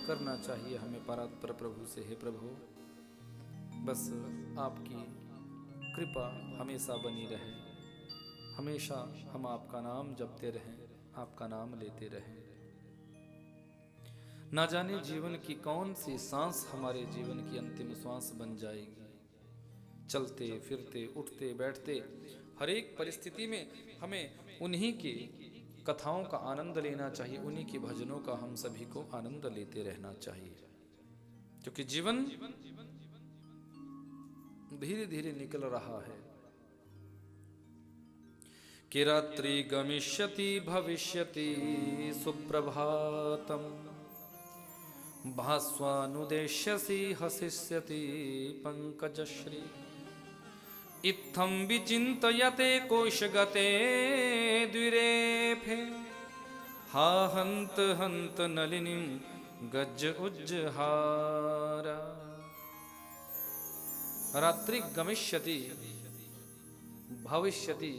करना चाहिए हमें परात्पर प्रभु से। हे प्रभु, बस आपकी कृपा हमेशा बनी रहे, हमेशा हम आपका नाम जपते रहें, आपका नाम लेते रहें। ना जाने जीवन की कौन सी सांस हमारे जीवन की अंतिम श्वास बन जाएगी। चलते फिरते उठते बैठते हर एक परिस्थिति में हमें उन्हीं की कथाओं का आनंद लेना चाहिए, उन्हीं के भजनों का हम सभी को आनंद लेते रहना चाहिए, क्योंकि जीवन धीरे धीरे निकल रहा है। कि रात्रि गमिष्यति भविष्यति सुप्रभातम, भास्वानुदेश्यसि हसिष्यति पंकजश्री। इत्थं विचिन्तयते कोशगते द्विरेफे, हा हन्त हन्त नलिनीं गज उज्जहारा। रात्रि गमिष्यति भविष्यति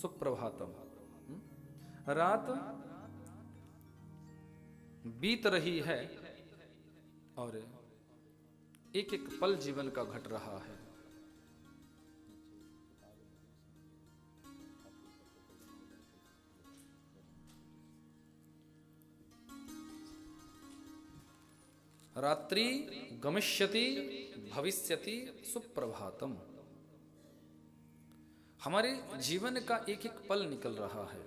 सुप्रभातम, रात बीत रही है और एक एक पल जीवन का घट रहा है। रात्रि गमिष्यति भविष्यति सुप्रभातम, हमारे जीवन का एक एक पल निकल रहा है,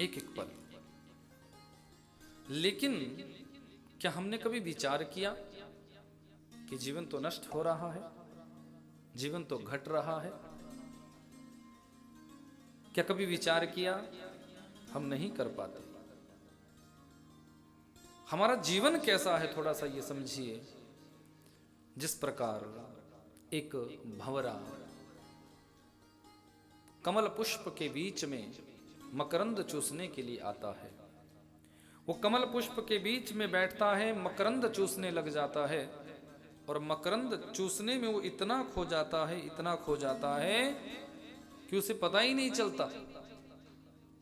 एक एक पल। लेकिन क्या हमने कभी विचार किया कि जीवन तो नष्ट हो रहा है, जीवन तो घट रहा है? क्या कभी विचार किया? हम नहीं कर पाते। हमारा जीवन कैसा है थोड़ा सा ये समझिए। जिस प्रकार एक भंवरा कमल पुष्प के बीच में मकरंद चूसने के लिए आता है, वो कमल पुष्प के बीच में बैठता है, मकरंद चूसने लग जाता है, और मकरंद चूसने में वो इतना खो जाता है, इतना खो जाता है कि उसे पता ही नहीं चलता।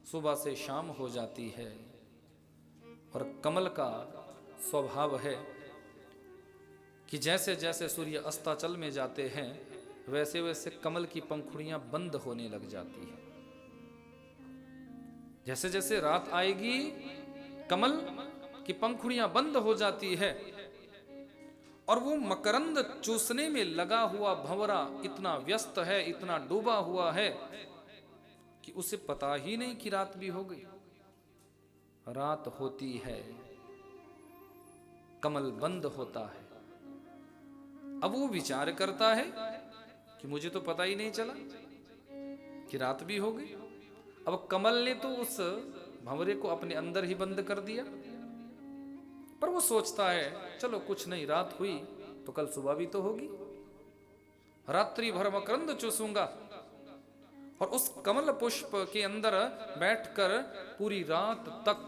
सुबह से शाम हो जाती है, और कमल का स्वभाव है कि जैसे जैसे सूर्य अस्ताचल में जाते हैं वैसे वैसे कमल की पंखुड़ियां बंद होने लग जाती हैं। जैसे जैसे रात आएगी कमल की पंखुड़ियां बंद हो जाती है, और वो मकरंद चूसने में लगा हुआ भंवरा इतना व्यस्त है, इतना डूबा हुआ है कि उसे पता ही नहीं कि रात भी हो गई। रात होती है, कमल बंद होता है। अब वो विचार करता है कि मुझे तो पता ही नहीं चला कि रात भी हो गई। अब कमल ने तो उस भंवरे को अपने अंदर ही बंद कर दिया, पर वो सोचता है चलो कुछ नहीं, रात हुई तो कल सुबह भी तो होगी, रात्रि भर मकरंद चूसूंगा। और उस कमल पुष्प के अंदर बैठकर पूरी रात तक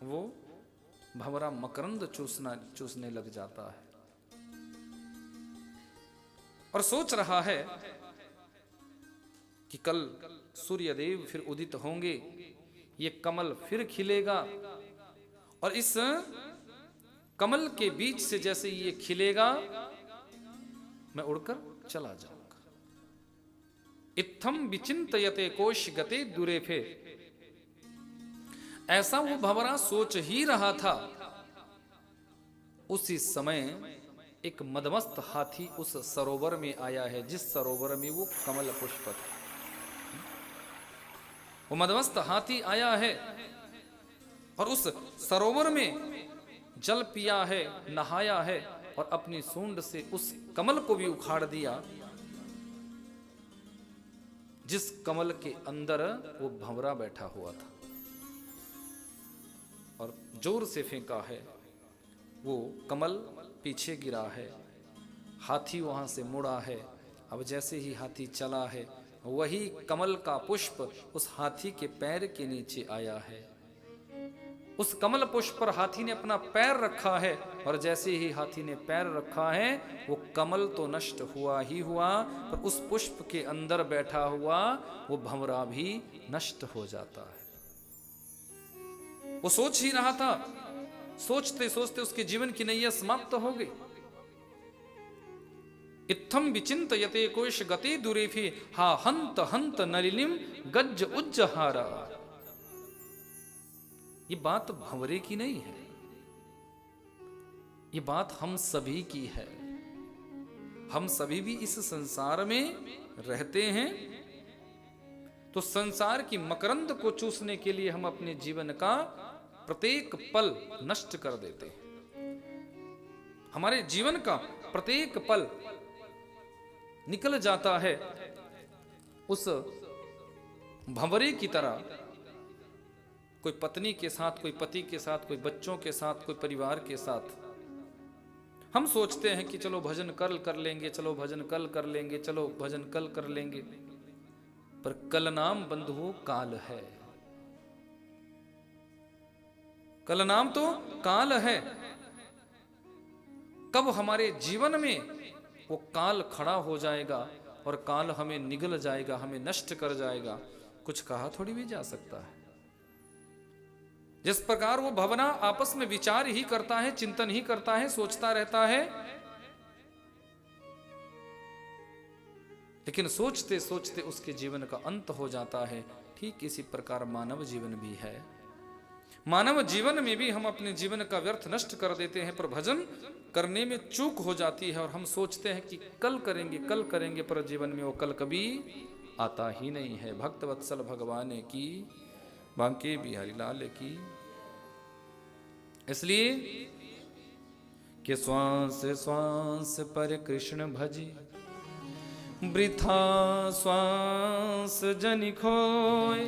वो भंवरा मकरंद चूसने लग जाता है, और सोच रहा है कि कल सूर्यदेव फिर उदित होंगे, ये कमल फिर खिलेगा, और इस कमल के बीच से जैसे ये खिलेगा मैं उड़कर चला जाऊंगा। इत्थम विचिंतयते कोश गते दुरेफे, ऐसा वो भंवरा सोच ही रहा था। उसी समय एक मदमस्त हाथी उस सरोवर में आया है, जिस सरोवर में वो कमल पुष्प था। वो मदमस्त हाथी आया है और उस सरोवर में जल पिया है, नहाया है, और अपनी सूंड से उस कमल को भी उखाड़ दिया जिस कमल के अंदर वो भंवरा बैठा हुआ था, और जोर से फेंका है। वो कमल पीछे गिरा है, हाथी वहां से मुड़ा है। अब जैसे ही हाथी चला है, वही कमल का पुष्प उस हाथी के पैर के नीचे आया है। उस कमल पुष्प पर हाथी ने अपना पैर रखा है, और जैसे ही हाथी ने पैर रखा है वो कमल तो नष्ट हुआ ही हुआ, पर उस पुष्प के अंदर बैठा हुआ वो भंवरा भी नष्ट हो जाता है। वो सोच ही रहा था, सोचते सोचते उसके जीवन की नैया समाप्त हो गई। इत्थम विचिंतयते कोश गते दुरेफे हा हंत हंत नलिनीम गज्ज उज्जहारा। ये बात भंवरे की नहीं है, ये बात हम सभी की है। हम सभी भी इस संसार में रहते हैं, तो संसार की मकरंद को चूसने के लिए हम अपने जीवन का प्रत्येक पल नष्ट कर देते हैं। हमारे जीवन का प्रत्येक पल निकल जाता है उस भंवरे की तरह, कोई पत्नी के साथ, कोई पति के साथ, कोई बच्चों के साथ, कोई परिवार के साथ। हम सोचते हैं कि चलो भजन कल कर लेंगे, चलो भजन कल कर लेंगे, चलो भजन कल कर लेंगे, पर कल नाम बंधुओं काल है। कल नाम तो काल है। कब हमारे जीवन में वो काल खड़ा हो जाएगा और काल हमें निगल जाएगा, हमें नष्ट कर जाएगा, कुछ कहा थोड़ी भी जा सकता है। जिस प्रकार वो भवना आपस में विचार ही करता है, चिंतन ही करता है, सोचता रहता है, लेकिन सोचते सोचते उसके जीवन का अंत हो जाता है। ठीक इसी प्रकार मानव जीवन भी है। मानव जीवन में भी हम अपने जीवन का व्यर्थ नष्ट कर देते हैं, पर भजन करने में चूक हो जाती है और हम सोचते हैं कि कल करेंगे, कल करेंगे, पर जीवन में वो कल कभी आता ही नहीं है। भक्त वत्सल भगवान की, बांके बिहारी लाल की। इसलिए कि श्वास श्वास पर कृष्ण भजी, वृथा श्वास जनि खोए,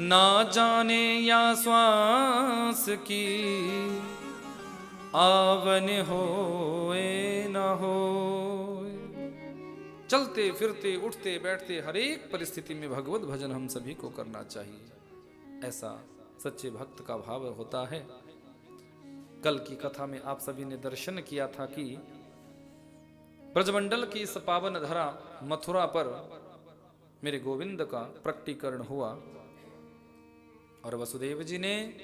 ना जाने या श्वास की आवन होए न होए। चलते फिरते उठते बैठते हर एक परिस्थिति में भगवत भजन हम सभी को करना चाहिए। ऐसा सच्चे भक्त का भाव होता है। कल की कथा में आप सभी ने दर्शन किया था कि ब्रजमंडल की इस पावन धरा मथुरा पर मेरे गोविंद का प्रकटीकरण हुआ और वसुदेव जी ने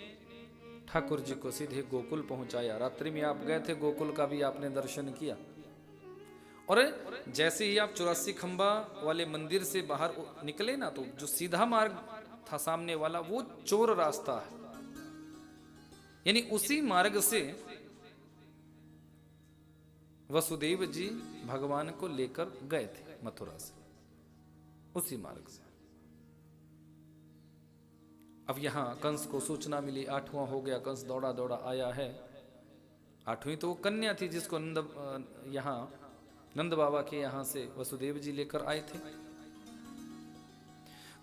ठाकुर जी को सीधे गोकुल पहुंचाया। रात्रि में आप गए थे, गोकुल का भी आपने दर्शन किया। और जैसे ही आप 84 खंबा वाले मंदिर से बाहर निकले ना, तो जो सीधा मार्ग था सामने वाला, वो चोर रास्ता है। यानी उसी मार्ग से वसुदेव जी भगवान को लेकर गए थे मथुरा से, उसी मार्ग से। अब यहां कंस को सूचना मिली, 8वां हो गया, कंस दौड़ा दौड़ा आया है। 8वीं तो वो कन्या थी जिसको नंद बाबा के यहां से वसुदेव जी लेकर आए थे।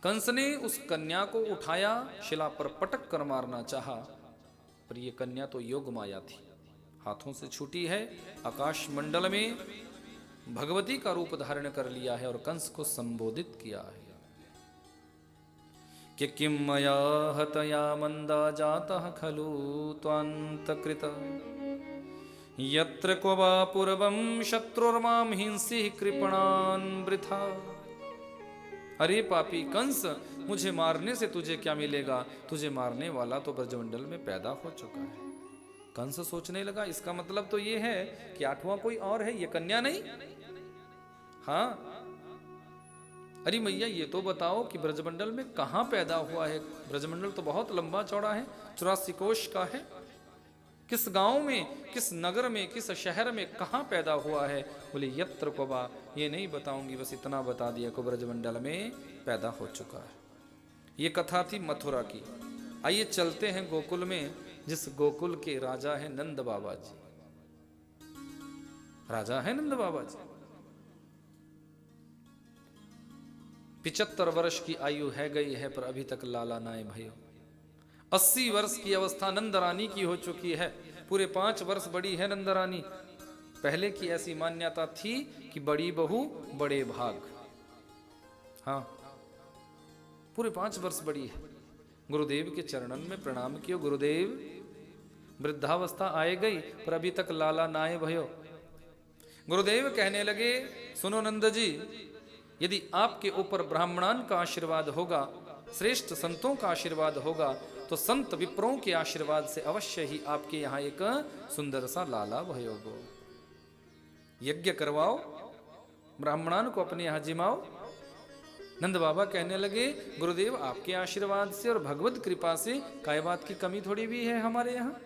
कंस ने उस कन्या को उठाया, शिला पर पटक कर मारना चाहा, पर यह कन्या तो योग माया थी, हाथों से छूटी है, आकाश मंडल में भगवती का रूप धारण कर लिया है और कंस को संबोधित किया है कि किम मया हतया मंदा जातः खलु त्वान्तकृत, यत्र क्व वा पूर्वं शत्रुर्मां हिंसि कृपणान् वृथा। अरे पापी कंस, मुझे मारने से तुझे क्या मिलेगा? तुझे मारने वाला तो ब्रजमंडल में पैदा हो चुका है। कंस सोचने लगा, इसका मतलब तो ये है कि 8वां कोई और है, ये कन्या नहीं। हाँ, अरे मैया ये तो बताओ कि ब्रजमंडल में कहाँ पैदा हुआ है? ब्रजमंडल तो बहुत लंबा चौड़ा है, 84 कोश का है। किस गांव में, किस नगर में, किस शहर में कहाँ पैदा हुआ है? बोले यत्र कोबा, ये नहीं बताऊंगी, बस इतना बता दिया को ब्रजमंडल में पैदा हो चुका है। ये कथा थी मथुरा की। आइए चलते हैं गोकुल में, जिस गोकुल के राजा है नंद बाबा जी। राजा है नंद बाबा जी। 75 वर्ष की आयु है गई है, पर अभी तक लाला नाए भयो। 80 वर्ष की अवस्था नंद रानी की हो चुकी है। पूरे 5 वर्ष बड़ी है नंद रानी। पहले की ऐसी मान्यता थी कि बड़ी बहू बड़े भाग। हाँ, पूरे 5 वर्ष बड़ी है। गुरुदेव के चरणन में प्रणाम कियो। गुरुदेव, वृद्धावस्था आए गई, पर अभी तक लाला नाए भयो। गुरुदेव कहने लगे, सुनो नंद जी, यदि आपके ऊपर ब्राह्मणान का आशीर्वाद होगा, श्रेष्ठ संतों का आशीर्वाद होगा तो संत विप्रों के आशीर्वाद से अवश्य ही आपके यहाँ एक सुंदर सा लाला भयोगो। यज्ञ करवाओ, ब्राह्मणान को अपने यहाँ जिमाओ। नंद बाबा कहने लगे गुरुदेव आपके आशीर्वाद से और भगवत कृपा से काय बात की कमी थोड़ी भी है हमारे यहाँ।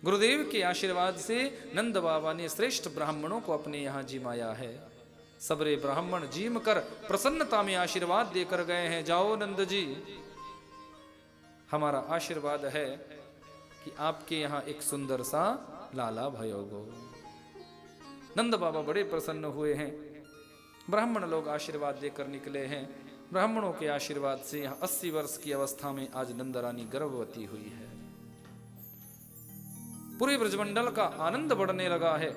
गुरुदेव के आशीर्वाद से नंद बाबा ने श्रेष्ठ ब्राह्मणों को अपने यहाँ जिमाया है। सबरे ब्राह्मण जीम कर प्रसन्नता में आशीर्वाद देकर गए हैं। जाओ नंद जी, हमारा आशीर्वाद है कि आपके यहाँ एक सुंदर सा लाला भयोगो। नंद बाबा बड़े प्रसन्न हुए हैं। ब्राह्मण लोग आशीर्वाद देकर निकले हैं। ब्राह्मणों के आशीर्वाद से यहाँ 80 वर्ष की अवस्था में आज नंदरानी गर्भवती हुई है। पूरे ब्रजमंडल का आनंद बढ़ने लगा है,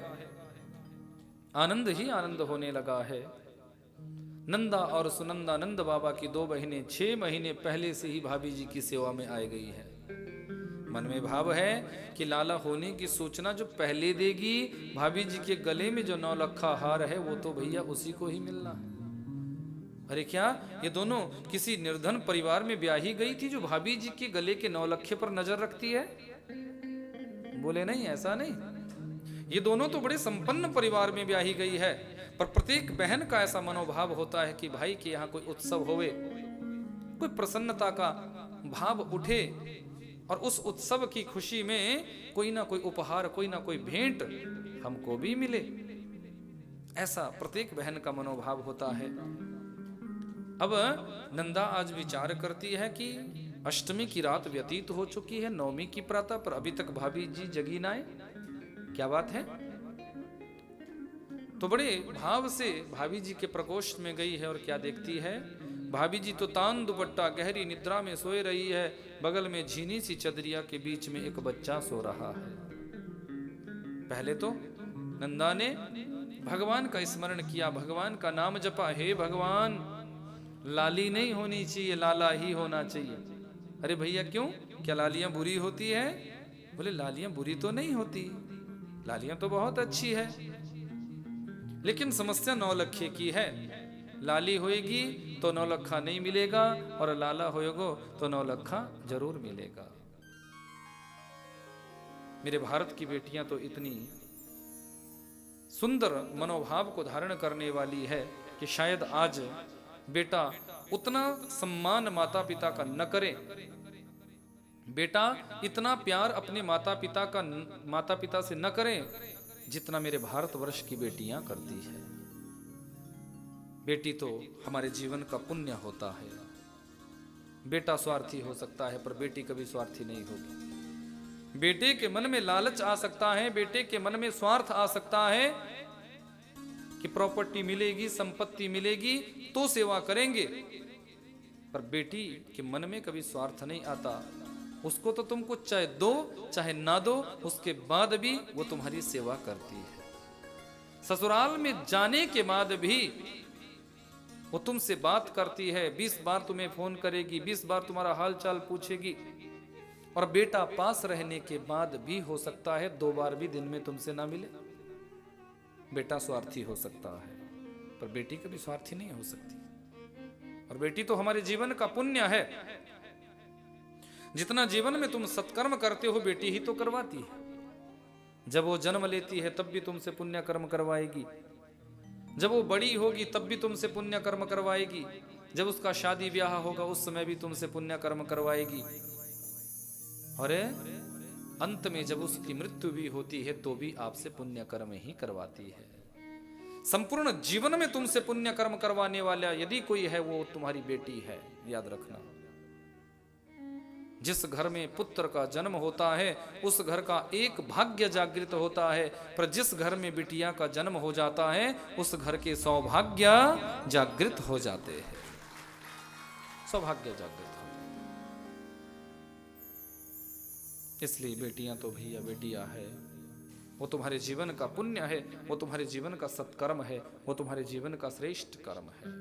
आनंद ही आनंद होने लगा है। नंदा और सुनंदा नंद बाबा की 2 बहनें 6 महीने पहले से ही भाभी जी की सेवा में आ गई है। मन में भाव है कि लाला होने की सूचना जो पहले देगी, भाभी जी के गले में जो 9 लखा हार है वो तो भैया उसी को ही मिलना है। अरे क्या ये दोनों किसी निर्धन परिवार में ब्याही गई थी जो भाभी जी के गले के 9 लखे पर नजर रखती है? बोले नहीं, ऐसा नहीं। ये दोनों तो बड़े संपन्न परिवार में ब्याही गई है, पर प्रत्येक बहन का ऐसा मनोभाव होता है कि भाई के यहाँ कोई उत्सव होवे, कोई प्रसन्नता का भाव उठे और उस उत्सव की खुशी में कोई ना कोई उपहार, कोई ना कोई भेंट हमको भी मिले। ऐसा प्रत्येक बहन का मनोभाव होता है। अब नंदा आज विचार करती है कि अष्टमी की रात व्यतीत हो चुकी है, नवमी की प्रातः, पर अभी तक भाभी जी जगी ना आए। क्या बात है? तो बड़े भाव से भाभी जी के प्रकोष्ठ में गई है और क्या देखती है, भाभी जी तो तान दुपट्टा गहरी निद्रा में सोए रही है। बगल में झीनी सी चदरिया के बीच में एक बच्चा सो रहा है। पहले तो नंदा ने भगवान का स्मरण किया, भगवान का नाम जपा, हे भगवान लाली नहीं होनी चाहिए, लाला ही होना चाहिए। अरे भैया क्यों, क्या लालियां बुरी होती है? बोले लालियां बुरी तो नहीं होती, लालियां तो बहुत अच्छी है, लेकिन समस्या 9 लखे की है। लाली होएगी तो 9 लखा नहीं मिलेगा और लाला होएगो तो 9 लखा जरूर मिलेगा। मेरे भारत की बेटियां तो इतनी सुंदर मनोभाव को धारण करने वाली है कि शायद आज बेटा उतना सम्मान माता पिता का न करे, बेटा इतना प्यार अपने माता पिता से न करे जितना मेरे भारतवर्ष की बेटियां करती है। बेटी तो हमारे जीवन का पुण्य होता है। बेटा स्वार्थी हो सकता है पर बेटी कभी स्वार्थी नहीं होगी। बेटे के मन में लालच आ सकता है, बेटे के मन में स्वार्थ आ सकता है कि प्रॉपर्टी मिलेगी, संपत्ति मिलेगी तो सेवा करेंगे, पर बेटी के मन में कभी स्वार्थ नहीं आता। उसको तो तुम कुछ चाहे दो चाहे ना दो, उसके बाद भी वो तुम्हारी सेवा करती है। ससुराल में जाने के बाद भी वो तुमसे बात करती है, 20 बार तुम्हें फोन करेगी, 20 बार तुम्हारा हाल चाल पूछेगी। और बेटा पास रहने के बाद भी हो सकता है 2 बार भी दिन में तुमसे ना मिले। बेटा स्वार्थी हो सकता है पर बेटी कभी स्वार्थी नहीं हो सकती। और बेटी तो हमारे जीवन का पुण्य है। जितना जीवन में तुम सत्कर्म करते हो बेटी ही तो करवाती है। जब वो जन्म लेती है तब भी तुमसे पुण्य कर्म करवाएगी, जब वो बड़ी होगी तब भी तुमसे पुण्य कर्म करवाएगी, जब उसका शादी ब्याह होगा उस समय भी तुमसे पुण्य कर्म करवाएगी, और अंत में जब उसकी मृत्यु भी होती है तो भी आपसे पुण्य कर्म ही करवाती है। संपूर्ण जीवन में तुमसे पुण्य कर्म करवाने वाला यदि कोई है वो तुम्हारी बेटी है, याद रखना। जिस घर में पुत्र का जन्म होता है उस घर का एक भाग्य जागृत होता है, पर जिस घर में बिटिया का जन्म हो जाता है उस घर के सौभाग्य जागृत हो जाते हैं। सौभाग्य जागृत हो जाते हैं। इसलिए बेटियां तो भैया बेटियां है, वो तुम्हारे जीवन का पुण्य है, वो तुम्हारे जीवन का सत्कर्म है, वो तुम्हारे जीवन का श्रेष्ठ कर्म है।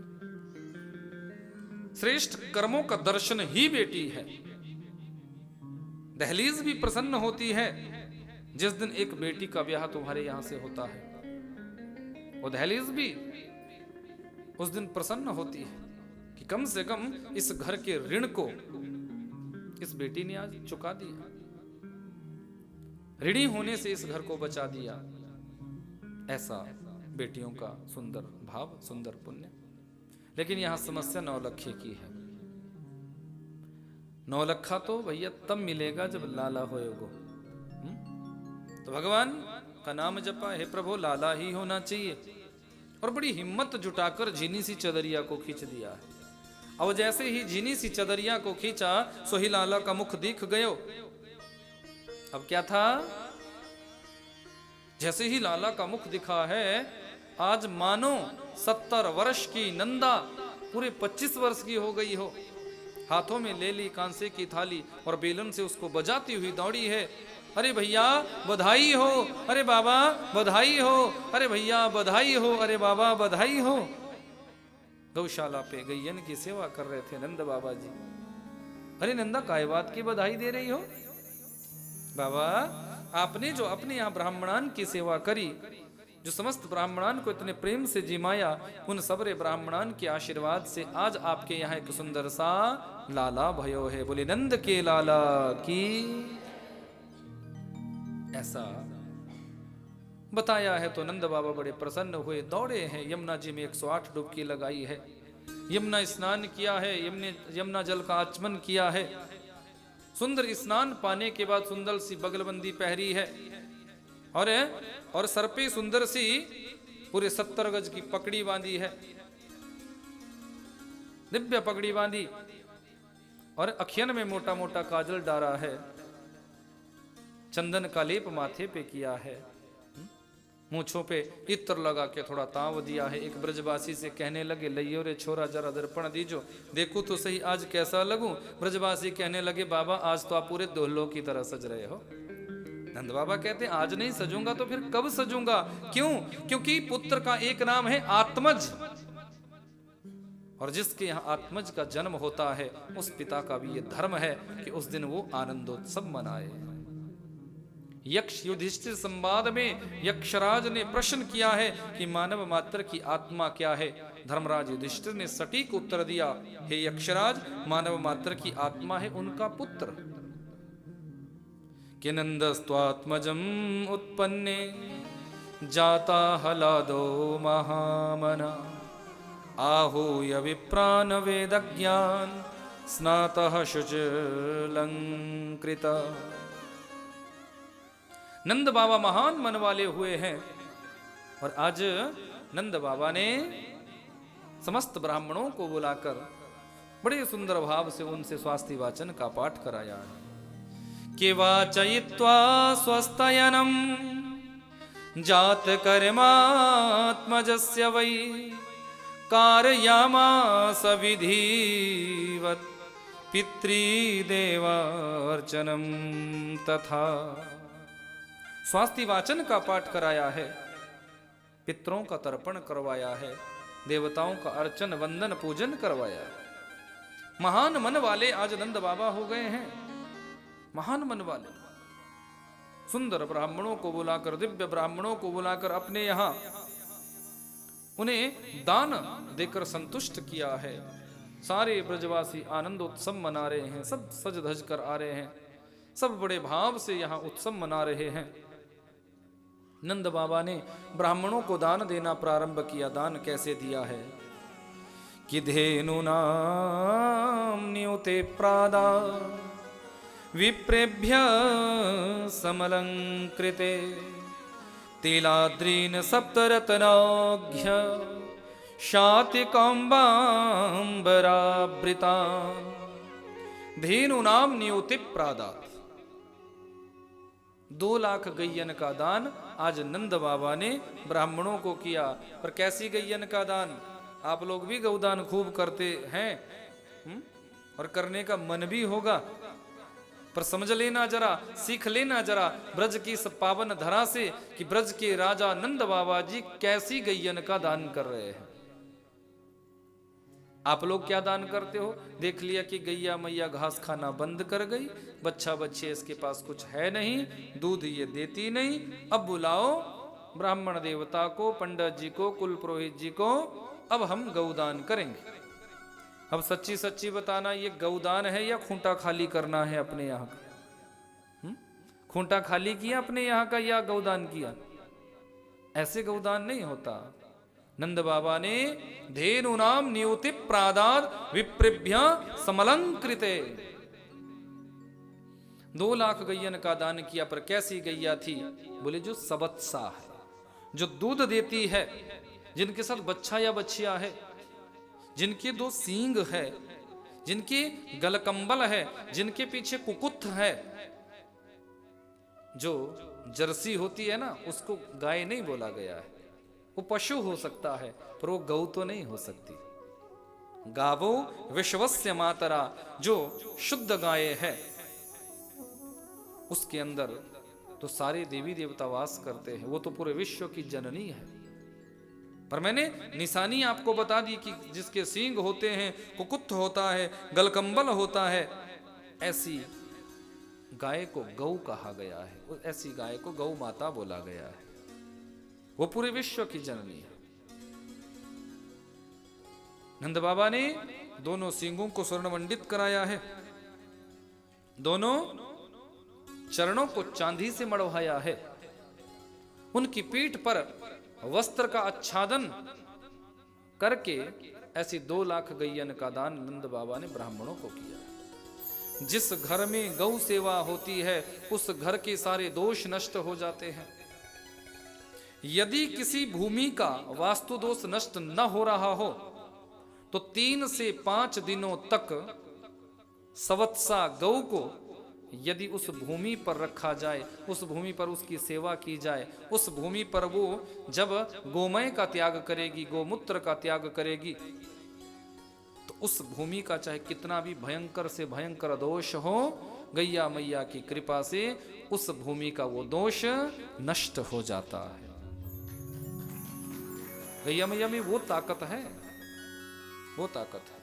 श्रेष्ठ कर्मों का दर्शन ही बेटी है। दहलीज भी प्रसन्न होती है जिस दिन एक बेटी का ब्याह तुम्हारे यहां से होता है। वो दहलीज भी उस दिन प्रसन्न होती है कि कि कम से कम इस घर के ऋण को इस बेटी ने आज चुका दिया, ऋणी होने से इस घर को बचा दिया। ऐसा बेटियों का सुंदर भाव, सुंदर पुण्य। लेकिन यहां समस्या नौलखे की है। नौलखा तो भैया तब मिलेगा जब लाला होएगो। तो भगवान का नाम जपा, हे प्रभु लाला ही होना चाहिए, और बड़ी हिम्मत जुटाकर झीनी सी चदरिया को खींच दिया है। अब जैसे ही झीनी सी चदरिया को खींचा, सो ही लाला का मुख दिख गयो। अब क्या था, जैसे ही लाला का मुख दिखा है, आज मानो 70 वर्ष की नंदा पूरे 25 वर्ष की हो गई हो। हाथों में ले ली कांसे की थाली और बेलन से उसको बजाती हुई दौड़ी है। अरे भैया बधाई हो, अरे बाबा बधाई हो, अरे भैया बधाई हो, अरे बाबा बधाई हो। गौशाला पे गैयन की सेवा कर रहे थे नंद बाबा जी। अरे नंदा काय बात की बधाई दे रही हो? बाबा आपने जो अपने यहाँ ब्राह्मणान की सेवा करी, जो समस्त ब्राह्मणान को इतने प्रेम से जिमाया, उन सबरे ब्राह्मणान के आशीर्वाद से आज आपके यहाँ एक सुंदर सा लाला भयो है। बोले नंद के लाला की। ऐसा बताया है तो नंद बाबा बड़े प्रसन्न हुए, दौड़े हैं यमुना जी में 108 डुबकी लगाई है, यमुना स्नान किया है, यमुना जल का आचमन किया है। सुंदर स्नान पाने के बाद सुंदर सी बगलबंदी पहरी है, और सर पे सुंदर सी पूरे 70 गज की पगड़ी बांधी है, दिव्य पगड़ी बांधी, और अखियन में मोटा मोटा काजल डारा है, चंदन का लेप माथे पे किया है, मूंछों पे इत्र लगा के थोड़ा ताव दिया है। एक ब्रजवासी से कहने लगे, लइयो रे छोरा जरा दर्पण दीजो, देखो तो सही आज कैसा लगूं। ब्रजवासी कहने लगे, बाबा आज तो आप पूरे दोहलों की तरह सज रहे हो। नंद बाबा कहते, आज नहीं सजूंगा तो फिर कब सजूंगा? क्यों? क्योंकि पुत्र का एक नाम है आत्मज, और जिसके यहाँ आत्मज का जन्म होता है, उस पिता का भी ये धर्म है कि उस दिन वो आनंदोत्सव मनाए। यक्ष युधिष्ठिर संवाद में यक्षराज ने प्रश्न किया है कि मानव मात्र की आत्मा क्या है? धर्मराज युधिष्ठिर ने सटीक उत्तर दिया, हे यक्षराज, मानव मात्र की आत्मा है उनका पुत्र। कि नंदस्त्वात्मजम उत्पन्ने जाता हलादो महामना, आहूय विप्रान वेदज्ञान स्नातः शुचिलंकृता। नंद बाबा महान मन वाले हुए हैं, और आज नंद बाबा ने समस्त ब्राह्मणों को बुलाकर बड़े सुंदर भाव से उनसे स्वास्थ्य वाचन का पाठ कराया है। कि वाचयित्वा स्वस्तयनम जात कर्मात्मजस्य वै कारयामास विधिवत पितृदेवार्चनम तथा। स्वास्थ्य वाचन का पाठ कराया है, पितरों का तर्पण करवाया है, देवताओं का अर्चन वंदन पूजन करवाया है। महान मन वाले आज नंद बाबा हो गए हैं, महान मन वाले। सुंदर ब्राह्मणों को बुलाकर, दिव्य ब्राह्मणों को बुलाकर अपने यहां उन्हें दान देकर संतुष्ट किया है। सारे ब्रजवासी आनंदोत्सव मना रहे हैं, सब सज धज कर आ रहे हैं, सब बड़े भाव से यहां उत्सव मना रहे हैं। नंद बाबा ने ब्राह्मणों को दान देना प्रारंभ किया। दान कैसे दिया है? कि धेनुनाम न्यूते प्रादा विप्रेभ्य समलंकृते तिलाद्रीन सप्तरत्नाघ्य शातिकाम्बाम्बरावृता। धेनुनाम न्यूते प्रादा, 2 लाख गैयन का दान आज नंद बाबा ने ब्राह्मणों को किया। पर कैसी गैयन का दान? आप लोग भी गौदान खूब करते हैं, और करने का मन भी होगा, पर समझ लेना जरा, सीख लेना जरा ब्रज की इस पावन धरा से कि ब्रज के राजा नंद बाबा जी कैसी गैयन का दान कर रहे हैं। आप लोग क्या दान करते हो? देख लिया कि गैया मैया घास खाना बंद कर गई, बच्चा बच्चे इसके पास कुछ है नहीं, दूध ये देती नहीं, अब बुलाओ ब्राह्मण देवता को, पंडित जी को, कुल पुरोहित जी को, अब हम गौदान करेंगे। अब सच्ची सच्ची बताना, ये गौदान है या खूंटा खाली करना है अपने यहाँ का? खूंटा खाली किया अपने यहाँ का या गौदान किया? ऐसे गौदान नहीं होता। नंद बाबा ने धेनु नाम नियुति प्रादाद विप्रेभ्य समलंकृते 2 लाख गैयन का दान किया। पर कैसी गैया थी? बोले जो सबत्सा है, जो दूध देती है, जिनके साथ बच्चा या बच्चिया है, जिनके 2 सींग है, जिनके गलकंबल है, जिनके पीछे कुकुत्थ है। जो जर्सी होती है ना, उसको गाय नहीं बोला गया है। वो पशु हो सकता है पर वो गौ तो नहीं हो सकती। गावो विश्वस्य मातरा, जो शुद्ध गाय है उसके अंदर तो सारे देवी देवता वास करते हैं। वो तो पूरे विश्व की जननी है। पर मैंने निशानी आपको बता दी कि जिसके सींग होते हैं, कुकुत्थ होता है, गलकंबल होता है, ऐसी गाय को गौ कहा गया है। ऐसी गाय को गौ माता बोला गया है। वो पूरे विश्व की जननी है। नंद बाबा ने दोनों सींगों को स्वर्णमंडित कराया है, दोनों चरणों को चांदी से मढ़वाया है, उनकी पीठ पर वस्त्र का आच्छादन करके ऐसी 2 लाख गैयन का दान नंद बाबा ने ब्राह्मणों को किया। जिस घर में गौ सेवा होती है उस घर के सारे दोष नष्ट हो जाते हैं। यदि किसी भूमि का वास्तु दोष नष्ट न हो रहा हो तो 3 से 5 दिनों तक सवत्सा गौ को यदि उस भूमि पर रखा जाए, उस भूमि पर उसकी सेवा की जाए, उस भूमि पर वो जब गोमय का त्याग करेगी, गोमूत्र का त्याग करेगी, तो उस भूमि का चाहे कितना भी भयंकर से भयंकर दोष हो, गैया मैया की कृपा से उस भूमि का वो दोष नष्ट हो जाता है। गैया मैया में वो ताकत है, वो ताकत है।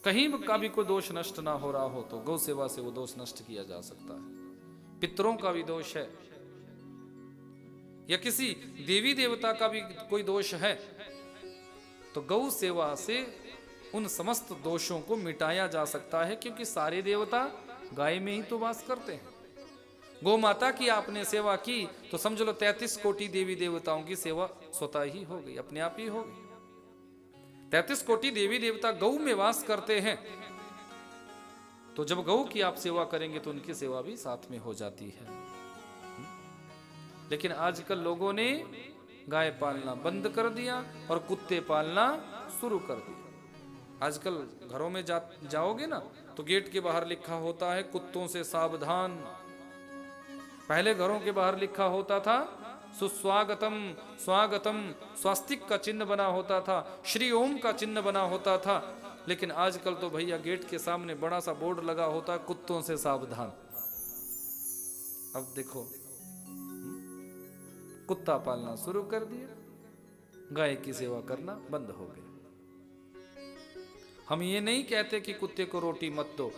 कहीं का भी कोई दोष नष्ट ना हो रहा हो तो गौ सेवा से वो दोष नष्ट किया जा सकता है। पितरों का भी दोष है या किसी देवी देवता का भी कोई दोष है तो गौ सेवा से उन समस्त दोषों को मिटाया जा सकता है, क्योंकि सारे देवता गाय में ही तो वास करते हैं। गौ माता की आपने सेवा की तो समझ लो 33 कोटि देवी देवताओं की सेवा स्वतः ही हो गई, अपने आप ही हो गई। 33 कोटि देवी देवता गौ में वास करते हैं, तो जब गौ की आप सेवा करेंगे तो उनकी सेवा भी साथ में हो जाती है। लेकिन आजकल लोगों ने गाय पालना बंद कर दिया और कुत्ते पालना शुरू कर दिया। आजकल घरों में जाओगे ना तो गेट के बाहर लिखा होता है कुत्तों से सावधान। पहले घरों के बाहर लिखा होता था सुस्वागतम, स्वागतम, स्वास्तिक का चिन्ह बना होता था, श्री ओम का चिन्ह बना होता था। लेकिन आजकल तो भैया गेट के सामने बड़ा सा बोर्ड लगा होता है कुत्तों से सावधान। अब देखो कुत्ता पालना शुरू कर दिया, गाय की सेवा करना बंद हो गया। हम ये नहीं कहते कि कुत्ते को रोटी मत दो,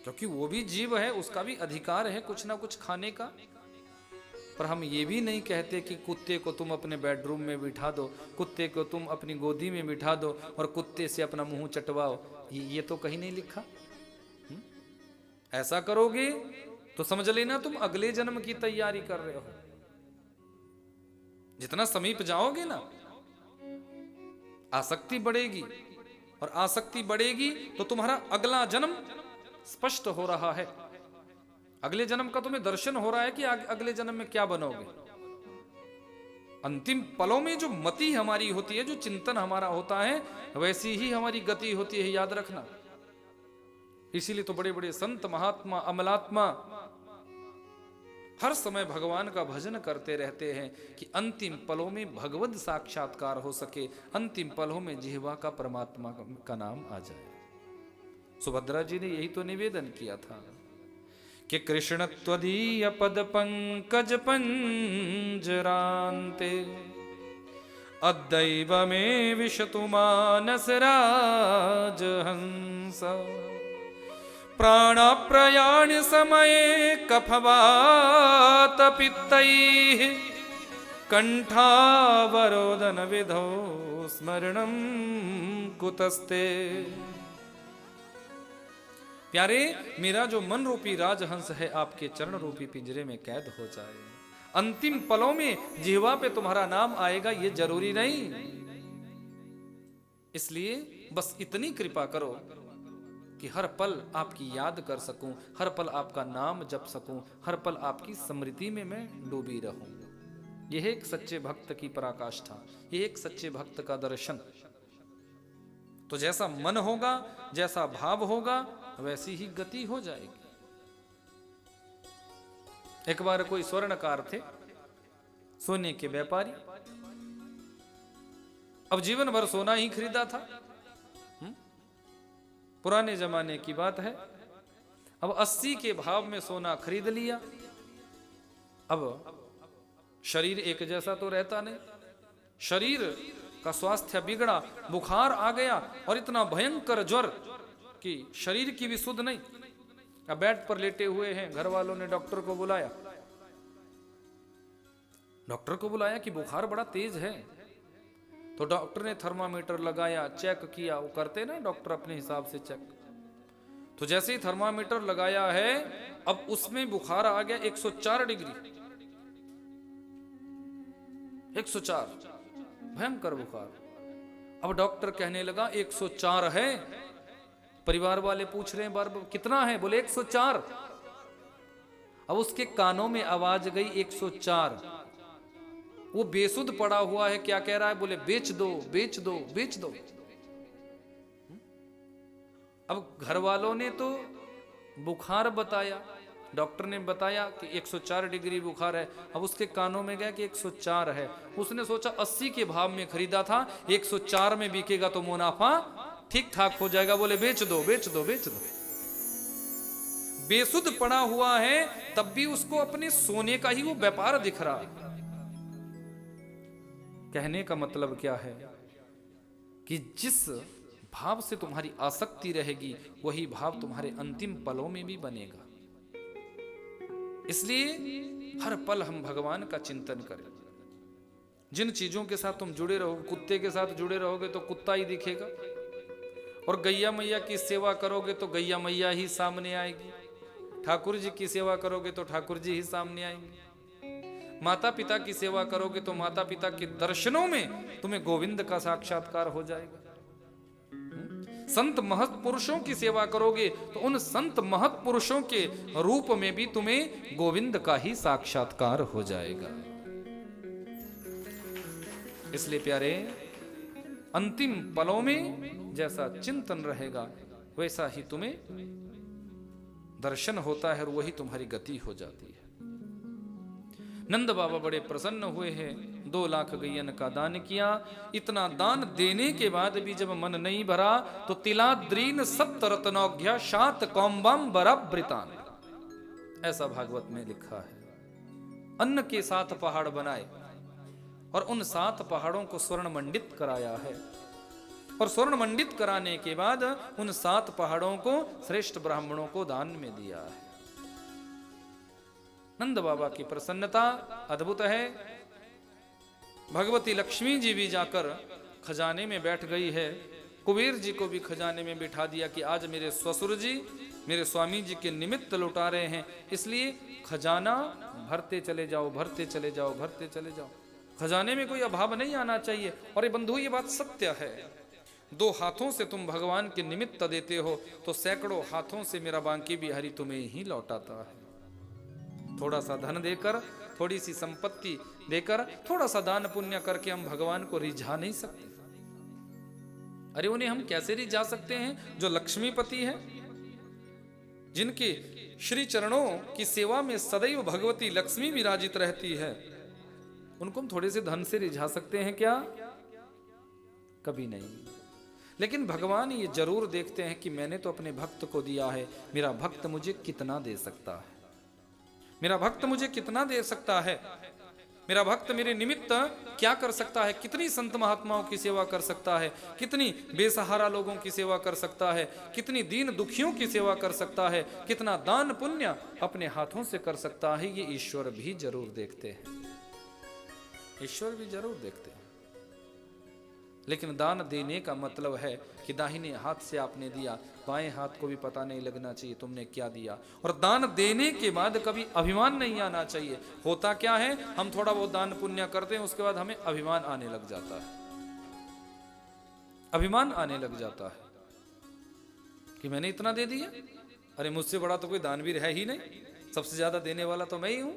क्योंकि वो भी जीव है, उसका भी अधिकार है कुछ ना कुछ खाने का। पर हम ये भी नहीं कहते कि कुत्ते को तुम अपने बेडरूम में बिठा दो, कुत्ते को तुम अपनी गोदी में बिठा दो और कुत्ते से अपना मुंह चटवाओ। ये तो कहीं नहीं लिखा। ऐसा करोगे तो समझ लेना तुम अगले जन्म की तैयारी कर रहे हो। जितना समीप जाओगे ना आसक्ति बढ़ेगी, और आसक्ति बढ़ेगी तो तुम्हारा अगला जन्म स्पष्ट हो रहा है। अगले जन्म का तुम्हें दर्शन हो रहा है कि अगले जन्म में क्या बनोगे। अंतिम पलों में जो मति हमारी होती है, जो चिंतन हमारा होता है, वैसी ही हमारी गति होती है, याद रखना। इसीलिए तो बड़े बड़े संत महात्मा अमलात्मा हर समय भगवान का भजन करते रहते हैं कि अंतिम पलों में भगवत साक्षात्कार हो सके, अंतिम पलों में जिह्वा का परमात्मा का नाम आ जाए। सुभद्रा जी ने यही तो निवेदन किया था कि कृष्ण त्वदीय पद पंकज पंजरान्ते अद्दैव में विशतु मानस राजहंस प्राणप्रयाण समये कफवात पित्तैः कंठावरोदन विधौ स्मरणम कुतस्ते। प्यारे, मेरा जो मन रूपी राजहंस है आपके चरण रूपी पिंजरे में कैद हो जाए, अंतिम पलों में जिह्वा पे तुम्हारा नाम आएगा ये जरूरी नहीं, इसलिए बस इतनी कृपा करो कि हर पल आपकी याद कर सकूं, हर पल आपका नाम जप सकूं, हर पल आपकी स्मृति में मैं डूबी रहूं। यह एक सच्चे भक्त की पराकाष्ठा, यह एक सच्चे भक्त का दर्शन। तो जैसा मन होगा, जैसा भाव होगा, वैसी ही गति हो जाएगी। एक बार कोई स्वर्णकार थे, सोने के व्यापारी, अब जीवन भर सोना ही खरीदा था। पुराने जमाने की बात है। अब 80 के भाव में सोना खरीद लिया। अब शरीर एक जैसा तो रहता नहीं, शरीर का स्वास्थ्य बिगड़ा, बुखार आ गया और इतना भयंकर ज्वर कि शरीर की भी सुध नहीं। अब बेड पर लेटे हुए हैं, घर वालों ने डॉक्टर को बुलाया। डॉक्टर को बुलाया कि बुखार बड़ा तेज है। तो डॉक्टर ने थर्मामीटर लगाया, चेक किया, वो करते ना डॉक्टर अपने हिसाब से चेक। तो जैसे ही थर्मामीटर लगाया है, अब उसमें बुखार आ गया 104 डिग्री, 104, भयंकर बुखार। अब डॉक्टर कहने लगा 104 है। परिवार वाले पूछ रहे हैं बार बार कितना है, बोले 104। अब उसके कानों में आवाज गई 104। वो बेसुध पड़ा हुआ है, क्या कह रहा है, बोले बेच दो बेच दो बेच दो। अब घर वालों ने तो बुखार बताया, डॉक्टर ने बताया कि 104 डिग्री बुखार है। अब उसके कानों में गया कि 104 है। उसने सोचा 80 के भाव में खरीदा था, 104 में बिकेगा तो मुनाफा ठीक ठाक हो जाएगा, बोले बेच दो बेच दो बेच दो। बेसुध पड़ा हुआ है, तब भी उसको अपने सोने का ही वो व्यापार दिख रहा है। कहने का मतलब क्या है कि जिस भाव से तुम्हारी आसक्ति रहेगी, वही भाव तुम्हारे अंतिम पलों में भी बनेगा। इसलिए हर पल हम भगवान का चिंतन करें। जिन चीजों के साथ तुम जुड़े रहोगे, कुत्ते के साथ जुड़े रहोगे तो कुत्ता ही दिखेगा, और गैया मैया की सेवा करोगे तो गैया मैया ही सामने आएगी, ठाकुर जी की सेवा करोगे तो ठाकुर जी ही सामने आएंगे, माता पिता की सेवा करोगे तो माता पिता के दर्शनों में तुम्हें गोविंद का साक्षात्कार हो जाएगा। संत महत पुरुषों की सेवा करोगे तो उन संत महत पुरुषों के रूप में भी तुम्हें गोविंद का ही साक्षात्कार हो जाएगा। इसलिए प्यारे, अंतिम पलों में जैसा चिंतन रहेगा वैसा ही तुम्हें दर्शन होता है और वही तुम्हारी गति हो जाती है। नंद बाबा बड़े प्रसन्न हुए हैं, 2 लाख गैयन का दान किया। इतना दान देने के बाद भी जब मन नहीं भरा तो तिलाद्रीन सप्त रत्नौघ्या शात कौम्बम बराब्रितान, ऐसा भागवत में लिखा है। अन्न के 7 पहाड़ बनाए और उन 7 पहाड़ों को स्वर्ण मंडित कराया है, और स्वर्ण मंडित कराने के बाद उन 7 पहाड़ों को श्रेष्ठ ब्राह्मणों को दान में दिया है। नंद बाबा की प्रसन्नता अद्भुत है। भगवती लक्ष्मी जी भी जाकर खजाने में बैठ गई है। कुबेर जी को भी खजाने में बिठा दिया कि आज मेरे ससुर जी मेरे स्वामी जी के निमित्त लौटा रहे हैं, इसलिए खजाना भरते चले जाओ, भरते चले जाओ, भरते चले जाओ। खजाने में कोई अभाव नहीं आना चाहिए। और ये बंधु, ये बात सत्य है। 2 हाथों से तुम भगवान के निमित्त देते हो तो सैकड़ों हाथों से मेरा बांकी बिहारी तुम्हें ही लौटाता है। थोड़ा सा धन देकर, थोड़ी सी संपत्ति देकर, थोड़ा सा दान पुण्य करके हम भगवान को रिझा नहीं सकते। अरे उन्हें हम कैसे रिझा सकते हैं जो लक्ष्मीपति है, जिनके श्री चरणों की सेवा में सदैव भगवती लक्ष्मी विराजित रहती है। उनको हम थोड़े से धन से रिझा सकते हैं क्या? कभी नहीं। लेकिन भगवान ये जरूर देखते हैं कि मैंने तो अपने भक्त को दिया है, मेरा भक्त मुझे कितना दे सकता है, मेरा भक्त मुझे कितना दे सकता है, मेरा भक्त मेरे निमित्त क्या कर सकता है, कितनी संत महात्माओं की सेवा कर सकता है, कितनी बेसहारा लोगों की सेवा कर सकता है, कितनी दीन दुखियों की सेवा कर सकता है, कितना दान पुण्य अपने हाथों से कर सकता है। ये ईश्वर भी जरूर देखते हैं। ईश्वर भी जरूर देखते हैं, लेकिन दान देने का मतलब है कि दाहिने हाथ से आपने दिया, बाएं हाथ को भी पता नहीं लगना चाहिए तुमने क्या दिया। और दान देने के बाद कभी अभिमान नहीं आना चाहिए। होता क्या है, हम थोड़ा बहुत दान पुण्य करते हैं, उसके बाद हमें अभिमान आने लग जाता है, अभिमान आने लग जाता है कि मैंने इतना दे दिया, अरे मुझसे बड़ा तो कोई दानवीर है ही नहीं, सबसे ज्यादा देने वाला तो मैं ही हूं।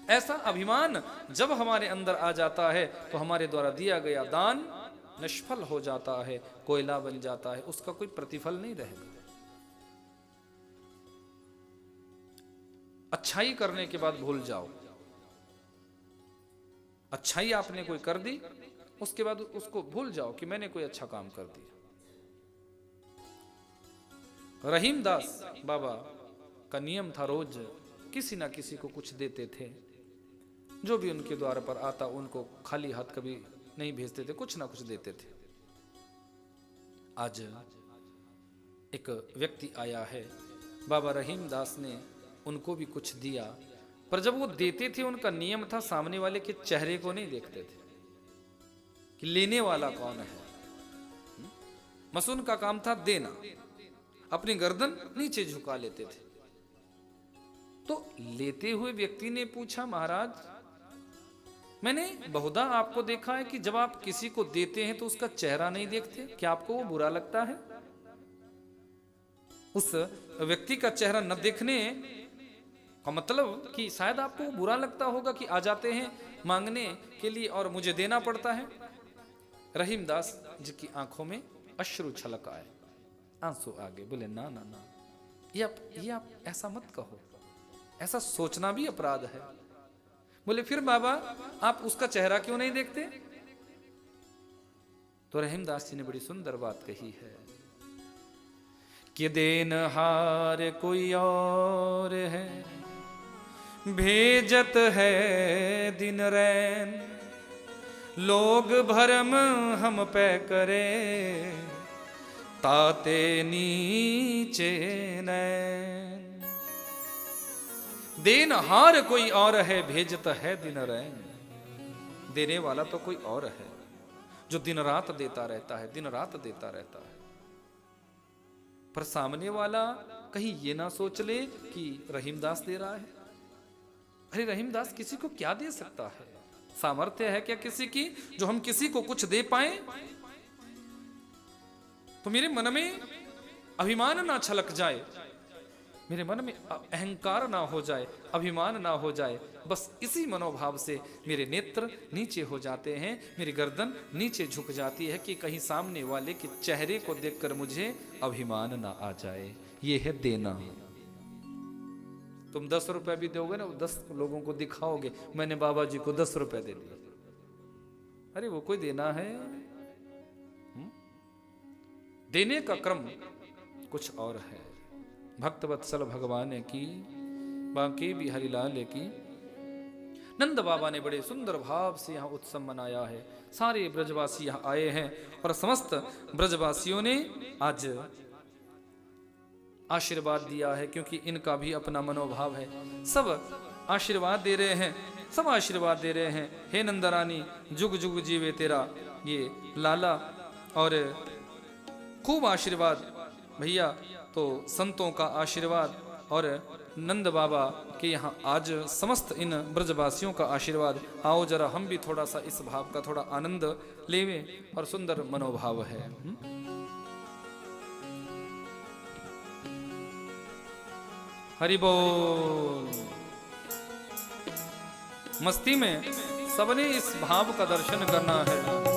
ऐसा अभिमान जब हमारे अंदर आ जाता है तो हमारे द्वारा दिया गया दान निष्फल हो जाता है, कोयला बन जाता है, उसका कोई प्रतिफल नहीं रहेगा। अच्छाई करने के बाद भूल जाओ, अच्छाई आपने कोई कर दी, उसके बाद उसको भूल जाओ कि मैंने कोई अच्छा काम कर दिया। रहीम दास बाबा का नियम था, रोज किसी ना किसी को कुछ देते थे, जो भी उनके द्वार पर आता उनको खाली हाथ कभी नहीं भेजते थे, कुछ ना कुछ देते थे। आज एक व्यक्ति आया है, बाबा रहीम दास ने उनको भी कुछ दिया, पर जब वो देते थे उनका नियम था सामने वाले के चेहरे को नहीं देखते थे कि लेने वाला कौन है। मसून का काम था देना, अपनी गर्दन नीचे झुका लेते थे। तो लेते हुए व्यक्ति ने पूछा, महाराज मैंने बहुधा आपको देखा है कि जब आप किसी को देते हैं तो उसका चेहरा नहीं देखते, क्या आपको वो बुरा लगता है? उस व्यक्ति का चेहरा न देखने का मतलब कि शायद आपको बुरा लगता होगा कि आ जाते हैं मांगने के लिए और मुझे देना पड़ता है। रहीम दास जी की आंखों में अश्रु छलक आए, आंसू आ गए। बोले ना ना ना, ये आप ऐसा मत कहो, ऐसा सोचना भी अपराध है। बोले फिर बाबा आप उसका चेहरा क्यों नहीं देखते? तो रहीम दास जी ने बड़ी सुंदर बात कही है कि देनहार कोई और है, भेजत है दिन रैन, लोग भरम हम पे करे, ताते नीचे नैन। देनहार कोई और है, भेजत है दिन रैन, देने वाला तो कोई और है जो दिन रात देता रहता है, दिन रात देता रहता है। पर सामने वाला कहीं ये ना सोच ले कि रहीमदास दे रहा है। अरे रहीमदास किसी को क्या दे सकता है? सामर्थ्य है क्या किसी की जो हम किसी को कुछ दे पाए? तो मेरे मन में अभिमान ना छलक जाए, मेरे मन में अहंकार ना हो जाए, अभिमान ना हो जाए। बस इसी मनोभाव से मेरे नेत्र नीचे हो जाते हैं, मेरी गर्दन नीचे झुक जाती है कि कहीं सामने वाले के चेहरे को देखकर मुझे अभिमान ना आ जाए। ये है देना। तुम 10 रुपए भी दोगे ना, 10 लोगों को दिखाओगे मैंने बाबा जी को 10 रुपए दे दिए, अरे वो कोई देना है? देने का क्रम कुछ और है। भक्त वत्सल भगवान की, बांके बिहारी लाल की। नंद बाबा ने बड़े सुंदर भाव से यहाँ उत्सव मनाया है। सारे ब्रजवासी यहाँ आए हैं और समस्त ब्रजवासियों ने आज आशीर्वाद दिया है, क्योंकि इनका भी अपना मनोभाव है। सब आशीर्वाद दे रहे हैं, सब आशीर्वाद दे रहे हैं। हे नंदरानी जुग जुग जीवे तेरा, ये लाला और खूब आशीर्वाद भैया। तो संतों का आशीर्वाद और नंद बाबा के यहाँ आज समस्त इन ब्रजवासियों का आशीर्वाद। आओ जरा हम भी थोड़ा सा इस भाव का थोड़ा आनंद लेवें, और सुंदर मनोभाव है। हरि बोल। मस्ती में सबने इस भाव का दर्शन करना है।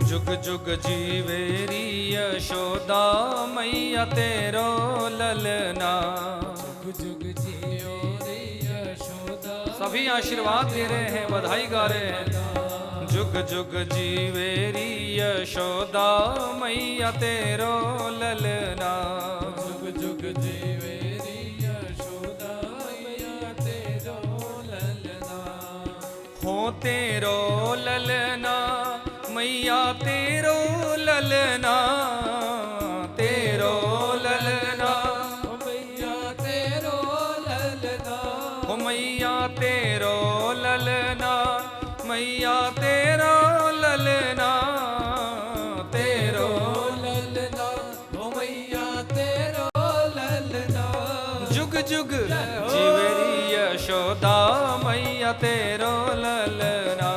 जुग जुग जीवेरी यशोदा मैया तेरो ललना, जुग जुग जीवेरी यशोदा। सभी आशीर्वाद दे रहे हैं, बधाई गा रहे हैं। जुग जुग जीवेरी यशोदा मैया तेरो ललना, जुग जुग जीवेरी यशोदा मैया तेरो ललना। हो तेरो ललना मैया तेरो ललना तेरो ललना मैया तेरो ललना ओ मैया तेरो ललना मैया तेरो ललना तेरो ललना ओ मैया तेरो ललना जुग जुग जीवेरी यशोदा मैया तेरो ललना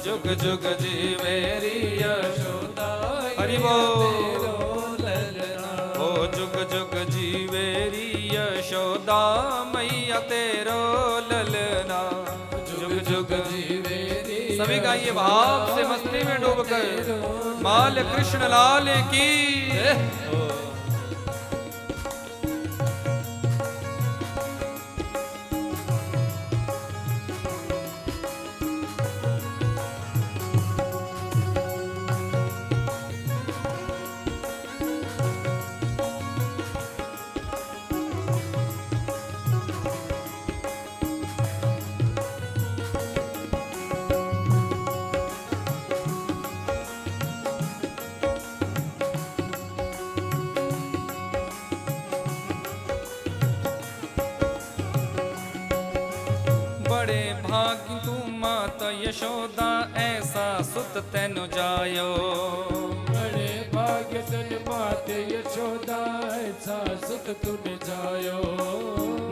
जुग जुग जीवेरी यशोदा हरि बोल ओ जुग जुग जीवेरी यशोदा मैया तेरो ललना जुग जुग जीवेरी सभी गाइए भाव से मस्ती में डूबकर बाल कृष्ण लाल की बड़े भाग्य तू माता यशोदा ऐसा सुत तेनु जायो बड़े भाग्य तन माते यशोदा ऐसा सुत तुन जायो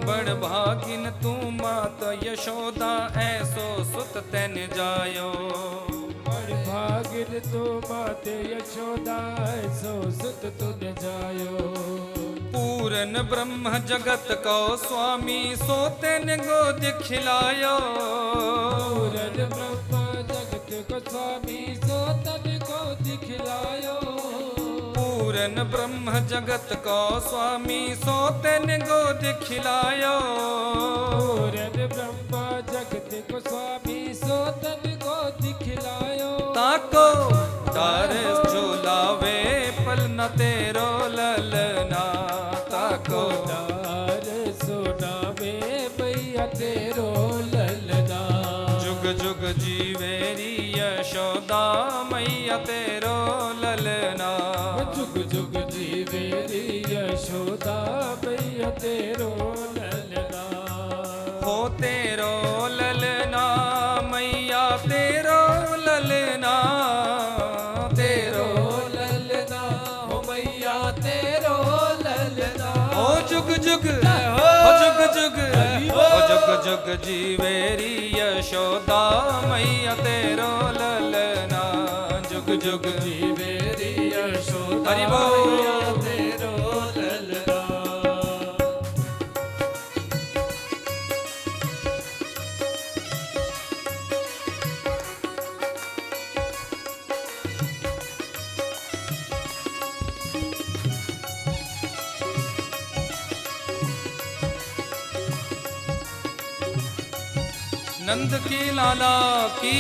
बड़ भागिन तू माता यशोदा ऐसो सुत तेन जायो बड़ भागिन तू माते यशोदा ऐसो सुत तुन जायो पूरन ब्रह्म जगत को स्वामी सोते ने गोद खिलायो पूरन ब्रह्म जगत को स्वामी सोतन को दिखलायो पूरन ब्रह्म जगत को स्वामी सोते ने गोद खिलायो पूरन ब्रह्म जगत को स्वामी सोतन को दिखलायो ताको तारे झूलावे पल न तेरो ललना ताको दार सुनावे मैया तेरो ललना जुग जुग जीवेरी यशोदा मैया तेरो ललना जुग जुग जीवेरी यशोदा मैया तेरो ललना हो तेरो ललना मैया तेरो ललना तेरो ललना हो मैया तेरो ललना ओ जुग जुग ओ जुग जुग ओ जुग जुग जीवेरी यशोदा मैया तेरो ललना जुग जुग जीवेरी यशोदा हरि बोल। मैया तेरो ललना नंद की लाला की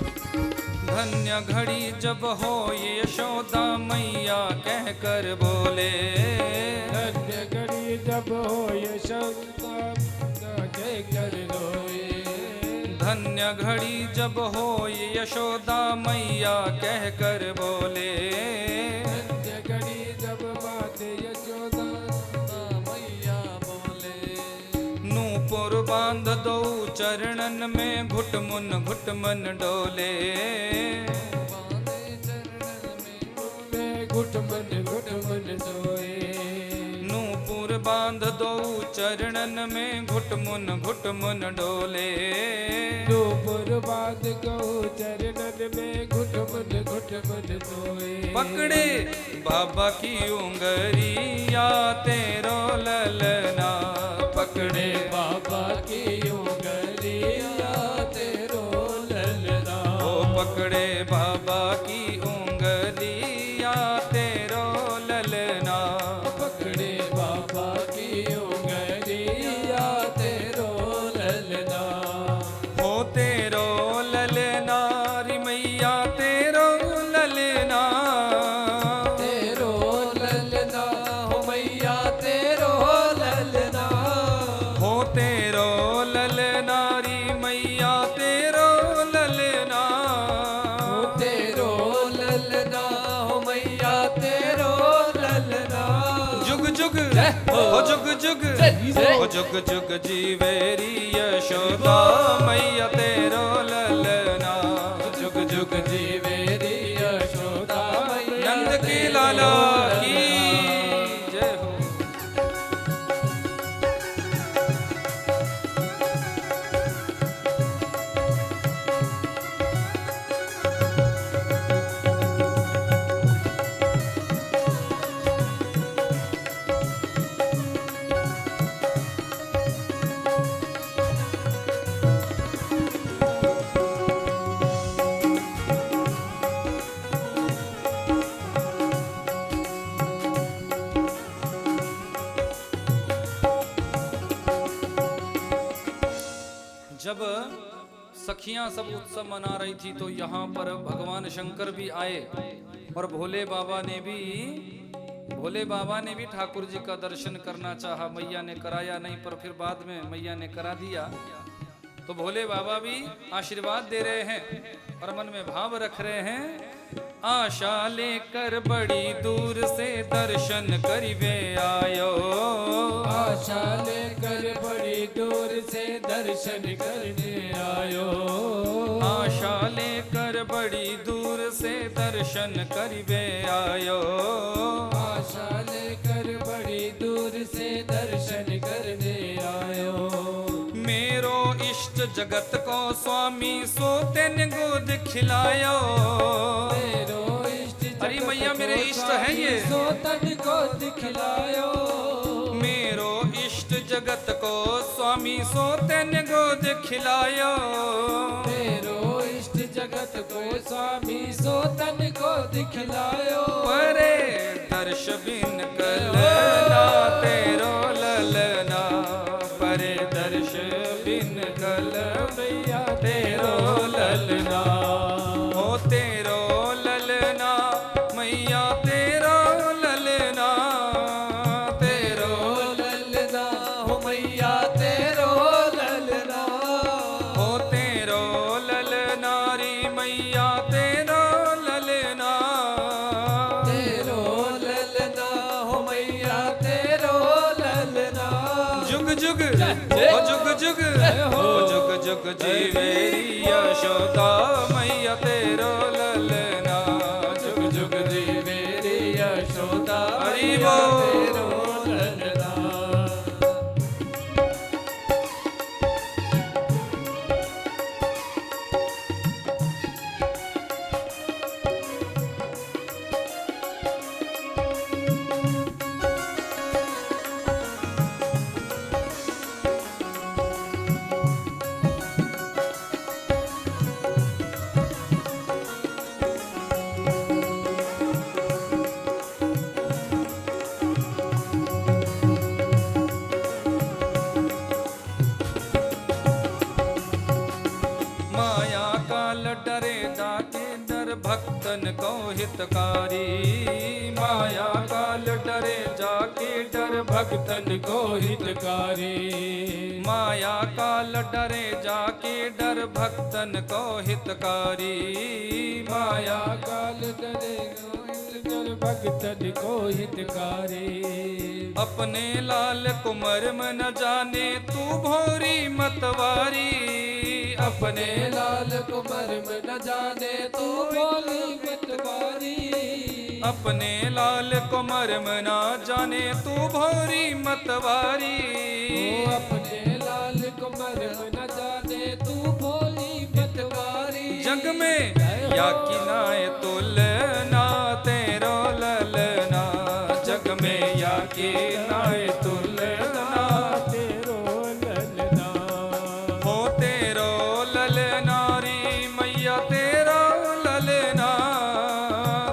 धन्य घड़ी जब हो ये यशोदा मैया कह कर बोले धन्य घड़ी जब हो यशोदा कह कर रोए धन्य घड़ी जब हो ये यशोदा मैया कह कर बोले धन्य घड़ी जब माते यशोदा मैया बोले नूपुर बांध दो चरणन में घुट मन डोले घुट मन सोए नूपुर बांध दो चरणन में घुट मन डोले नूपुर बांध गौ चरणन में घुट मन सोए पकड़े बाबा की उंगरिया तेरो ललना पकड़े बाबा की उंगलिया तेरो ललना ओ पकड़े बाबा की उंगलिया तेरो ललना पकड़े बाबा की उंगलिया तेरो ललना हो तेरो ललना री मैया तेरो ललना तेरो ललना री मैया तेरो ललना, तेरो ललना हो मैया तेरो ललना। जुग जुग हो जुग जुग हो जुग जुग जीवेरी यशोदा मैया तेरो ललना, जुग जुग जीवेरी यशोदा मैया नंद की लाला की जय हो। जब सखियां सब उत्सव मना रही थी तो यहाँ पर भगवान शंकर भी आए और भोले बाबा ने भी ठाकुर जी का दर्शन करना चाहा। मैया ने कराया नहीं, पर फिर बाद में मैया ने करा दिया। तो भोले बाबा भी आशीर्वाद दे रहे हैं और मन में भाव रख रहे हैं, आशा लेकर बड़ी दूर से दर्शन करिवे आयो, आशा लेकर बड़ी दूर से दर्शन करने आयो, आशा लेकर बड़ी दूर से दर्शन करिवे आयो, आशा लेकर बड़ी दूर से दर्शन करने आयो। मेरो इष्ट जगत को स्वामी सोतेन गोद खिलायो, मेरो इष्ट अरे मैया मेरे इष्ट हैं ये, सोतन को दिखलायो, मेरो इष्ट जगत को स्वामी सोतेन गोद खिलायो, मेरो इष्ट जगत को स्वामी सोतन को दिखलायो। परे दर्श बिन कलना तेरो ललना, परे दर्श बिन कल मैया तेरो ललना, हो तेरो ललना मैया तेरो ललना, तेरो ललना हो मैया तेरो ललना, हो तेरो ललना री मैया तेरो ललना, तेरो ललना हो मैया तेरो ललना। जुग जुग हो जुग जुग हो जुग जुग जीवेरी यशोदा मैया तेरो ललना, जुग जुग जीवेरी यशोदा हरि मैया बोल। तेरो ललना। माया काल डरे जाके डर भक्तन को हितकारी, माया काल डरे जाके डर भक्तन को हितकारी, माया काल डरे जाके डर भक्तन को हितकारी, माया माया काल डरे डर भक्तन को हितकारी। अपने लाल कुमर में न जाने तू भोरी मतवारी, अपने लाल कुमर में न जाने तू बोली मतवारी, अपने लाल कुमर में न जाने तू भोरी मतवारी, ओ अपने लाल कुमर में न जाने तू बोली मतवारी। जग में या किनाए तुलना तेरो ललना, जग में या किनाए तुलना, तेरो ललना, हो तेरो ललना री मैया तेरो ललना,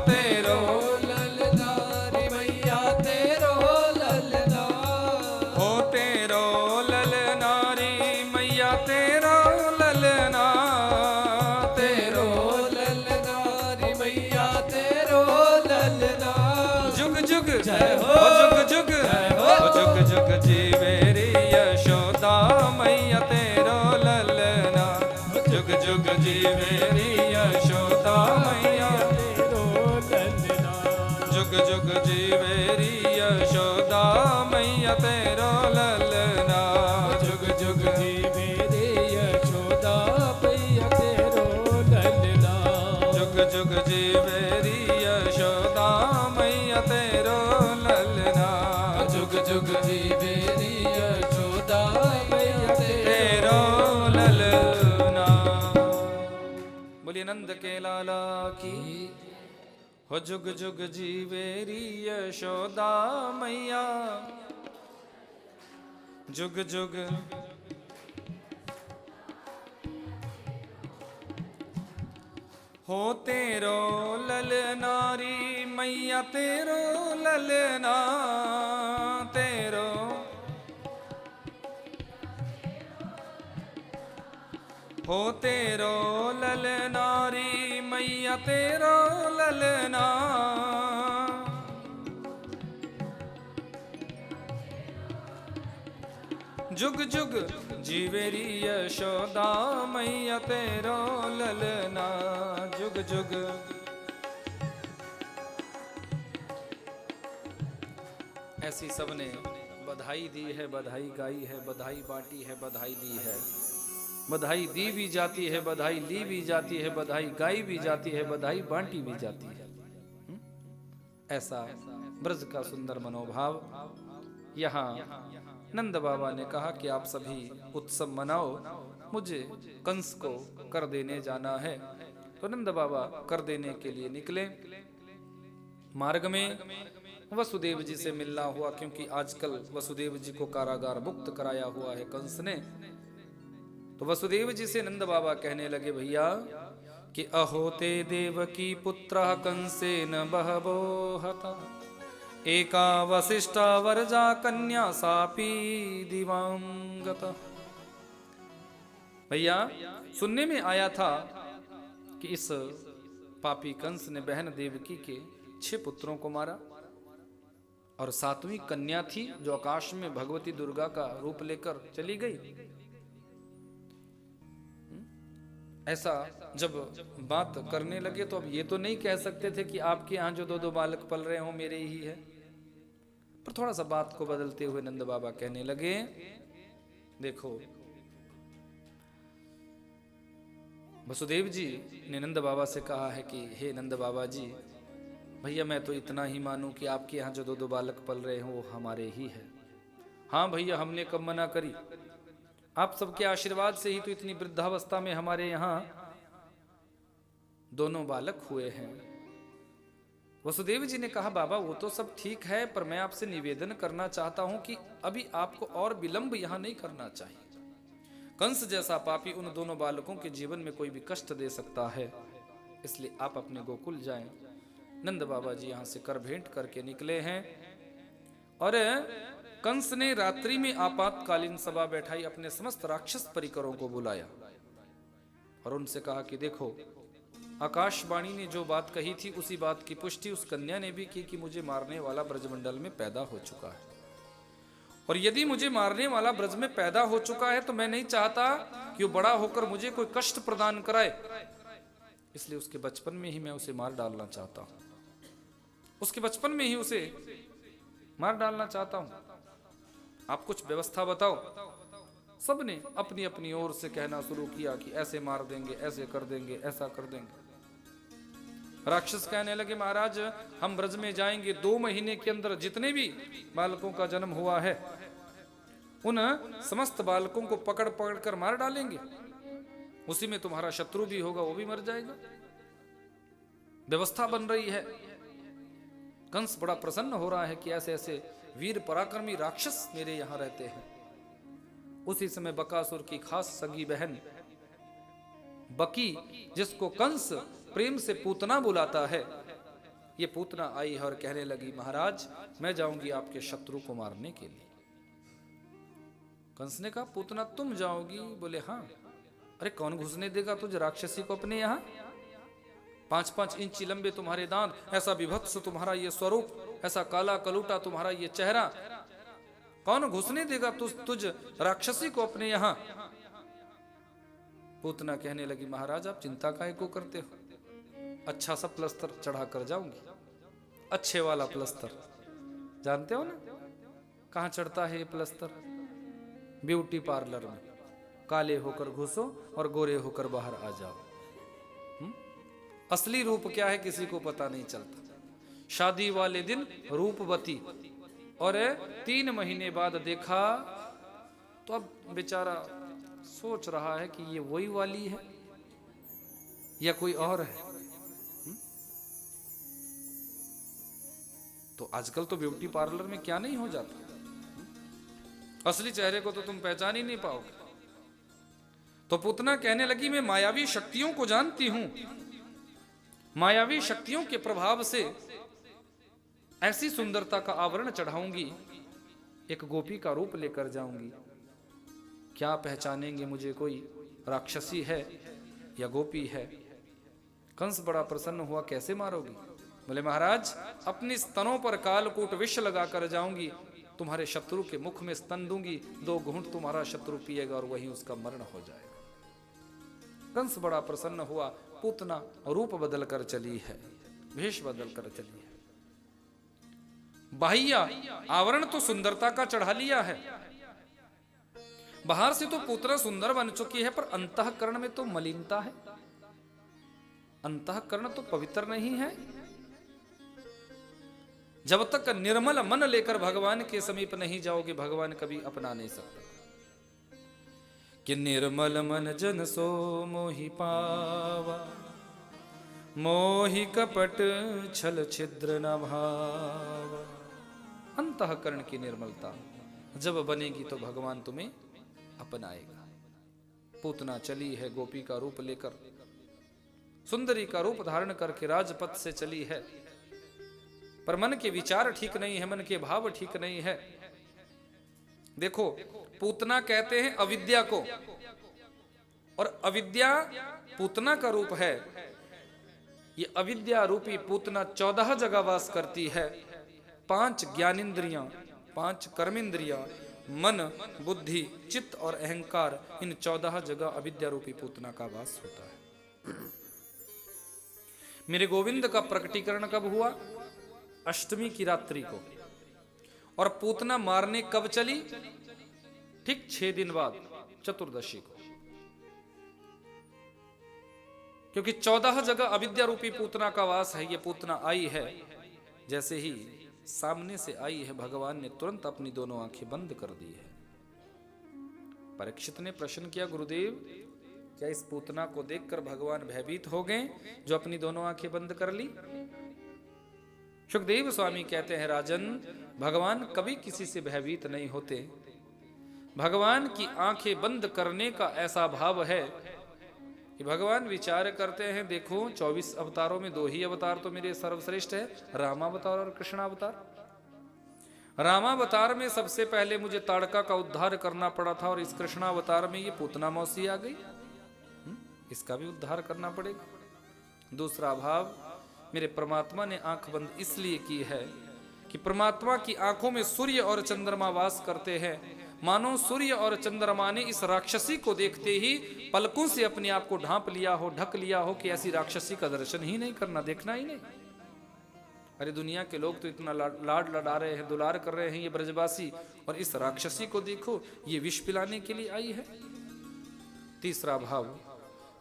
तेरो ललना रे मैया तेरो ललना, हो तेरो ललना री मैया तेरो ललना, तेरो ललना रे मैया तेरो ललना। जुग जुग जय हो, हो जुग जुग जय हो, हो जुग जुग जीवेरी यशोदा मैया तेरो ललना, जुग जुग जीवे री यशोदा मैया तेरो ललना जुग जुग जीवे री यशोदा मैया तेरो ललना जुग जुग जीवे रे यशोदा मैया तेरो ललना जुग जुग जीवे री यशोदा मैया तेरो ललना जुग जुग जीवे रे यशोदा मैया तेरो ललना। बोलिए नंद के लाला की हो जुग जुग जीवे री यशोदा मैया जुग जुग हो तेरो ललनारी मैया तेरो ललना तेरो हो तेरो ललनारी मैया तेरो ललना जुग जुग जीवेरी यशोदा मैया तेरो ललना जुग जुग। ऐसी सबने बधाई दी है, बधाई गाई है, बधाई बांटी है, बधाई ली है। बधाई दी भी जाती है, बधाई ली भी जाती है, बधाई गाई भी जाती है, बधाई बांटी भी जाती है। ऐसा ब्रज का सुंदर मनोभाव। यहाँ नंद बाबा ने कहा कि आप सभी उत्सव मनाओ, मुझे कंस को कर देने जाना है। तो नंद बाबा कर देने के लिए निकले। मार्ग में वसुदेव जी से मिलना हुआ, क्योंकि आजकल वसुदेव जी को कारागार मुक्त कराया हुआ है कंस ने। तो वसुदेव जी से नंद बाबा कहने लगे, भैया कि अहोते देवकी पुत्र कंसेन बहवो हता, एका वसिष्ठा वर्जा कन्या सापी दिवांगता। भैया सुनने में आया था कि इस पापी कंस ने बहन देवकी के 6 पुत्रों को मारा और 7वीं कन्या थी जो आकाश में भगवती दुर्गा का रूप लेकर चली गई। ऐसा जब बात करने लगे तो अब ये तो नहीं कह सकते थे कि आपके यहाँ जो 2 बालक पल रहे हो मेरे ही है। पर थोड़ा सा बात को बदलते हुए नंद बाबा कहने लगे, देखो वसुदेव जी ने नंद बाबा से कहा है कि हे नंद बाबा जी, भैया मैं तो इतना ही मानूं कि आपके यहाँ जो 2 बालक पल रहे हो वो हमारे ही है। हाँ भैया, हमने कब मना करी, आप सबके आशीर्वाद से ही तो इतनी वृद्धावस्था में हमारे यहाँ 2 बालक हुए हैं। वसुदेव जी ने कहा, बाबा वो तो सब ठीक है, पर मैं आपसे निवेदन करना चाहता हूं कि अभी आपको और विलंब यहाँ नहीं करना चाहिए। कंस जैसा पापी उन 2 बालकों के जीवन में कोई भी कष्ट दे सकता है, इसलिए आप अपने गोकुल जाएं। नंद बाबा जी यहाँ से कर भेंट करके निकले हैं और कंस ने रात्रि में आपातकालीन सभा बैठाई, अपने समस्त राक्षस परिकरों को बुलाया और उनसे कहा कि देखो, आकाशवाणी ने जो बात कही थी उसी बात की पुष्टि उस कन्या ने भी की कि मुझे मारने वाला ब्रजमंडल में पैदा हो चुका है। और यदि मुझे मारने वाला ब्रज में पैदा हो चुका है तो मैं नहीं चाहता कि वो बड़ा होकर मुझे कोई कष्ट प्रदान कराए, इसलिए उसके बचपन में ही मैं उसे मार डालना चाहता हूं, उसके बचपन में ही उसे मार डालना चाहता हूं। आप कुछ व्यवस्था बताओ। सबने अपनी अपनी ओर से कहना शुरू किया कि ऐसे मार देंगे, ऐसे कर देंगे, ऐसा कर देंगे। राक्षस कहने लगे, महाराज हम ब्रज में जाएंगे, 2 महीने के अंदर जितने भी बालकों का जन्म हुआ है उन समस्त बालकों को पकड़ पकड़ कर मार डालेंगे, उसी में तुम्हारा शत्रु भी होगा, वो भी मर जाएगा। व्यवस्था बन रही है। कंस बड़ा प्रसन्न हो रहा है कि ऐसे ऐसे वीर पराक्रमी राक्षस मेरे यहां रहते हैं। उसी समय बकासुर की खास सगी बहन बकी, जिसको कंस प्रेम से पूतना बुलाता है, ये पूतना आई है और कहने लगी, महाराज मैं जाऊंगी आपके शत्रु को मारने के लिए। कंस ने कहा, पूतना तुम जाओगी? बोले हाँ। अरे कौन घुसने देगा तुझे राक्षसी को अपने यहाँ? 5-5 इंच लंबे तुम्हारे दांत, ऐसा विभत्स तुम्हारा ये स्वरूप, ऐसा काला कलूटा तुम्हारा ये चेहरा, कौन घुसने देगा तुझ राक्षसी को अपने यहाँ? पूतना कहने लगी, महाराज आप चिंता काहे को करते हो, अच्छा सा प्लस्तर चढ़ा कर जाऊंगी, अच्छे वाला प्लस्तर। जानते हो ना कहाँ चढ़ता है ये प्लस्तर? ब्यूटी पार्लर में। काले होकर घुसो और गोरे होकर बाहर आ जाओ। असली रूप क्या है किसी को पता नहीं चलता। शादी वाले दिन रूपवती, और 3 महीने बाद देखा तो अब बेचारा सोच रहा है कि ये वही वाली है या कोई और है। तो आजकल तो ब्यूटी पार्लर में क्या नहीं हो जाता, असली चेहरे को तो तुम पहचान ही नहीं पाओगे। तो पूतना कहने लगी, मैं मायावी शक्तियों को जानती हूं, मायावी शक्तियों के प्रभाव से ऐसी सुंदरता का आवरण चढ़ाऊंगी, एक गोपी का रूप लेकर जाऊंगी, क्या पहचानेंगे मुझे, कोई राक्षसी है या गोपी है। कंस बड़ा प्रसन्न हुआ, कैसे मारोगी? बोले महाराज अपनी स्तनों पर कालकूट विष लगाकर जाऊंगी, तुम्हारे शत्रु के मुख में स्तन दूंगी, 2 घूंट तुम्हारा शत्रु पिएगा और वहीं उसका मरण हो जाएगा। कंस बड़ा प्रसन्न हुआ। पूतना रूप बदल कर चली है, वेश बदल कर चली है। बाह्य आवरण तो सुंदरता का चढ़ा लिया है, बाहर से तो पूतना सुंदर बन चुकी है, पर अंतःकरण में तो मलिनता है, अंतःकरण तो पवित्र नहीं है। जब तक निर्मल मन लेकर भगवान के समीप नहीं जाओगे, भगवान कभी अपना नहीं सकते। कि निर्मल मन जन सो मोहि पावा, मोहि कपट छल छिद्र न भावा। अंतःकरण की निर्मलता जब बनेगी तो भगवान तुम्हें अपनाएगा। पूतना चली है गोपी का रूप लेकर, सुंदरी का रूप धारण करके राजपथ से चली है, पर मन के विचार ठीक नहीं है, मन के भाव ठीक नहीं है। देखो पूतना कहते हैं अविद्या को, और अविद्या पूतना का रूप है। ये अविद्या रूपी पूतना 14 जगह वास करती है। 5 ज्ञानेंद्रियां, 5 कर्मेंद्रियां, मन, बुद्धि, चित्त और अहंकार, इन 14 जगह अविद्या रूपी पूतना का वास होता है। मेरे गोविंद का प्रकटीकरण कब हुआ? अष्टमी की रात्रि को। और पूतना मारने कब चली? ठीक 6 दिन बाद, चतुर्दशी को। क्योंकि 14 जगह अविद्या रूपी पूतना का वास है। ये पूतना आई है, जैसे ही सामने से आई है, भगवान ने तुरंत अपनी दोनों आंखें बंद कर दी है। परीक्षित ने प्रश्न किया, गुरुदेव क्या इस पूतना को देखकर भगवान भयभीत हो गए जो अपनी दोनों आंखें बंद कर ली? सुखदेव स्वामी कहते हैं, राजन भगवान कभी किसी से भयभीत नहीं होते। भगवान की आंखें बंद करने का ऐसा भाव है कि भगवान विचार करते हैं, देखो 24 अवतारों में 2 ही अवतार तो मेरे सर्वश्रेष्ठ है, रामावतार और कृष्णावतार। रामावतार में सबसे पहले मुझे ताड़का का उद्धार करना पड़ा था, और इस कृष्णावतार में ये पूतना मौसी आ गई, इसका भी उद्धार करना पड़ेगा। दूसरा भाव, मेरे परमात्मा ने आंख बंद इसलिए की है कि परमात्मा की आंखों में सूर्य और चंद्रमा वास करते हैं। मानो सूर्य और चंद्रमा ने इस राक्षसी को देखते ही पलकों से अपने आप को ढांप लिया हो, ढक लिया हो कि ऐसी राक्षसी का दर्शन ही नहीं करना, देखना ही नहीं। अरे दुनिया के लोग तो इतना लाड लड़ा रहे हैं, दुलार कर रहे हैं ये ब्रजवासी, और इस राक्षसी को देखो, ये विष पिलाने के लिए आई है। तीसरा भाव,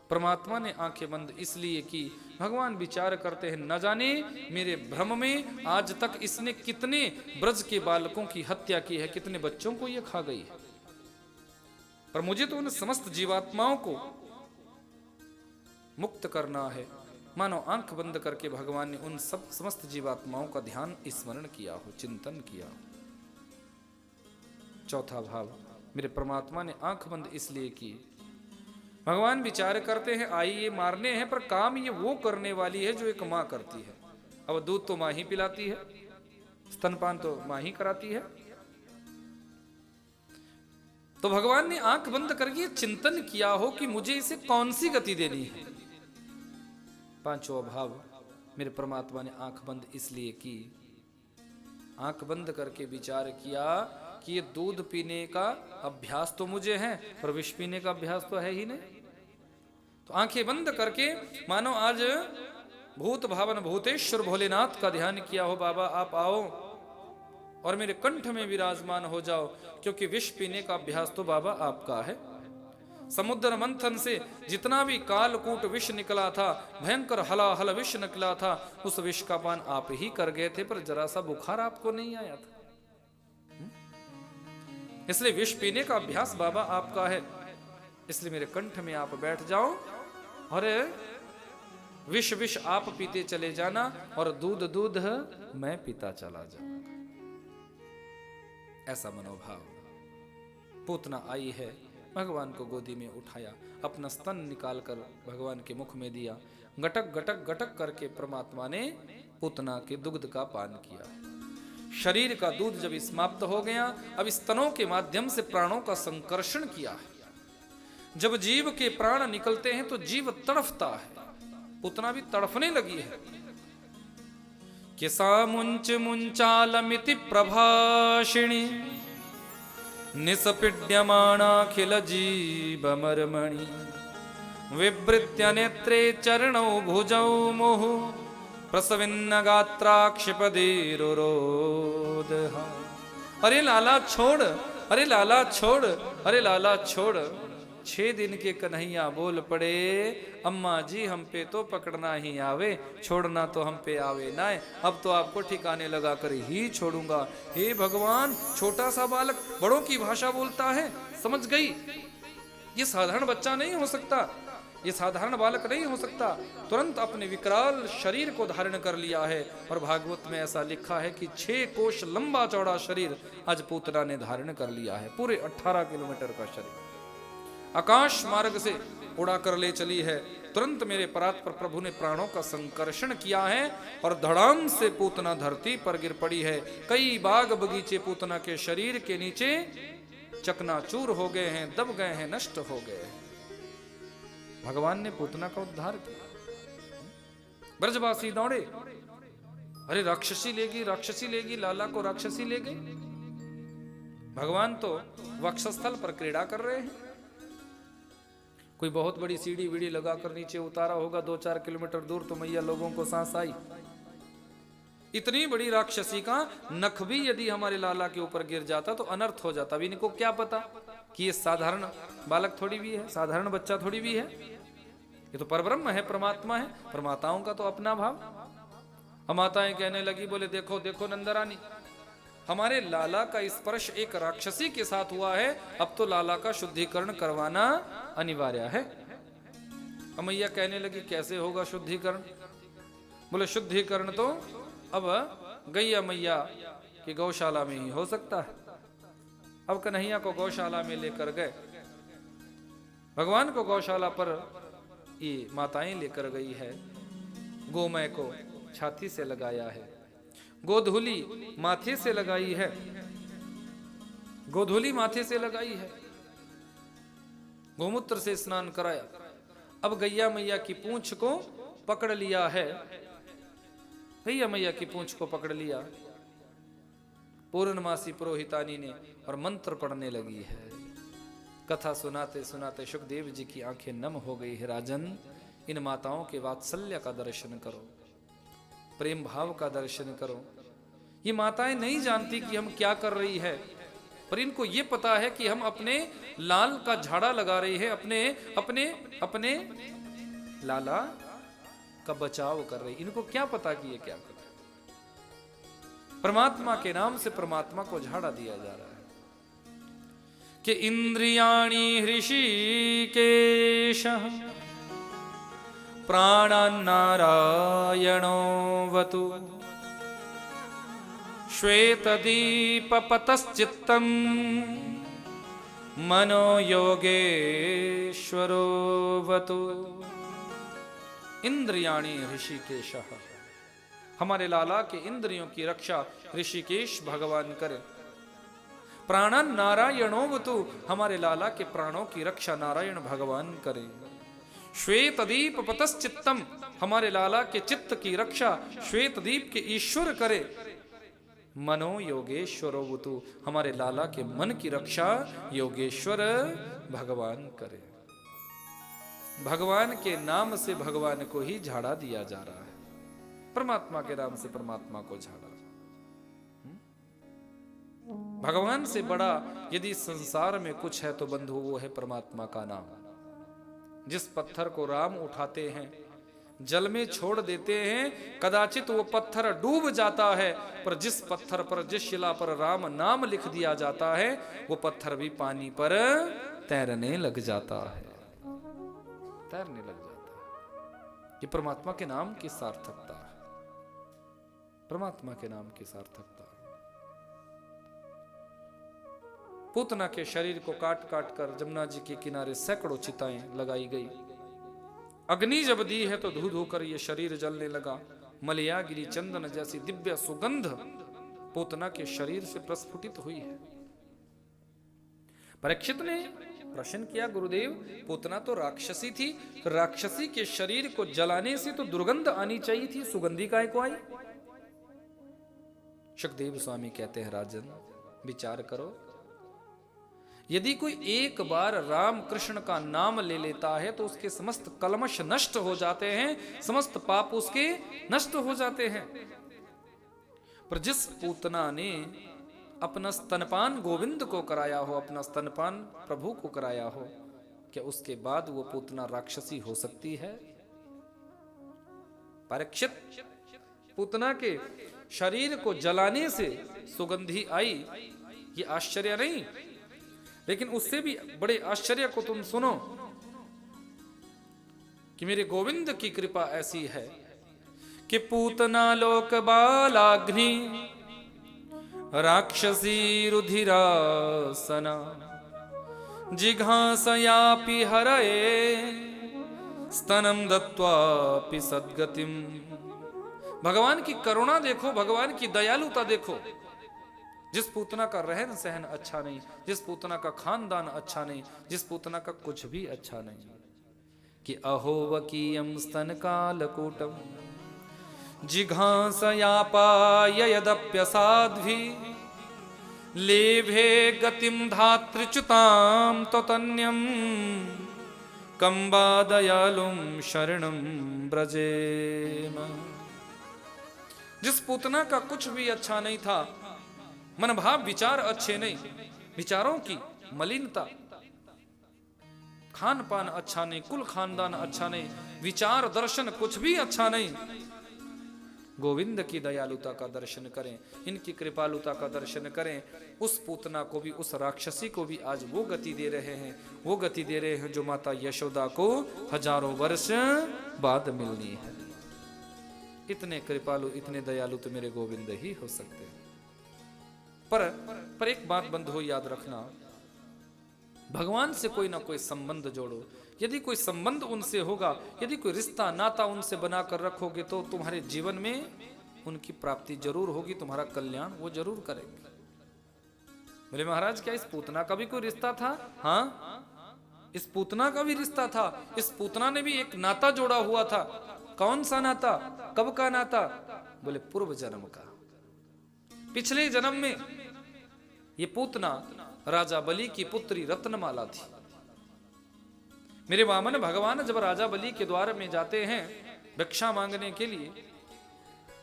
परमात्मा ने आंखें बंद इसलिए की, भगवान विचार करते हैं, न जाने मेरे भ्रम में आज तक इसने कितने ब्रज के बालकों की हत्या की है, कितने बच्चों को ये खा गई है, पर मुझे तो उन समस्त जीवात्माओं को मुक्त करना है। मानो आंख बंद करके भगवान ने उन सब समस्त जीवात्माओं का ध्यान स्मरण किया हो, चिंतन किया हो। चौथा भाव, मेरे परमात्मा ने आंख बंद इसलिए की, भगवान विचार करते हैं आई ये मारने हैं, पर काम ये वो करने वाली है जो एक माँ करती है। अब दूध तो माँ ही पिलाती है, स्तनपान तो माँ ही कराती है। तो भगवान ने आंख बंद करके चिंतन किया हो कि मुझे इसे कौन सी गति देनी है। पांचवा भाव, मेरे परमात्मा ने आंख बंद इसलिए की, आंख बंद करके विचार किया कि ये दूध पीने का अभ्यास तो मुझे है, पर विष पीने का अभ्यास तो है ही नहीं। तो आंखें बंद करके मानो आज भूत भावन भूतेश्वर भोलेनाथ का ध्यान किया हो, बाबा आप आओ और मेरे कंठ में विराजमान हो जाओ, क्योंकि विष पीने का अभ्यास तो बाबा आपका है। समुद्र मंथन से जितना भी कालकूट विष निकला था, भयंकर हलाहल विष निकला था, उस विष का पान आप ही कर गए थे, पर जरा सा बुखार आपको नहीं आया था। इसलिए विष पीने का अभ्यास बाबा आपका है, इसलिए मेरे कंठ में आप बैठ जाओ और विष विष आप पीते चले जाना और दूध दूध मैं पीता चला जाऊंगा। ऐसा मनोभाव। पूतना आई है, भगवान को गोदी में उठाया, अपना स्तन निकालकर भगवान के मुख में दिया, गटक गटक गटक करके परमात्मा ने पूतना के दुग्ध का पान किया। शरीर का दूध जब समाप्त हो गया, अब स्तनों के माध्यम से प्राणों का संकर्षण किया है। जब जीव के प्राण निकलते हैं तो जीव तड़फता है, पूतना भी तड़फने लगी है। कि सा मुंच मुंचालमिति प्रभाषिणी निसपीड्यमानाखिल जीवमर्मणि विवृत्य नेत्रे चरणौ भुजौ मुहु प्रसविन्न गात्राक्षिपदेरुरोदहा। अरे लाला छोड़, अरे लाला छोड़, अरे लाला छोड़। 6 दिन के कन्हैया बोल पड़े, अम्मा जी हम पे तो पकड़ना ही आवे, छोड़ना तो हम पे आवे ना। अब तो आपको ठिकाने लगा कर ही छोड़ूंगा। हे भगवान, छोटा सा बालक बड़ों की भाषा बोलता है, समझ गई। ये साधारण बच्चा नहीं हो सकता, ये साधारण बालक नहीं हो सकता। तुरंत अपने विकराल शरीर को धारण कर लिया है। और भागवत में ऐसा लिखा है कि 6 कोश लंबा चौड़ा शरीर आज पूतना ने धारण कर लिया है, पूरे 18 किलोमीटर का शरीर आकाश मार्ग से उड़ा कर ले चली है। तुरंत मेरे परात्पर प्रभु ने प्राणों का संकर्षण किया है और धड़ाम से पूतना धरती पर गिर पड़ी है। कई बाग बगीचे पूतना के शरीर के नीचे चकनाचूर हो गए हैं, दब गए हैं, नष्ट हो गए हैं। भगवान ने पूतना का उद्धार किया। ब्रजवासी दौड़े, अरे राक्षसी लेगी, राक्षसी लेगी, लाला को राक्षसी ले गई। भगवान तो वक्षस्थल पर क्रीड़ा कर रहे हैं। कोई बहुत बड़ी सीढ़ी वीढ़ी लगाकर नीचे उतारा होगा 2-4 किलोमीटर दूर, तो मैया लोगों को सांस आई। इतनी बड़ी राक्षसी का नख भी यदि हमारे लाला के ऊपर गिर जाता तो अनर्थ हो जाता। अभी इनको क्या पता कि ये साधारण बालक थोड़ी भी है, साधारण बच्चा थोड़ी भी है, ये तो परब्रह्म है, परमात्मा है। परमाताओं का तो अपना भाव। माताएं कहने लगी, बोले देखो देखो नंदरानी, हमारे लाला का स्पर्श एक राक्षसी के साथ हुआ है, अब तो लाला का शुद्धिकरण करवाना अनिवार्य है। मैया कहने लगी, कैसे होगा शुद्धिकरण? बोले शुद्धिकरण तो अब गैया मैया की गौशाला में ही हो सकता है। अब कन्हैया को गौशाला में लेकर गए। भगवान को गौशाला पर ये माताएं लेकर गई है। गोमय को छाती से लगाया है, गोधूली माथे से लगाई है, गोधूली माथे से लगाई है, गोमूत्र से स्नान कराया। अब गैया मैया की पूंछ को पकड़ लिया है, गैया मैया की पूंछ को पकड़ लिया पूर्णमासी पुरोहितानी ने और मंत्र पढ़ने लगी है। कथा सुनाते सुनाते सुखदेव जी की आंखें नम हो गई है। राजन, इन माताओं के वात्सल्य का दर्शन करो, प्रेम भाव का दर्शन करो। ये माताएं नहीं जानती कि हम क्या कर रही है, पर इनको ये पता है कि हम अपने लाल का झाड़ा लगा रही है, अपने अपने अपने लाला का बचाव कर रही। इनको क्या पता कि ये क्या कर रहे। परमात्मा के नाम से परमात्मा को झाड़ा दिया जा रहा है कि इंद्रियाणि हृषिकेशः प्राणान्नारायणो वतु श्वेतदीपपतश्चित्तं मनो योगेश्वरो वतु। इंद्रियाणि ऋषिकेशः, हमारे लाला के इंद्रियों की रक्षा ऋषिकेश भगवान करे। प्राणन नारायणो वतु, हमारे लाला के प्राणों की रक्षा नारायण भगवान करे। श्वेतदीप पतश्चित्तम, हमारे लाला के चित्त की रक्षा श्वेतदीप के ईश्वर करे। मनो योगेश्वरो वतु, हमारे लाला के मन की रक्षा योगेश्वर भगवान करे। भगवान के नाम से भगवान को ही झाड़ा दिया जा रहा है, परमात्मा के नाम से परमात्मा को झाड़ा। भगवान से बड़ा यदि संसार में कुछ है तो बंधु वो है परमात्मा का नाम। जिस पत्थर को राम उठाते हैं, जल में छोड़ देते हैं, कदाचित वो पत्थर डूब जाता है, पर जिस पत्थर पर, जिस शिला पर राम नाम लिख दिया जाता है, वो पत्थर भी पानी पर तैरने लग जाता है, तैरने लग जाता है। ये परमात्मा के नाम की सार्थकता है, परमात्मा के नाम की सार्थकता। पूतना के शरीर को काट काट कर जमुना जी के किनारे सैकड़ों चिताएं लगाई गई। अग्नि जब दी है तो धू धू कर ये शरीर जलने लगा। मलयागिरी चंदन जैसी दिव्य सुगंध पूतना के शरीर से प्रस्फुटित हुई है। परीक्षित ने प्रश्न किया, गुरुदेव पूतना तो राक्षसी थी, राक्षसी के शरीर को जलाने से तो दुर्गंध आनी चाहिए थी, सुगंधी काय को आई? सुखदेव स्वामी कहते हैं, राजन विचार करो, यदि कोई एक बार राम कृष्ण का नाम ले लेता है तो उसके समस्त कलमश नष्ट हो जाते हैं, समस्त पाप उसके नष्ट हो जाते हैं। पर जिस पूतना ने अपना स्तनपान गोविंद को कराया हो, अपना स्तनपान प्रभु को कराया हो, क्या उसके बाद वो पूतना राक्षसी हो सकती है? परीक्षित, पूतना के शरीर को जलाने से सुगंधी आई, ये आश्चर्य नहीं, लेकिन उससे भी बड़े आश्चर्य को तुम सुनो कि मेरे गोविंद की कृपा ऐसी है कि पूतना लोक बालाग्नि राक्षसी रुधिरासना जिघांसयापि हरये स्तनम दत्वापि सद्गतिम। भगवान की करुणा देखो, भगवान की दयालुता देखो। जिस पूतना का रहन सहन अच्छा नहीं, जिस पूतना का खानदान अच्छा नहीं, जिस पूतना का कुछ भी अच्छा नहीं, कि अहो वकीयम स्तन कालकूटम जिघांसयापाय यदप्यसाध्वी लेभे गतिम धातृच्युताम ततन्यम कंबा दयालुम शरणम ब्रजेम। जिस पूतना का कुछ भी अच्छा नहीं था, मन भाव विचार अच्छे नहीं, विचारों की मलिनता, खान पान अच्छा नहीं, कुल खानदान अच्छा नहीं, विचार दर्शन कुछ भी अच्छा नहीं, गोविंद की दयालुता का दर्शन करें, इनकी कृपालुता का दर्शन करें। उस पूतना को भी, उस राक्षसी को भी आज वो गति दे रहे हैं, वो गति दे रहे हैं जो माता यशोदा को हजारों वर्ष बाद मिलनी है। इतने कृपालु, इतने दयालु तो मेरे गोविंद ही हो सकते हैं। पर एक बात बंधु याद रखना, भगवान से कोई ना कोई संबंध जोड़ो। यदि कोई संबंध उनसे होगा, यदि कोई रिश्ता नाता उनसे बनाकर रखोगे तो तुम्हारे जीवन में उनकी प्राप्ति जरूर होगी, तुम्हारा कल्याण वो जरूर करेंगे। बोले महाराज क्या इस पूतना का भी कोई रिश्ता था? हाँ, इस पूतना का भी रिश्ता था। इस पूतना ने भी एक नाता जोड़ा हुआ था। कौन सा नाता? कब का नाता? बोले पूर्व जन्म का। पिछले जन्म में ये पूतना राजा बलि की पुत्री रत्नमाला थी। मेरे वामन भगवान जब राजा बलि के द्वार में जाते हैं भिक्षा मांगने के लिए,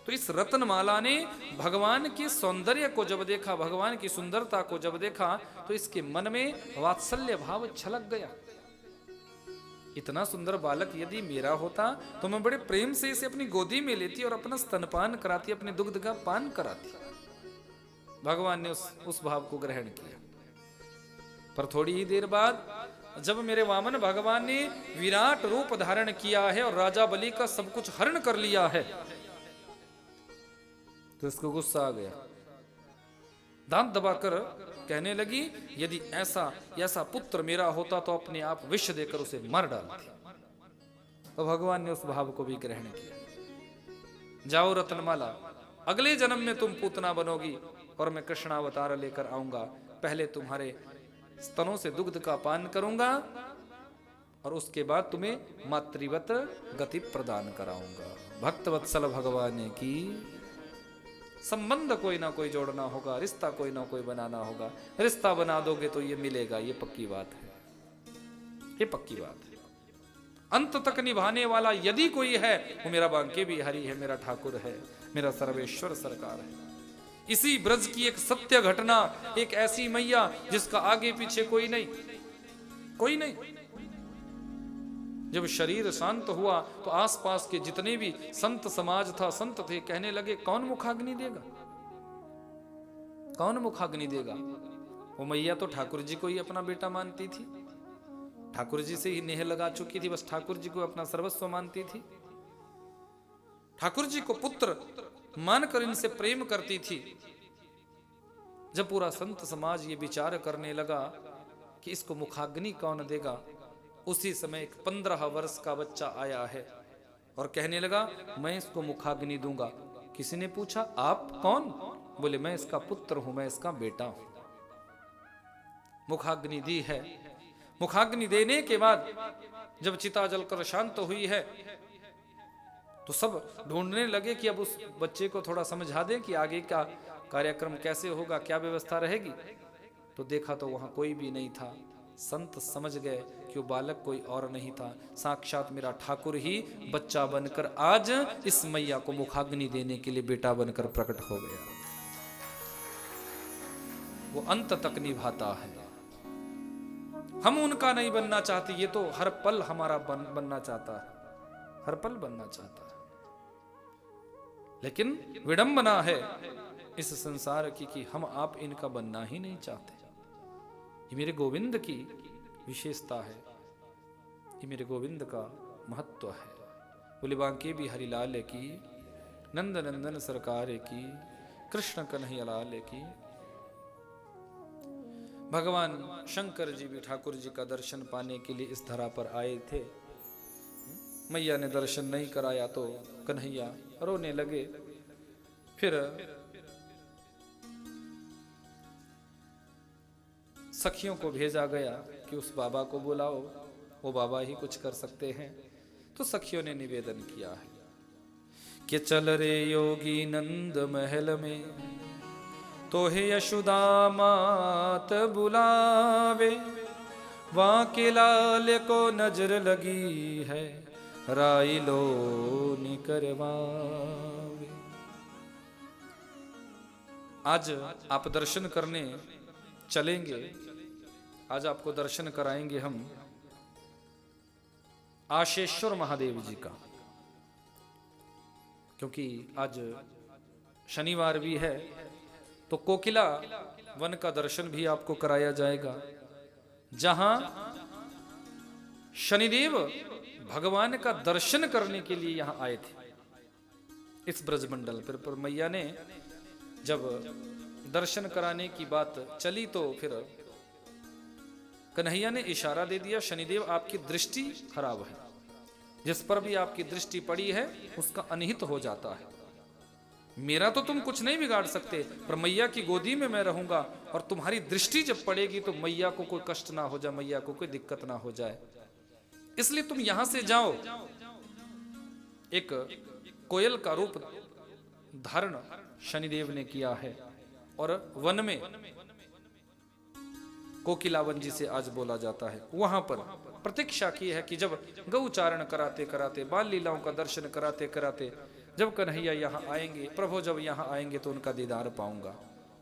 तो इस रत्नमाला ने भगवान के सौंदर्य को जब देखा, भगवान की सुंदरता को जब देखा, तो इसके मन में वात्सल्य भाव छलक गया। इतना सुंदर बालक यदि मेरा होता तो मैं बड़े प्रेम से इसे अपनी गोदी में लेती और अपना स्तनपान कराती, अपने दुग्ध का पान कराती। भगवान ने उस भाव को ग्रहण किया। पर थोड़ी ही देर बाद जब मेरे वामन भगवान ने विराट रूप धारण किया है और राजा बलि का सब कुछ हरण कर लिया है, तो इसको गुस्सा आ गया। दांत दबाकर कहने लगी, यदि ऐसा पुत्र मेरा होता तो अपने आप विष देकर उसे मार डालती। तो भगवान ने उस भाव को भी ग्रहण किया। जाओ रत्नमाला, अगले जन्म में तुम पूतना बनोगी और मैं कृष्णावतार लेकर आऊंगा। पहले तुम्हारे स्तनों से दुग्ध का पान करूंगा और उसके बाद तुम्हें मातृवत गति प्रदान कराऊंगा। भक्तवत्सल भगवान की संबंध कोई ना कोई जोड़ना होगा, रिश्ता कोई ना कोई बनाना होगा। रिश्ता बना दोगे तो ये मिलेगा, ये पक्की बात है, ये पक्की बात है। अंत तक निभाने वाला यदि कोई है वो मेरा बांके बिहारी है, मेरा ठाकुर है, मेरा सर्वेश्वर सरकार है। इसी ब्रज की एक सत्य घटना, एक ऐसी मैया जिसका आगे पीछे कोई नहीं, कोई नहीं। जब शरीर शांत हुआ तो आसपास के जितने भी संत समाज था, संत थे, कहने लगे कौन मुखाग्नि देगा, कौन मुखाग्नि देगा। वो मैया तो ठाकुर जी को ही अपना बेटा मानती थी, ठाकुर जी से ही नेह लगा चुकी थी, बस ठाकुर जी को अपना सर्वस्व मानती थी, ठाकुर जी को पुत्र मानकर इनसे प्रेम करती थी। जब पूरा संत समाज ये विचार करने लगा कि इसको मुखाग्नि कौन देगा, उसी समय एक 15 वर्ष का बच्चा आया है और कहने लगा मैं इसको मुखाग्नि दूंगा। किसी ने पूछा आप कौन? बोले मैं इसका पुत्र हूं, मैं इसका बेटा हूं। मुखाग्नि दी है। मुखाग्नि देने के बाद जब चिता जलकर शांत हुई है तो सब ढूंढने लगे कि अब उस बच्चे को थोड़ा समझा दें कि आगे का कार्यक्रम कैसे होगा, क्या व्यवस्था रहेगी। तो देखा तो वहां कोई भी नहीं था। संत समझ गए कि वो बालक कोई और नहीं था, साक्षात मेरा ठाकुर ही बच्चा बनकर आज इस मैया को मुखाग्नि देने के लिए बेटा बनकर प्रकट हो गया। वो अंत तक निभाता है। हम उनका नहीं बनना चाहते, ये तो हर पल हमारा बनना चाहता है, हर पल बनना चाहता है। लेकिन विडंबना है इस संसार की कि हम आप इनका बनना ही नहीं चाहते। ये मेरे गोविंद की विशेषता है, ये मेरे गोविंद का महत्व है। बोले बांके बिहारी लाल की, नंद नंदन सरकार की, कृष्ण कन्हैया लाल की। भगवान शंकर जी भी ठाकुर जी का दर्शन पाने के लिए इस धरा पर आए थे। मैया ने दर्शन नहीं कराया तो कन्हैया रोने लगे। फिर सखियों को भेजा गया कि उस बाबा को बुलाओ, वो बाबा ही कुछ कर सकते हैं। तो सखियों ने निवेदन किया है कि चल रे योगी नंद महल में, तो हे यशोदा मात बुलावे, वहां के लाल को नजर लगी है, राई लो निकरवावे। आज आप दर्शन करने चलेंगे, आज आपको दर्शन कराएंगे हम आशेश्वर महादेव जी का, क्योंकि आज शनिवार भी है। तो कोकिला वन का दर्शन भी आपको कराया जाएगा, जहां शनिदेव भगवान का दर्शन करने के लिए यहां आए थे इस ब्रजमंडल पर मैया ने जब दर्शन कराने की बात चली तो फिर कन्हैया ने इशारा दे दिया, शनिदेव आपकी दृष्टि खराब है, जिस पर भी आपकी दृष्टि पड़ी है उसका अनिहित हो जाता है। मेरा तो तुम कुछ नहीं बिगाड़ सकते, पर मैया की गोदी में मैं रहूंगा और तुम्हारी दृष्टि जब पड़ेगी तो मैया को कोई कष्ट ना हो जाए, मैया को कोई दिक्कत ना हो जाए, इसलिए तुम यहां से जाओ। एक कोयल का रूप धारण शनिदेव ने किया है और वन में कोकिलावन जी से आज बोला जाता है। वहां पर प्रतीक्षा की है कि जब गौचारण कराते कराते, बाल लीलाओं का दर्शन कराते कराते जब कन्हैया यहाँ आएंगे, प्रभु जब यहाँ आएंगे तो उनका दीदार पाऊंगा।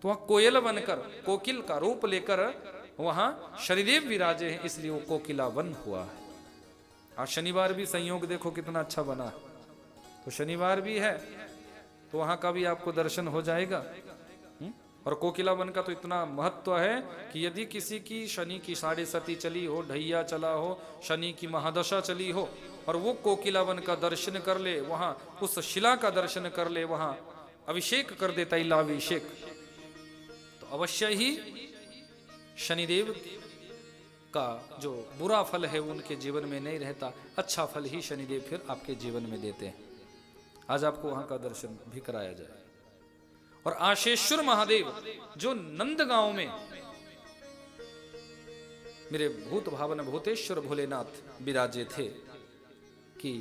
तो वहां कोयल बनकर, कोकिल का रूप लेकर वहां शनिदेव विराजे हैं, इसलिए वो कोकिला वन हुआ है। आज शनिवार भी संयोग देखो कितना अच्छा बना है, तो शनिवार भी है तो वहां का भी आपको दर्शन हो जाएगा। और कोकिला वन का तो इतना महत्व है कि यदि किसी की शनि की 7.5 चली हो, ढैया चला हो, शनि की महादशा चली हो और वो कोकिला वन का दर्शन कर ले, वहां उस शिला का दर्शन कर ले, वहां अभिषेक कर दे, तैलाभिषेक, तो अवश्य ही शनिदेव का जो बुरा फल है उनके जीवन में नहीं रहता, अच्छा फल ही शनिदेव फिर आपके जीवन में देते हैं। आज आपको वहां का दर्शन भी कराया जाए। और आशेश्वर महादेव जो नंदगांव में मेरे भूत भावन भूतेश्वर भोलेनाथ विराजे थे, कि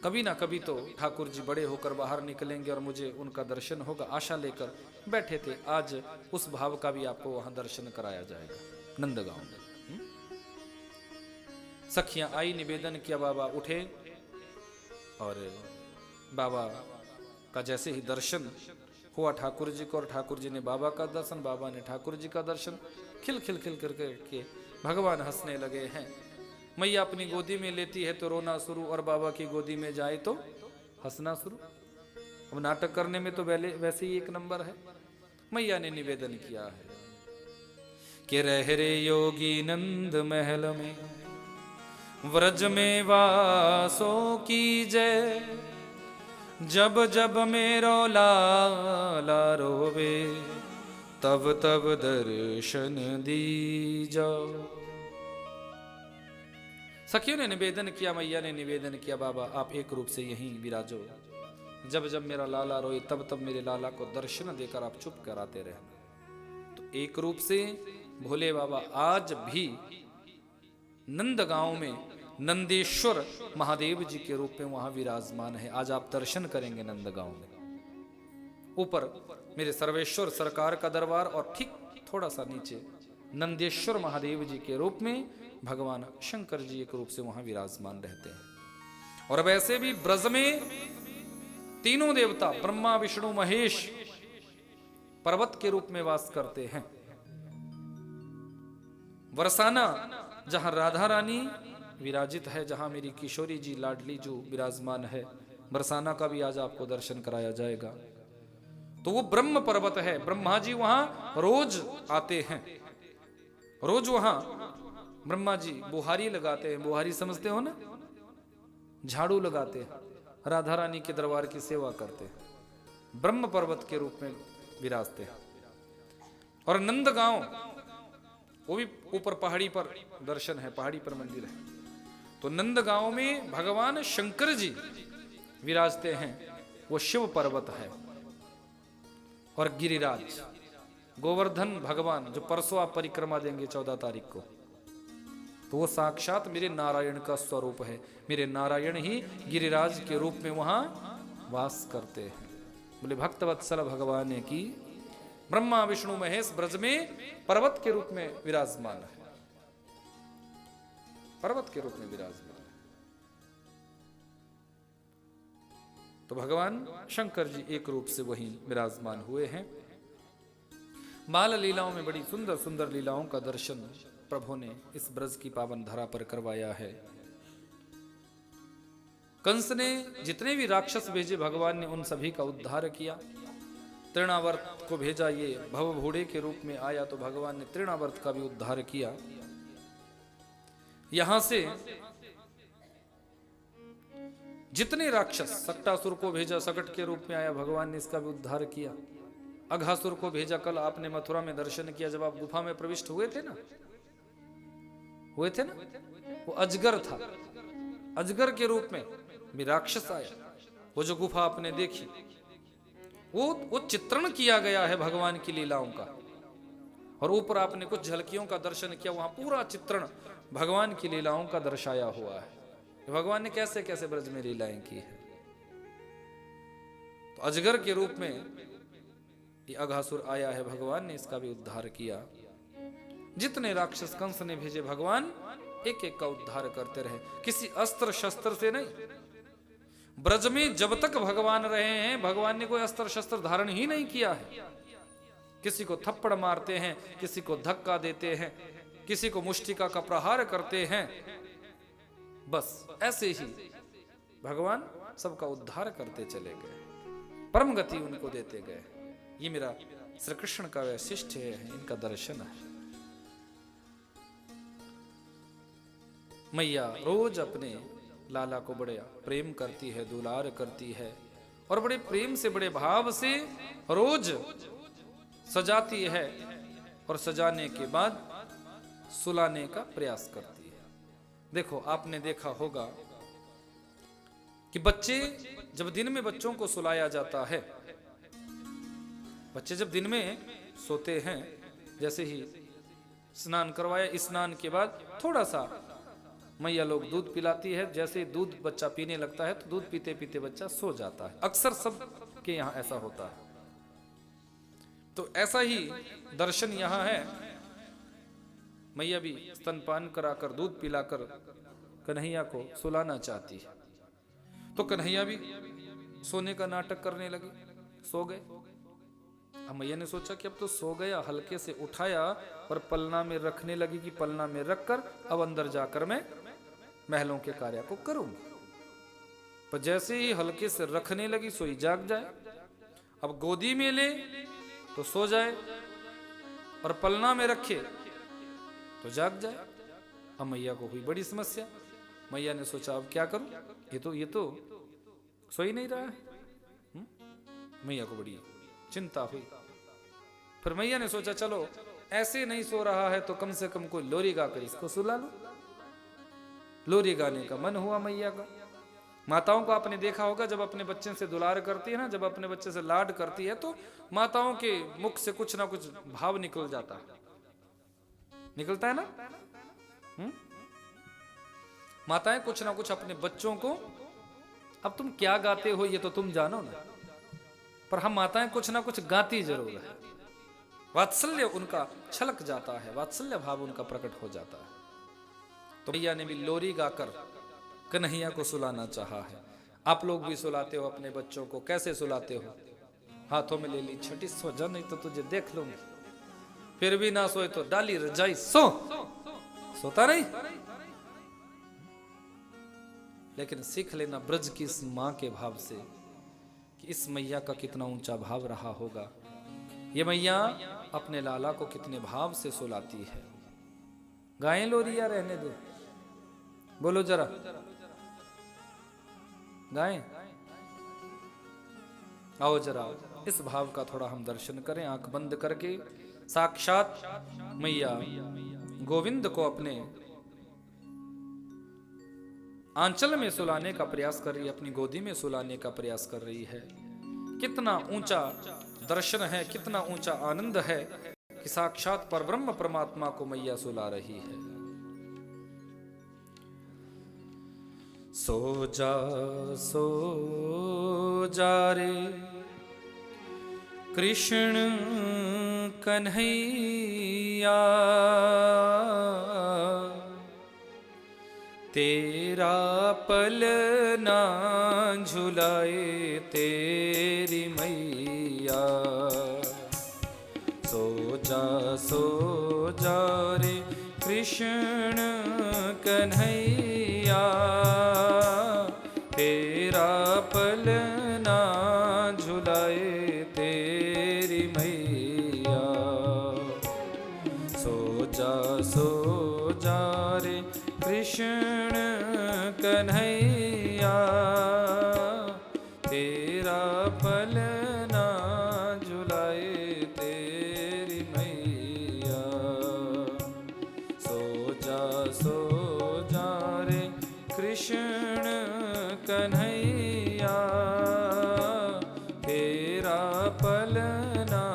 कभी ना कभी तो ठाकुर जी बड़े होकर बाहर निकलेंगे और मुझे उनका दर्शन होगा, आशा लेकर बैठे थे। आज उस भाव का भी आपको वहां दर्शन कराया जाएगा नंदगांव में। सखियां आई, निवेदन किया, बाबा उठे और बाबा का जैसे ही दर्शन हुआ ठाकुर जी को, और ठाकुर जी ने बाबा का दर्शन, बाबा ने ठाकुर जी का दर्शन, खिल खिल खिल करके भगवान हंसने लगे हैं। मैया अपनी गोदी में लेती है तो रोना शुरू, और बाबा की गोदी में जाए तो हंसना शुरू। अब नाटक करने में तो वैसे ही एक नंबर है। मैया ने निवेदन किया है कि रह रे योगी नंद महल में, व्रज में वासो की जय, जब जब मेरो लाला रोवे, तब तब दर्शन दी जाओ। सखियों ने निवेदन किया, मैया ने निवेदन किया, बाबा आप एक रूप से यहीं विराजो, जब जब मेरा लाला रोए तब तब मेरे लाला को दर्शन देकर आप चुप कराते रहना। तो एक रूप से भोले बाबा आज भी नंदगांव में नंदेश्वर महादेव जी के रूप में वहां विराजमान है। आज आप दर्शन करेंगे नंदगांव में। ऊपर मेरे सर्वेश्वर सरकार का दरबार, और ठीक थोड़ा सा नीचे नंदेश्वर महादेव जी के रूप में भगवान शंकर जी एक रूप से वहां विराजमान रहते हैं। और वैसे भी ब्रज में तीनों देवता ब्रह्मा विष्णु महेश पर्वत के रूप में वास करते हैं। बरसाना जहां राधा रानी विराजित है, जहां मेरी किशोरी जी लाडली जो विराजमान है, बरसाना का भी आज आपको दर्शन कराया जाएगा। तो वो ब्रह्म पर्वत है। ब्रह्मा जी वहां रोज आते हैं, रोज वहां ब्रह्मा जी बुहारी लगाते हैं। बुहारी समझते हो ना, झाड़ू लगाते हैं, राधा रानी के दरबार की सेवा करते हैं, ब्रह्म पर्वत के रूप में विराजते हैं। और नंदगांव वो भी ऊपर पहाड़ी पर दर्शन है, पहाड़ी पर मंदिर है। तो नंदगांव में भगवान शंकर जी विराजते हैं, वो शिव पर्वत है। और गिरिराज गोवर्धन भगवान जो परसों आप परिक्रमा देंगे 14 तारीख को, तो वो साक्षात मेरे नारायण का स्वरूप है। मेरे नारायण ही गिरिराज के रूप में वहां वास करते हैं। बोले भक्तवत्सल भगवान की ब्रह्मा विष्णु महेश ब्रज में पर्वत के रूप में विराजमान है, पर्वत के रूप में विराजमान है। तो भगवान शंकर जी एक रूप से वहीं विराजमान हुए हैं। बाल लीलाओं में बड़ी सुंदर सुंदर लीलाओं का दर्शन प्रभु ने इस ब्रज की पावन धरा पर करवाया है। कंस ने जितने भी राक्षस भेजे भगवान ने उन सभी का उद्धार किया। तृणावर्त को भेजा, ये भवभूड़े के रूप में आया, तो भगवान ने तृणावर्त का भी उद्धार किया। यहां से जितने राक्षस, सक्टासुर को भेजा, सकट के रूप में आया, भगवान ने इसका भी उद्धार किया। अघासुर को भेजा, कल आपने मथुरा में दर्शन किया जब आप गुफा में प्रविष्ट हुए थे ना, वो अजगर था, अजगर के रूप में भी राक्षस आया। वो जो गुफा आपने देखी, वो चित्रण किया गया है भगवान की लीलाओं का। और ऊपर आपने कुछ झलकियों का दर्शन किया, वहां पूरा चित्रण भगवान की लीलाओं का दर्शाया हुआ है। भगवान ने कैसे कैसे ब्रज में लीलाएं की है। तो अजगर के रूप में ये अघासुर आया है, भगवान ने इसका भी उद्धार किया। जितने राक्षस कंस ने भेजे, भगवान एक एक का उद्धार करते रहे, किसी अस्त्र शस्त्र से नहीं। ब्रज में जब तक भगवान रहे हैं, भगवान ने कोई अस्त्र शस्त्र धारण ही नहीं किया है। किसी को थप्पड़ मारते हैं, किसी को धक्का देते हैं, किसी को मुष्टिका का प्रहार करते हैं। बस ऐसे ही भगवान सबका उद्धार करते चले गए, परम गति उनको देते गए। ये मेरा श्री कृष्ण का वैशिष्ट है, इनका दर्शन है। मैया रोज अपने लाला को बड़े प्रेम करती है, दुलार करती है, और बड़े प्रेम से, बड़े भाव से रोज सजाती है, और सजाने के बाद सुलाने का प्रयास करती है। देखो, आपने देखा होगा कि बच्चे जब दिन में बच्चों को सुलाया जाता है, बच्चे जब दिन में सोते हैं, जैसे ही स्नान करवाया, स्नान के बाद थोड़ा सा मैया लोग दूध पिलाती है। जैसे ही दूध बच्चा पीने लगता है तो दूध पीते पीते बच्चा सो जाता है। अक्सर सब के यहाँ ऐसा होता है। तो ऐसा ही दर्शन यहाँ है। मैया भी स्तनपान कराकर, दूध पिलाकर कन्हैया को सुलाना चाहती है। तो कन्हैया भी सोने का नाटक करने लगे, सो गए। अब मैया ने सोचा कि अब तो सो गया, हल्के से उठाया और पलना में रखने लगी कि पलना में रखकर अब अंदर जाकर मैं महलों के कार्य को करूंगी। पर जैसे ही हल्के से रखने लगी सोई जाग जाए। अब गोदी में ले तो सो जाए और पलना में रखे तो जाग जाए। अब मैया को हुई बड़ी समस्या। मैया ने सोचा अब क्या करूं, ये तो सो ही नहीं रहा है। मैया को बड़ी चिंता हुई। फिर मैया ने सोचा चलो ऐसे नहीं सो रहा है तो कम से कम कोई लोरी गाकर इसको सुला लो। लोरी गाने का मन हुआ मैया का। माताओं को आपने देखा होगा, जब अपने बच्चे से दुलार करती है ना, जब अपने बच्चे से लाड करती है तो माताओं के मुख से कुछ ना कुछ भाव निकल जाता है, निकलता है ना। माताएं कुछ ना कुछ अपने बच्चों को, अब तुम क्या गाते हो ये तो तुम जानो ना, पर हम माताएं कुछ ना कुछ गाती जरूर है। वात्सल्य उनका छलक जाता है, वात्सल्य भाव उनका प्रकट हो जाता है। तो मैया ने भी लोरी गाकर कन्हैया को सुलाना चाहा है। आप लोग भी सुलाते हो अपने बच्चों को, कैसे सुलाते हो? हाथों में ले ली छठी, सो जा नहीं तो तुझे देख लूंगी। फिर भी ना सोए तो डाली रजाई, सोता नहीं। लेकिन सीख लेना ब्रज की इस मां के भाव से कि इस मैया का कितना ऊंचा भाव रहा होगा। ये मैया अपने लाला को कितने भाव से सुलाती है। गाएं लोरी या रहने दो? बोलो जरा, गाएं? आओ जरा इस भाव का थोड़ा हम दर्शन करें आंख बंद करके। साक्षात मैया गोविंद को अपने आंचल में सुलाने का प्रयास कर रही है, अपनी गोदी में सुलाने का प्रयास कर रही है। कितना ऊंचा दर्शन है, कितना ऊंचा आनंद है कि साक्षात परब्रह्म परमात्मा को मैया सुला रही है। सो जा रे कृष्ण कन्हैया, तेरा पलना झुलाए तेरी मैया। सो जा रे कृष्ण कन्हैया, तेरा पलना झुलाए तेरी मैया। सो जा रे कृष्ण कन्हैया, तेरा पलना झुलाए तेरी मैया। सो जा रे कृष्ण कन्हैया, तेरा पलना।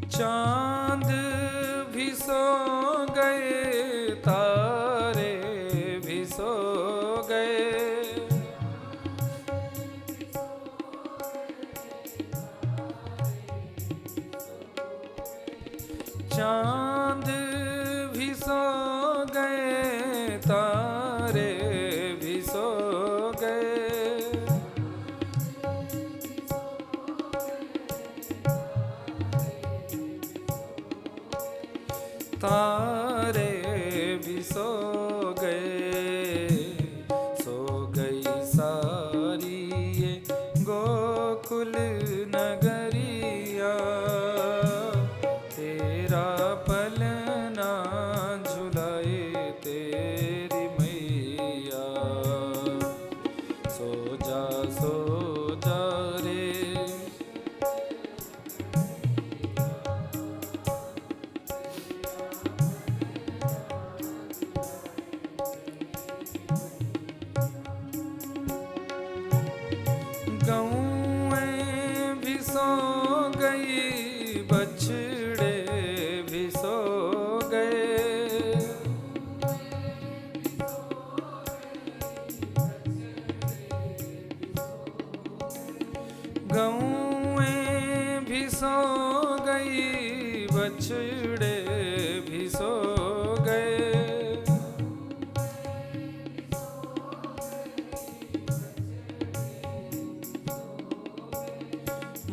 चांद भी सो गए, तारे भी सो गए, चांद भी सो गए, तारे भी सो गए, तारे भी सो गए। सो गई सारी ये गोकुल नगरिया, तेरा पलना झुलाए तेरी मैया। सो जा रे बछड़े भी सो गए,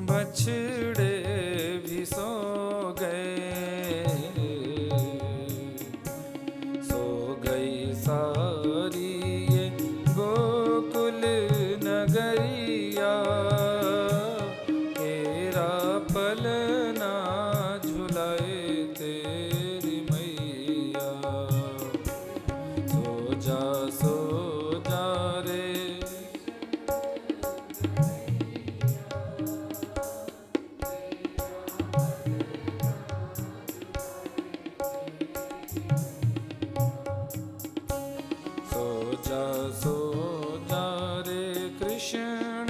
बछड़े भी सो गए, सो गई सारी ये गोकुल नगरिया, तेरा पलना झुलाए तेरी मैया, सो जा रे सो जा रे कृष्ण,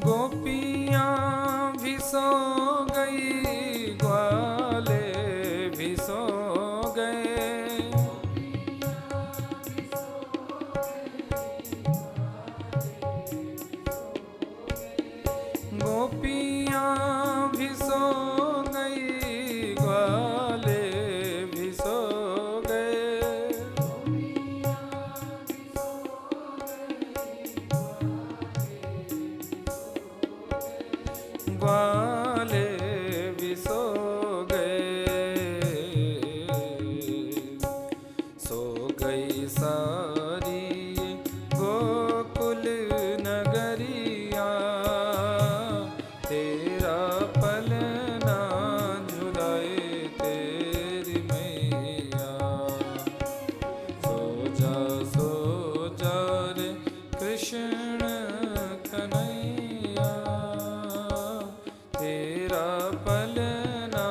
गोपियां भी सो गई, ग्वाले भी सो गए, गोपियां भी सो गई, ग्वाले भी सो गए, ग्वाले भी सो गए, सो गई सारी गोकुल नगरिया, तेरा पलना झुलाए तेरी मैया, सो जा रे कृष्ण कन्हैया, तेरा पलना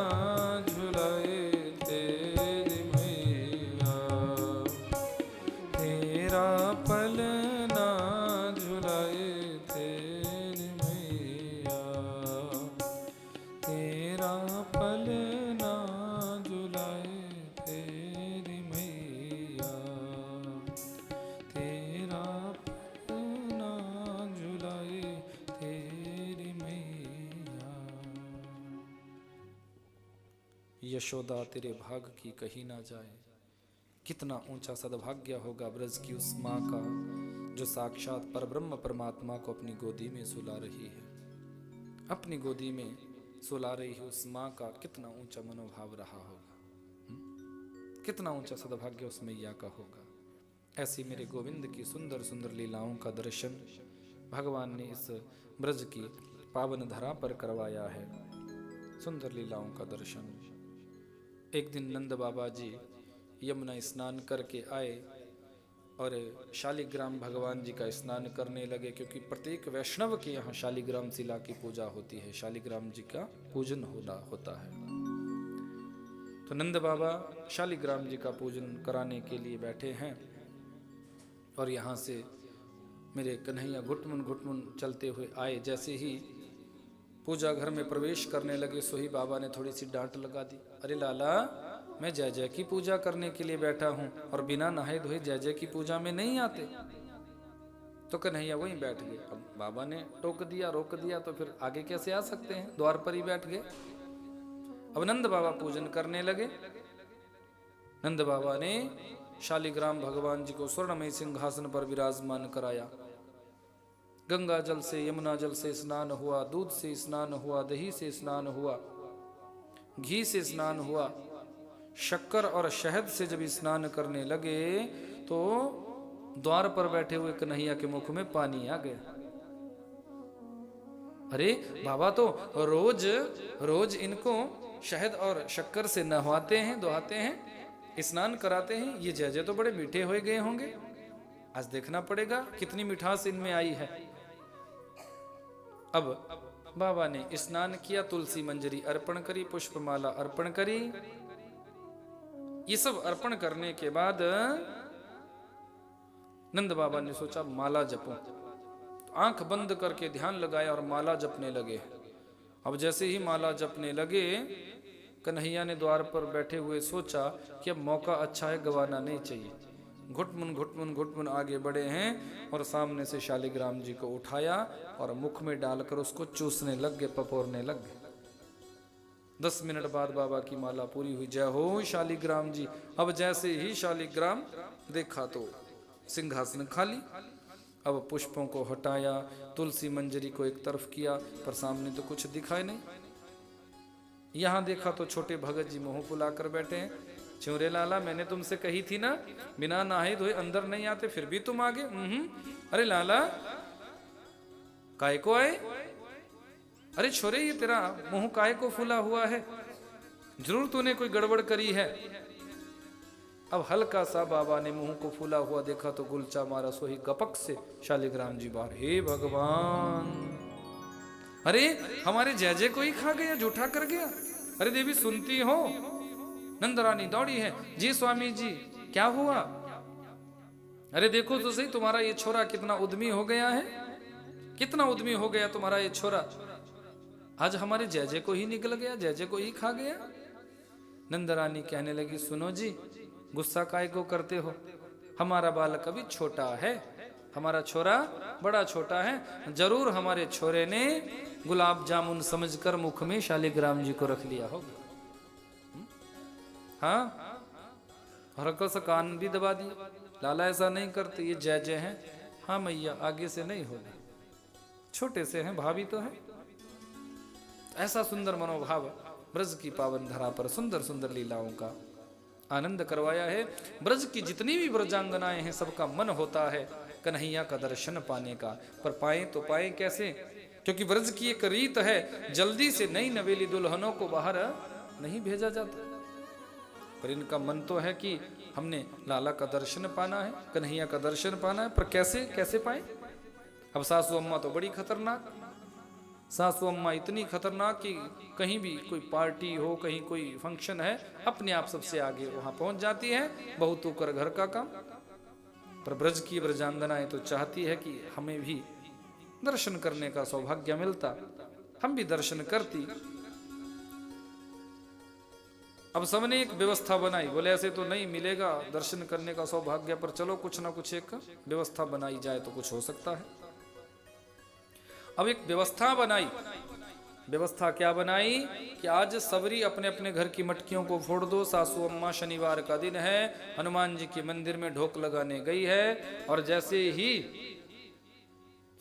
झुलाए तेरी मैया, तेरा पलना झुलाए तेरी मैया, तेरा पलना झुलाए तेरी मैया, तेरा पलना झुलाए तेरी मैया। यशोदा तेरे भाग की कही ना जाए, कितना ऊंचा सद्भाग्य होगा ब्रज की उस माँ का जो साक्षात परब्रह्म परमात्मा को अपनी गोदी में सुला रही है। अपनी गोदी में सुला रही है उस माँ का कितना ऊंचा मनोभाव रहा होगा, कितना ऊंचा सद्भाग्य उस मैया का होगा। ऐसी मेरे गोविंद की सुंदर सुंदर लीलाओं का दर्शन भगवान ने इस ब्रज की पावन धरा पर करवाया है। सुंदर लीलाओं का दर्शन। एक दिन नंद बाबा जी यमुना स्नान करके आए और शालिग्राम भगवान जी का स्नान करने लगे, क्योंकि प्रत्येक वैष्णव के यहाँ शालिग्राम शिला की पूजा होती है, शालिग्राम जी का पूजन होता है। तो नंद बाबा शालिग्राम जी का पूजन कराने के लिए बैठे हैं और यहाँ से मेरे कन्हैया घुटमुन घुटमुन चलते हुए आए। जैसे ही पूजा घर में प्रवेश करने लगे सोही बाबा ने थोड़ी सी डांट लगा दी, अरे लाला मैं जय जय की पूजा करने के लिए बैठा हूं और बिना नहाए धोए जय जय की पूजा में नहीं आते। तो कन्हैया वहीं बैठ गए। अब बाबा ने टोक दिया, रोक दिया, तो फिर आगे कैसे आ सकते हैं, द्वार पर ही बैठ गए। अब नंद बाबा पूजन करने लगे। नंद बाबा ने शालिग्राम भगवान जी को स्वर्णमय सिंहासन पर विराजमान कराया। गंगा जल से यमुना जल से स्नान हुआ, दूध से स्नान हुआ, दही से स्नान हुआ, घी से स्नान हुआ, शक्कर और शहद से जब स्नान करने लगे तो द्वार पर बैठे हुए कन्हैया के मुख में पानी आ गया। अरे बाबा तो रोज रोज इनको शहद और शक्कर से नहवाते हैं, दुहाते हैं, स्नान कराते हैं, ये जय जय तो बड़े मीठे हो गए होंगे, आज देखना पड़ेगा कितनी मिठास इनमें आई है। अब बाबा ने स्नान किया, तुलसी मंजरी अर्पण करी, पुष्पमाला अर्पण करी। ये सब अर्पण करने के बाद नंद बाबा ने सोचा माला जपूं। तो आंख बंद करके ध्यान लगाया और माला जपने लगे। अब जैसे ही माला जपने लगे कन्हैया ने द्वार पर बैठे हुए सोचा कि अब मौका अच्छा है, गंवाना नहीं चाहिए। घुटमुन आगे बढ़े हैं और सामने से शालिग्राम जी को उठाया और मुख में डालकर उसको चूसने लग गए, पपोरने लग गए। 10 मिनट बाद बाबा की माला पूरी हुई। जय हो शालिग्राम जी। अब जैसे ही शालिग्राम देखा तो सिंहासन खाली। अब पुष्पों को हटाया, तुलसी मंजरी को एक तरफ किया, पर सामने तो कुछ दिखाई नहीं। यहां देखा तो छोटे भगत जी मुंह फुलाकर बैठे हैं। च्योरे लाला, मैंने तुमसे कही थी ना, बिना नहाए धोए अंदर नहीं आते, फिर भी तुम आ गए। अरे लाला, काय को आए? अरे छोरे, ये तेरा मुंह काय को फूला हुआ है? जरूर तूने कोई गड़बड़ करी है। अब हल्का सा बाबा ने मुंह को फूला हुआ देखा तो गुलचा मारा, सोही गपक से शालिग्राम जी बाहर। हे भगवान, अरे हमारे जय को ही खा गया, जूठा कर गया। अरे देवी सुनती हो? नंदरानी दौड़ी है। जी स्वामी जी, क्या हुआ? अरे देखो तो सही, तुम्हारा ये छोरा कितना उद्यमी हो गया है, कितना उद्यमी हो गया तुम्हारा ये छोरा। आज हमारे जय को ही निकल गया, जय को ही खा गया। नंदरानी कहने लगी, सुनो जी, गुस्सा काय को करते हो? हमारा बालक अभी छोटा है, हमारा छोरा बड़ा छोटा है। जरूर हमारे छोरे ने गुलाब जामुन समझकर मुख में शालिग्राम जी को रख लिया होगा। हाँ, हरकत से कान भी दबा दिया। लाला ऐसा नहीं करते, ये जय हैं। हाँ मैया, आगे से नहीं होगा, छोटे से हैं, भाभी तो है। ऐसा सुंदर मनोभाव ब्रज की पावन धरा पर सुंदर सुंदर लीलाओं का आनंद करवाया है। ब्रज की जितनी भी ब्रजांगनाएं हैं, सबका मन होता है कन्हैया का दर्शन पाने का, पर पाए तो पाए कैसे? क्योंकि ब्रज की एक रीत है, जल्दी से नई नवेली दुल्हनों को बाहर नहीं भेजा जाता। पर इनका मन तो है कि हमने लाला का दर्शन पाना है, कन्हैया का दर्शन पाना है, पर कैसे कैसे पाए? अब सासू अम्मा तो बड़ी खतरनाक, सासू अम्मा इतनी खतरनाक कि कहीं भी कोई पार्टी हो, कहीं कोई फंक्शन है, अपने आप सबसे आगे वहां पहुंच जाती है, बहू तो कर घर का काम। पर ब्रज की ब्रजांगनाएं तो चाहती है कि हमें भी दर्शन करने का सौभाग्य मिलता, हम भी दर्शन करती। अब सबने एक व्यवस्था बनाई, बोले ऐसे तो नहीं मिलेगा दर्शन करने का सौभाग्य, पर चलो कुछ ना कुछ एक व्यवस्था बनाई जाए तो कुछ हो सकता है। अब एक व्यवस्था बनाई। व्यवस्था क्या बनाई कि आज सबरी अपने अपने घर की मटकियों को फोड़ दो। सासू अम्मा शनिवार का दिन है, हनुमान जी के मंदिर में ढोक लगाने गई है, और जैसे ही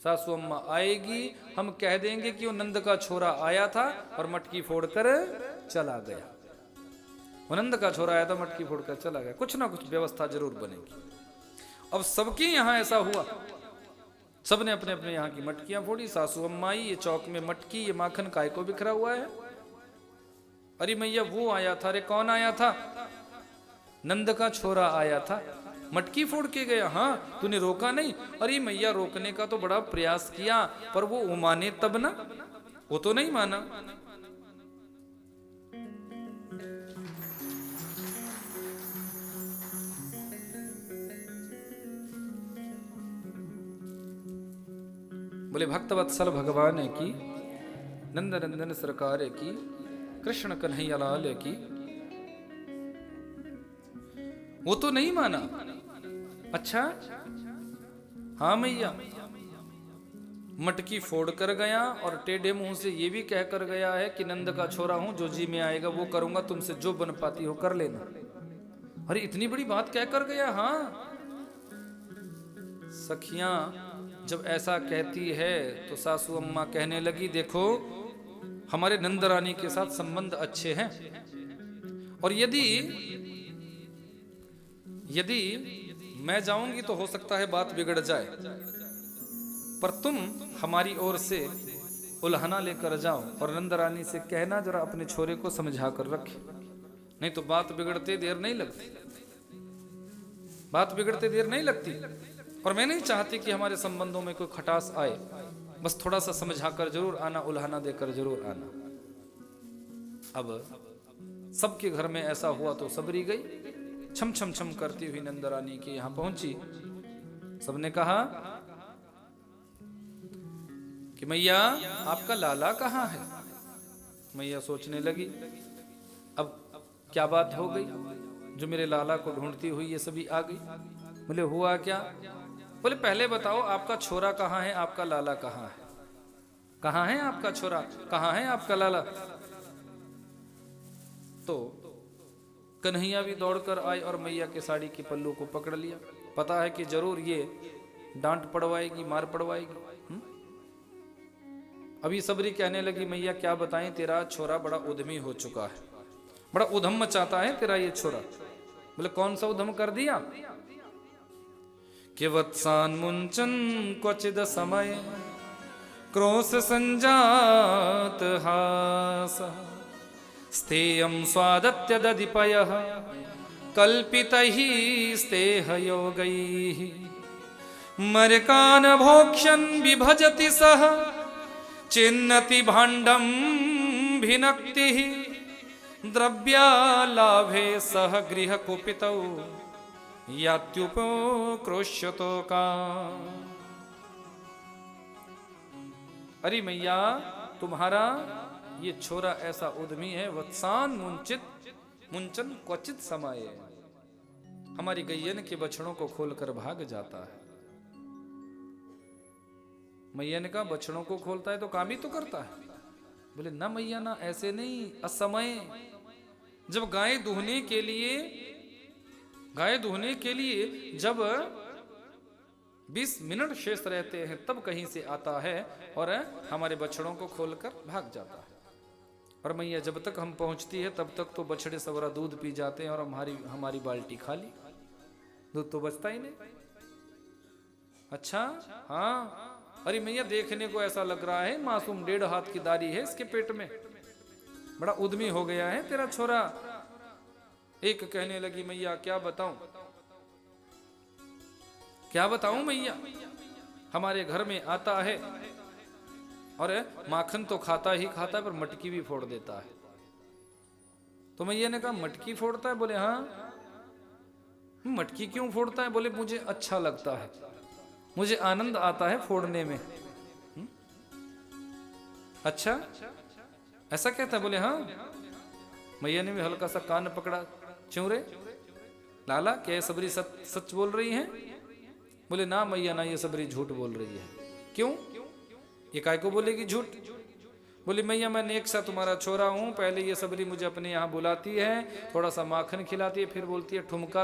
सासू अम्मा आएगी, हम कह देंगे कि वो नंद का छोरा आया था और मटकी फोड़कर चला गया। वो नंद का छोरा आया था, मटकी फोड़कर चला गया। कुछ ना कुछ व्यवस्था जरूर बनेगी। अब सबके यहाँ ऐसा हुआ, सबने अपने अपने यहाँ की मटकियां फोड़ी। सासू अम्मा आई, ये चौक में मटकी, ये माखन काय को बिखरा हुआ है? अरे मैया वो आया था। अरे कौन आया था? नंद का छोरा आया था, मटकी फोड़ के गया। हाँ, तूने रोका नहीं? अरे मैया रोकने का तो बड़ा प्रयास किया, पर वो माने तब ना, वो तो नहीं माना। बोले भक्तवत्सल भगवान की, नंद नंदन सरकार की, कृष्ण कन्हैया लाल की। वो तो नहीं माना। अच्छा, हाँ मैया, मटकी फोड़ कर गया और टेढ़े मुंह से ये भी कह कर गया है कि नंद का छोरा हूं, जो जी में आएगा वो करूंगा, तुमसे जो बन पाती हो कर लेना। अरे इतनी बड़ी बात कह कर गया। हाँ, सखियां जब ऐसा कहती है तो सासू अम्मा कहने लगी, देखो हमारे नंदरानी के साथ संबंध अच्छे हैं, और यदि मैं जाऊंगी तो हो सकता है बात बिगड़ जाए, पर तुम हमारी ओर से उल्हना लेकर जाओ और नंदरानी से कहना जरा अपने छोरे को समझा कर रखे, नहीं तो बात बिगड़ते देर नहीं लगती, बात बिगड़ते देर नहीं लगती। और मैं नहीं चाहती कि हमारे संबंधों में कोई खटास आए, बस थोड़ा सा समझा कर जरूर आना, उल्हाना देकर जरूर आना। अब सबके घर में ऐसा हुआ तो सबरी गई, छम छम छम करती हुई नंदरानी के यहां पहुंची। सबने कहा कि मैया आपका लाला कहाँ है? मैया सोचने लगी। अब क्या बात हो गई, जो मेरे लाला को ढूंढती हुई ये सभी आ गई। बोले हुआ क्या? बोले पहले बताओ आपका छोरा कहाँ है, आपका लाला कहाँ है? कहाँ है आपका छोरा, कहाँ है आपका लाला? तो कन्हैया भी दौड़कर आए और मैया के साड़ी के पल्लू को पकड़ लिया। पता है कि जरूर ये डांट पड़वाएगी, मार पड़वाएगी। अभी सबरी कहने लगी मैया क्या बताएं, तेरा छोरा बड़ा उद्यमी हो चुका है, बड़ा उधम मचाता है तेरा ये छोरा। बोले कौन सा उधम कर दिया? कि वत्सान मुंचन क्वचिद समय क्रोश संजात हास स्थेयं स्वादत्य दधिपयः कल्पितैः स्तेह योगैः मरकान भोक्ष्यन् विभजति सह चिन्नति भाण्डं भिनक्तिः द्रव्यालाभे सह गृह कुपितौ यात्युपक्रोश्यतो का। अरे मैया तुम्हारा ये छोरा ऐसा उद्यमी है, वत्सान मुंचन क्वचित समाये, हमारी गैयन के बछड़ों को खोलकर भाग जाता है। मैया ने कहा बछड़ों को खोलता है तो काम ही तो करता है। बोले ना मैया ना, ऐसे नहीं, असमय। जब गाय दूहने के लिए जब 20 मिनट शेष रहते हैं तब कहीं से आता है और हमारे बछड़ों को खोलकर भाग जाता है। और मैया जब तक हम पहुंचती है तब तक तो बछड़े सवरा दूध पी जाते हैं और हमारी बाल्टी खाली, दूध तो बचता ही नहीं। अच्छा हाँ, अरे मैया देखने को ऐसा लग रहा है मासूम 1.5 हाथ की दाढ़ी है इसके पेट में, बड़ा उद्यमी हो गया है तेरा छोरा। एक कहने लगी मैया क्या बताऊं मैया, हमारे घर में आता है और माखन तो खाता ही खाता है पर मटकी भी फोड़ देता है। तो मैया ने कहा मटकी फोड़ता है? बोले हाँ। मटकी क्यों फोड़ता है? बोले मुझे अच्छा लगता है, मुझे आनंद आता है फोड़ने में। अच्छा ऐसा कहता है? बोले हाँ। मैया ने भी हल्का सा कान पकड़ा, क्यों रे लाला, क्या ये सबरी सच बोल रही हैं? बोले ना मैया ना, ये सबरी झूठ बोल रही है। क्यों? ये काय को बोलेगी झूठ? बोली मैया मैं नेक सा तुम्हारा छोरा हूं, पहले ये सबरी मुझे अपने यहाँ बुलाती है, थोड़ा सा माखन खिलाती है, फिर बोलती है ठुमका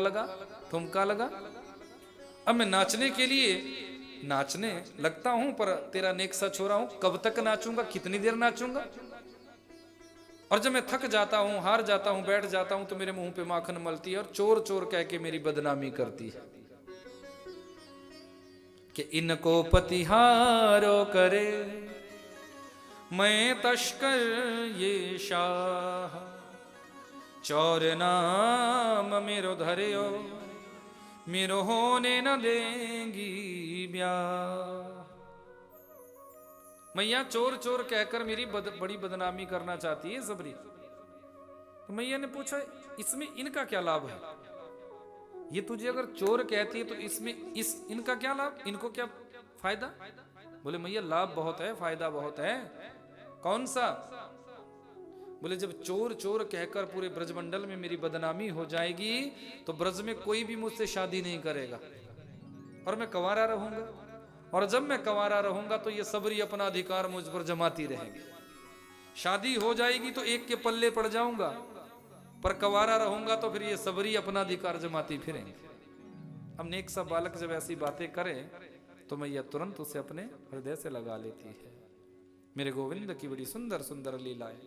लगा। अब मैं नाचने के लिए नाचने लगता हूं, पर तेरा नेक सा छोरा हूं, कब तक नाचूंगा, कितनी देर नाचूंगा? और जब मैं थक जाता हूं, हार जाता हूं, बैठ जाता हूं तो मेरे मुंह पे माखन मलती है और चोर चोर कह के मेरी बदनामी करती है कि इनको पतिहारो करे मैं तस्कर ये शाह, चौर नाम मेरो धरियो मेरो होने न देंगी ब्याह। मैया चोर चोर कहकर मेरी बड़ी बदनामी करना चाहती है सबरी। तो मैया ने पूछा इसमें इनका क्या लाभ है? ये तुझे अगर चोर कहती है तो इसमें इनका क्या लाभ, इनको क्या फायदा? बोले मैया लाभ बहुत है, फायदा बहुत है। कौन सा? बोले जब चोर चोर कहकर पूरे ब्रजमंडल में मेरी बदनामी हो जाएगी तो ब्रज में कोई भी मुझसे शादी नहीं करेगा और मैं कंवारा रहूंगा, और जब मैं कंवारा रहूंगा तो ये सबरी अपना अधिकार मुझ पर जमाती रहेंगे। शादी हो जाएगी तो एक के पल्ले पड़ जाऊंगा, पर कंवारा रहूंगा तो फिर ये सबरी अपना अधिकार जमाती फिरेंगे। अब नेक सा बालक जब ऐसी बातें करे तो मैया तुरंत उसे अपने हृदय से लगा लेती है। मेरे गोविंद की बड़ी सुंदर सुंदर लीलाएं।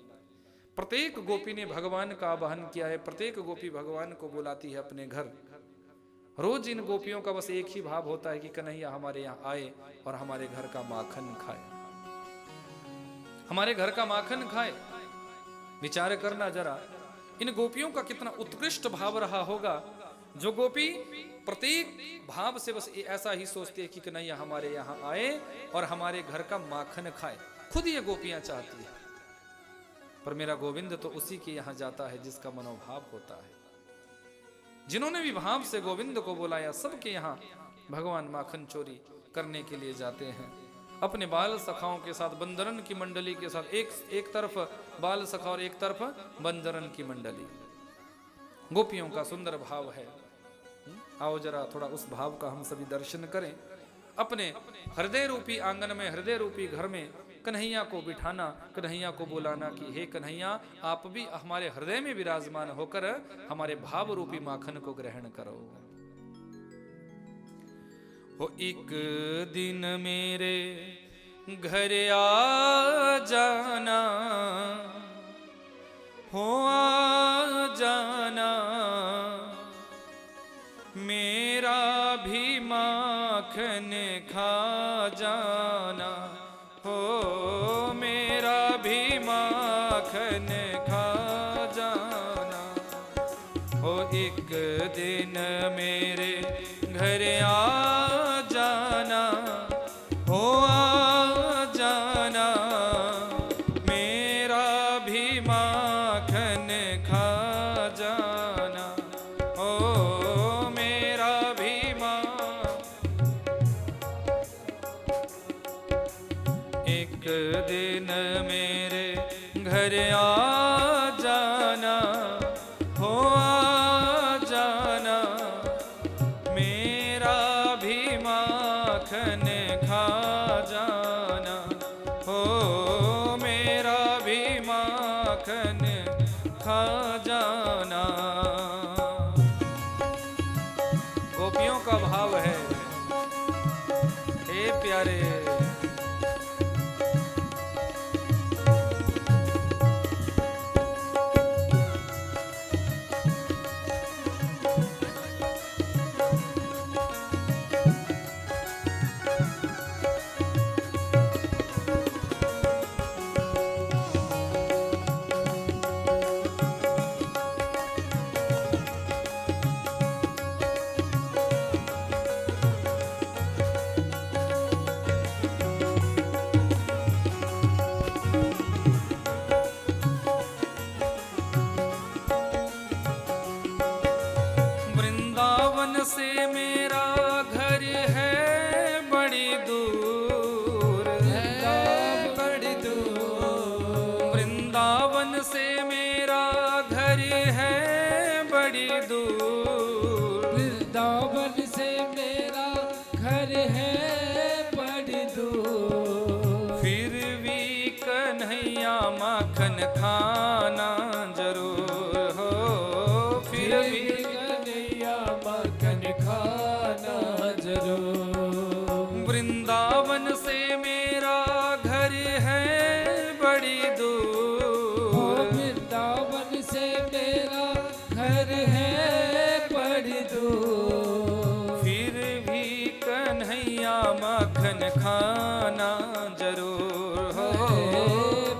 प्रत्येक गोपी ने भगवान का आवाहन किया है, प्रत्येक गोपी भगवान को बुलाती है अपने घर। रोज इन गोपियों का बस एक ही भाव होता है कि कन्हैया हमारे यहाँ आए और हमारे घर का माखन खाए, हमारे घर का माखन खाए। विचार करना जरा, इन गोपियों का कितना उत्कृष्ट भाव रहा होगा। जो गोपी प्रत्येक भाव से बस ऐसा ही सोचती है कि कन्हैया हमारे यहाँ आए और हमारे घर का माखन खाए, खुद ये गोपियां चाहती है। पर मेरा गोविंद तो उसी के यहाँ जाता है जिसका मनोभाव होता है। जिन्होंने भी भाव से गोविंद को बुलाया सबके यहाँ भगवान माखन चोरी करने के लिए जाते हैं। अपने बाल सखाओं के साथ, बंदरन की मंडली के साथ, एक तरफ बाल सखा और एक तरफ बंदरन की मंडली। गोपियों का सुंदर भाव है। आओ जरा थोड़ा उस भाव का हम सभी दर्शन करें। अपने हृदय रूपी आंगन में, हृदय रूपी घर में कन्हैया को बिठाना, कन्हैया को बुलाना कि हे कन्हैया, आप भी हमारे हृदय में विराजमान होकर हमारे भाव रूपी माखन को ग्रहण करो। हो एक दिन मेरे घर आ जाना, हो आ जाना, मेरा भी माखन खा जाना, हो मेरा भी माखन खा जाना। हो एक दिन मेरे घर आ जाना, हो आ जाना, मेरा भी माखन खा जाना, हो मेरा भी एक दिन मेरे घर आ जाना, हो आ जाना, मेरा भी माखन खा जाना, हो मेरा भी माखन खा जाना। गोपियों का भाव है, हे प्यारे, से मेरा घर है बड़ी दूर, है बड़ी दूर, वृंदावन से मेरा घर है बड़ी दूर, वृंदावन से मेरा घर है बड़ी दूर, फिर भी कन्हैया माखन खाना जरूर हो, फिर भी खाना जरूर। वृंदावन से मेरा घर है बड़ी दूर, वृंदावन से मेरा घर है बड़ी दूर, फिर भी कन्हैया माखन खाना जरूर हो,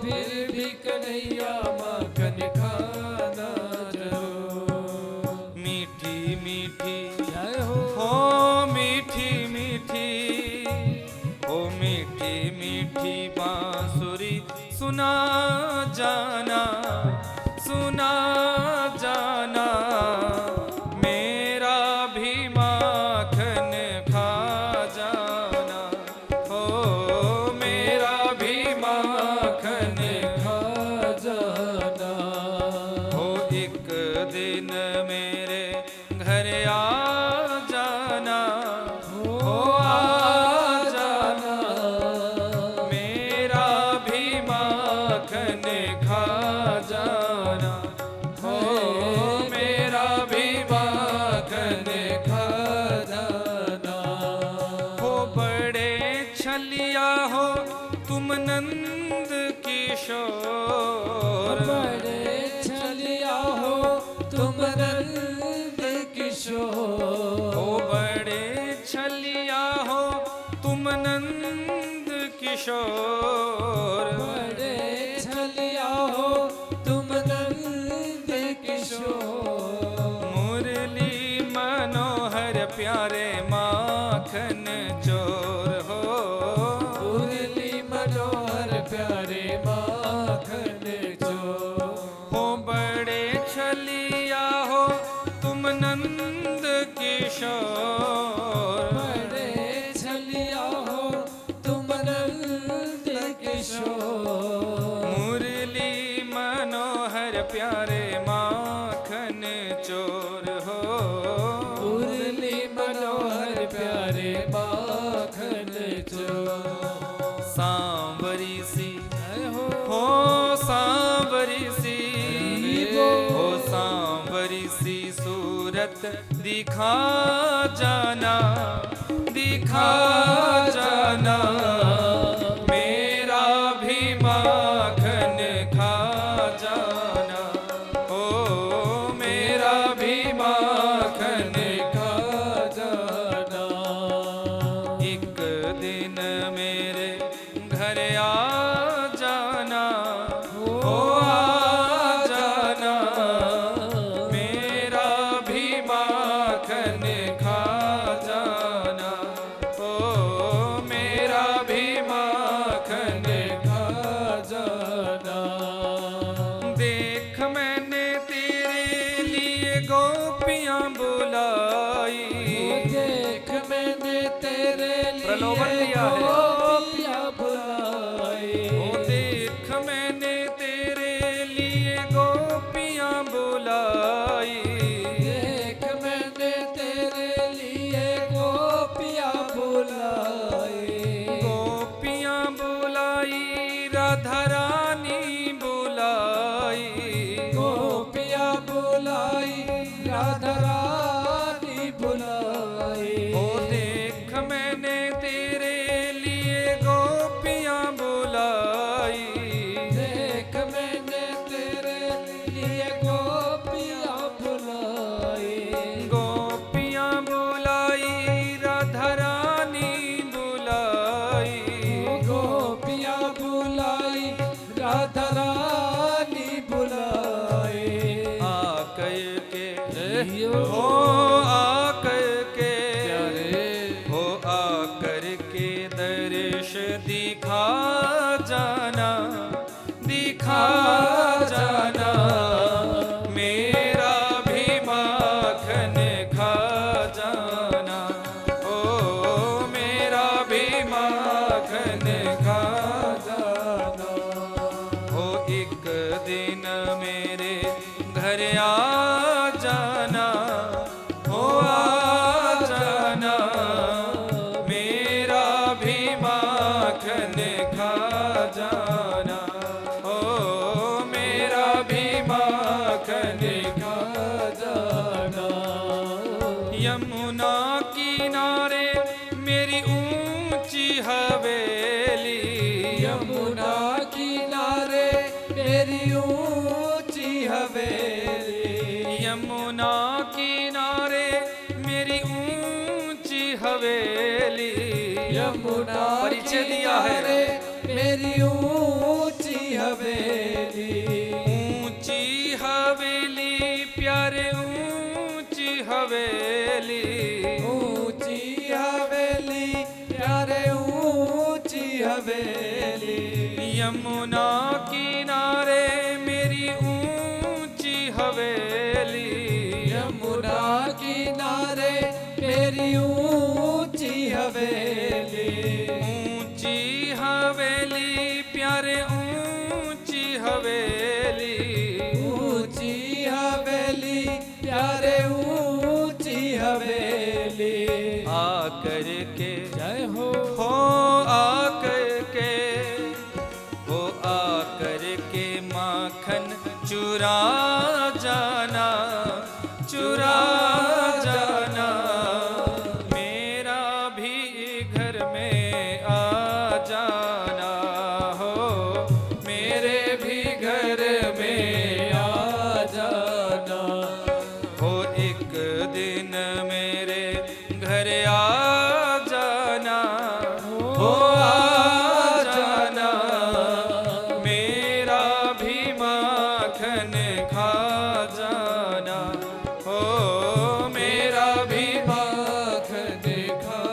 फिर भी कन्हैया माखन खाना जरूर। मीठी मीठी हो मीठी मीठी, ओ मीठी मीठी बांसुरी सुना जाना, सुना जाना, मेरा भी माखन खा जाना, हो मेरा भी माखन खा जाना। हो एक दिन मेरे घर आ जाना, हो आ जाना, मेरा भी माखन खा जाना, हो मेरा भी माखन खा जाना। हो बड़े छलिया हो तुम नंद किशोर, बड़े छलिया हो तुम नंद किशोर, हो बड़े छलिया हो तुम नंद किशोर, बड़े छलिया हो तुम नंद किशोर, मुरली मनोहर प्यारे माखन चोर हो, मुरली मनोहर प्यारे माखन चोर, हो बड़े छलिया हो तुम नंद किशोर, बड़े छलिया हो तुम नंद किशोर, मुरली मनोहर प्यारे माखन चोर। प्यारे माखन चोर। सांवरी सी जय हो हो सांवरी सी हो सांवरी सी सूरत दिखा जाना, दिखा जाना, मेरा भी माखन खा जाना, ओ मेरा भी माखन खा जाना। एक दिन मेरे घर आ जाना, ओ आ जाना, मेरा भी माखन खा जाना, ओ मेरा भी माखन खा जाना। देख मैंने तेरे लिए गोपियां बुलाई, देख मैंने तेरे प्रलोभन लिए दिया है। गोपियां बुलाई। ओ देख मैंने तेरे लिए गोपियां बुलाई, देख मैंने तेरे लिए गोपियां बुलाई। गोपियां बुलाई, राधा रानी बुलाई, गोपियां बुलाई, राधा रानी बुलाई। ओ देख मैंने तेरे लिए गोपियां बुलाई, देख मैंने तेरे लिए गोपियां बुलाई। गोपियां बुलाई, राधा रानी बुलाई, गोपियां बुलाई, राधा रानी बुलाई। आकर के जय हो आकर के प्यारे हो आकर के दर्श दिखा जाना, दिखा जाना, मेरा भी माखन खा जाना, ओ मेरा भी माखन खा जाना। हो एक दिन मेरे घर आ जाना, हो आ जाना, मेरा भी माखन खा जाना, ओ मेरा भी माखन खा जाना। यमुना किनारे मेरी ऊंची हवेली, यमुना किनारे मेरी ऊंची हवेली। यमुना किनारे मेरी ऊंची हवेली, यमुना परिचय दिया है। किनारे मेरी ऊंची हवेली। ऊंची हवेली प्यारे ऊंची हवेली, ऊंची हवेली प्यारे ऊंची हवेली। यमुना किनारे मेरी ऊंची हवेली, यमुना किनारे मेरी ऊंची हवेली। ऊंची हवेली प्यारे ऊंची हवेली, ऊंची हवेली प्यारे ऊंची हवेली। आकर के जय हो आकर के हो आकर के माखन चुरा जाना, चुरा जाना, मेरा भी घर में आ जाना, हो मेरे भी घर में आ जाना, हो एक दिन मेरे घर आ जाना, हो आ जाना, मेरा भी माखन खा जाना, हो मेरा भी माखन खा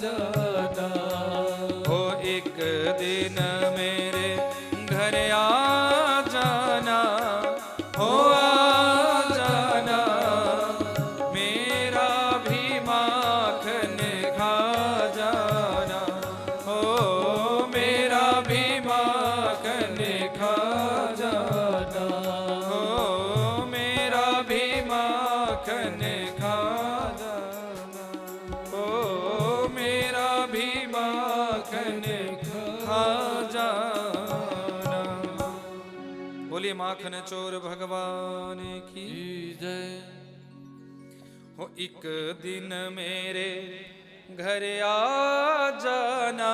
जाना। हो एक दिन मेरे घर आ जाना, हो आ जाना, मेरा भी माखन खा जाना, हो माखन खा जाना। बोलिए माखन चोर भगवान की जय। हो एक दिन मेरे घर आ जाना,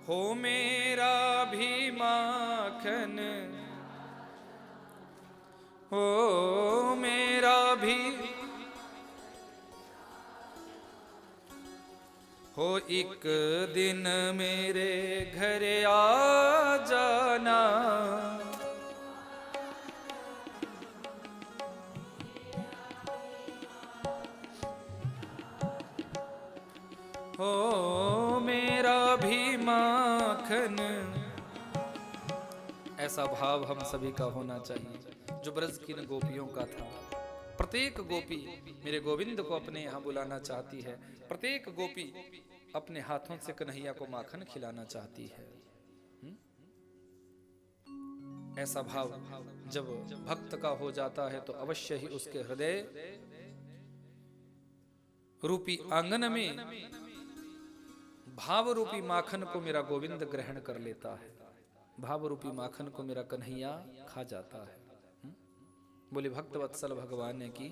हो मेरा भी माखन, हो मेरा भी, हो एक दिन मेरे घर आ जाना, हो मेरा भी माखन। ऐसा भाव हम सभी का होना चाहिए जो ब्रज की गोपियों का था। प्रत्येक गोपी मेरे गोविंद को अपने यहाँ बुलाना चाहती है, प्रत्येक गोपी अपने हाथों से कन्हैया को माखन खिलाना चाहती है। ऐसा भाव जब भक्त का हो जाता है तो अवश्य ही उसके हृदय रूपी आंगन में भाव रूपी माखन को मेरा गोविंद ग्रहण कर लेता है, भाव रूपी माखन को मेरा कन्हैया खा जाता है। बोले भक्त वत्सल भगवान की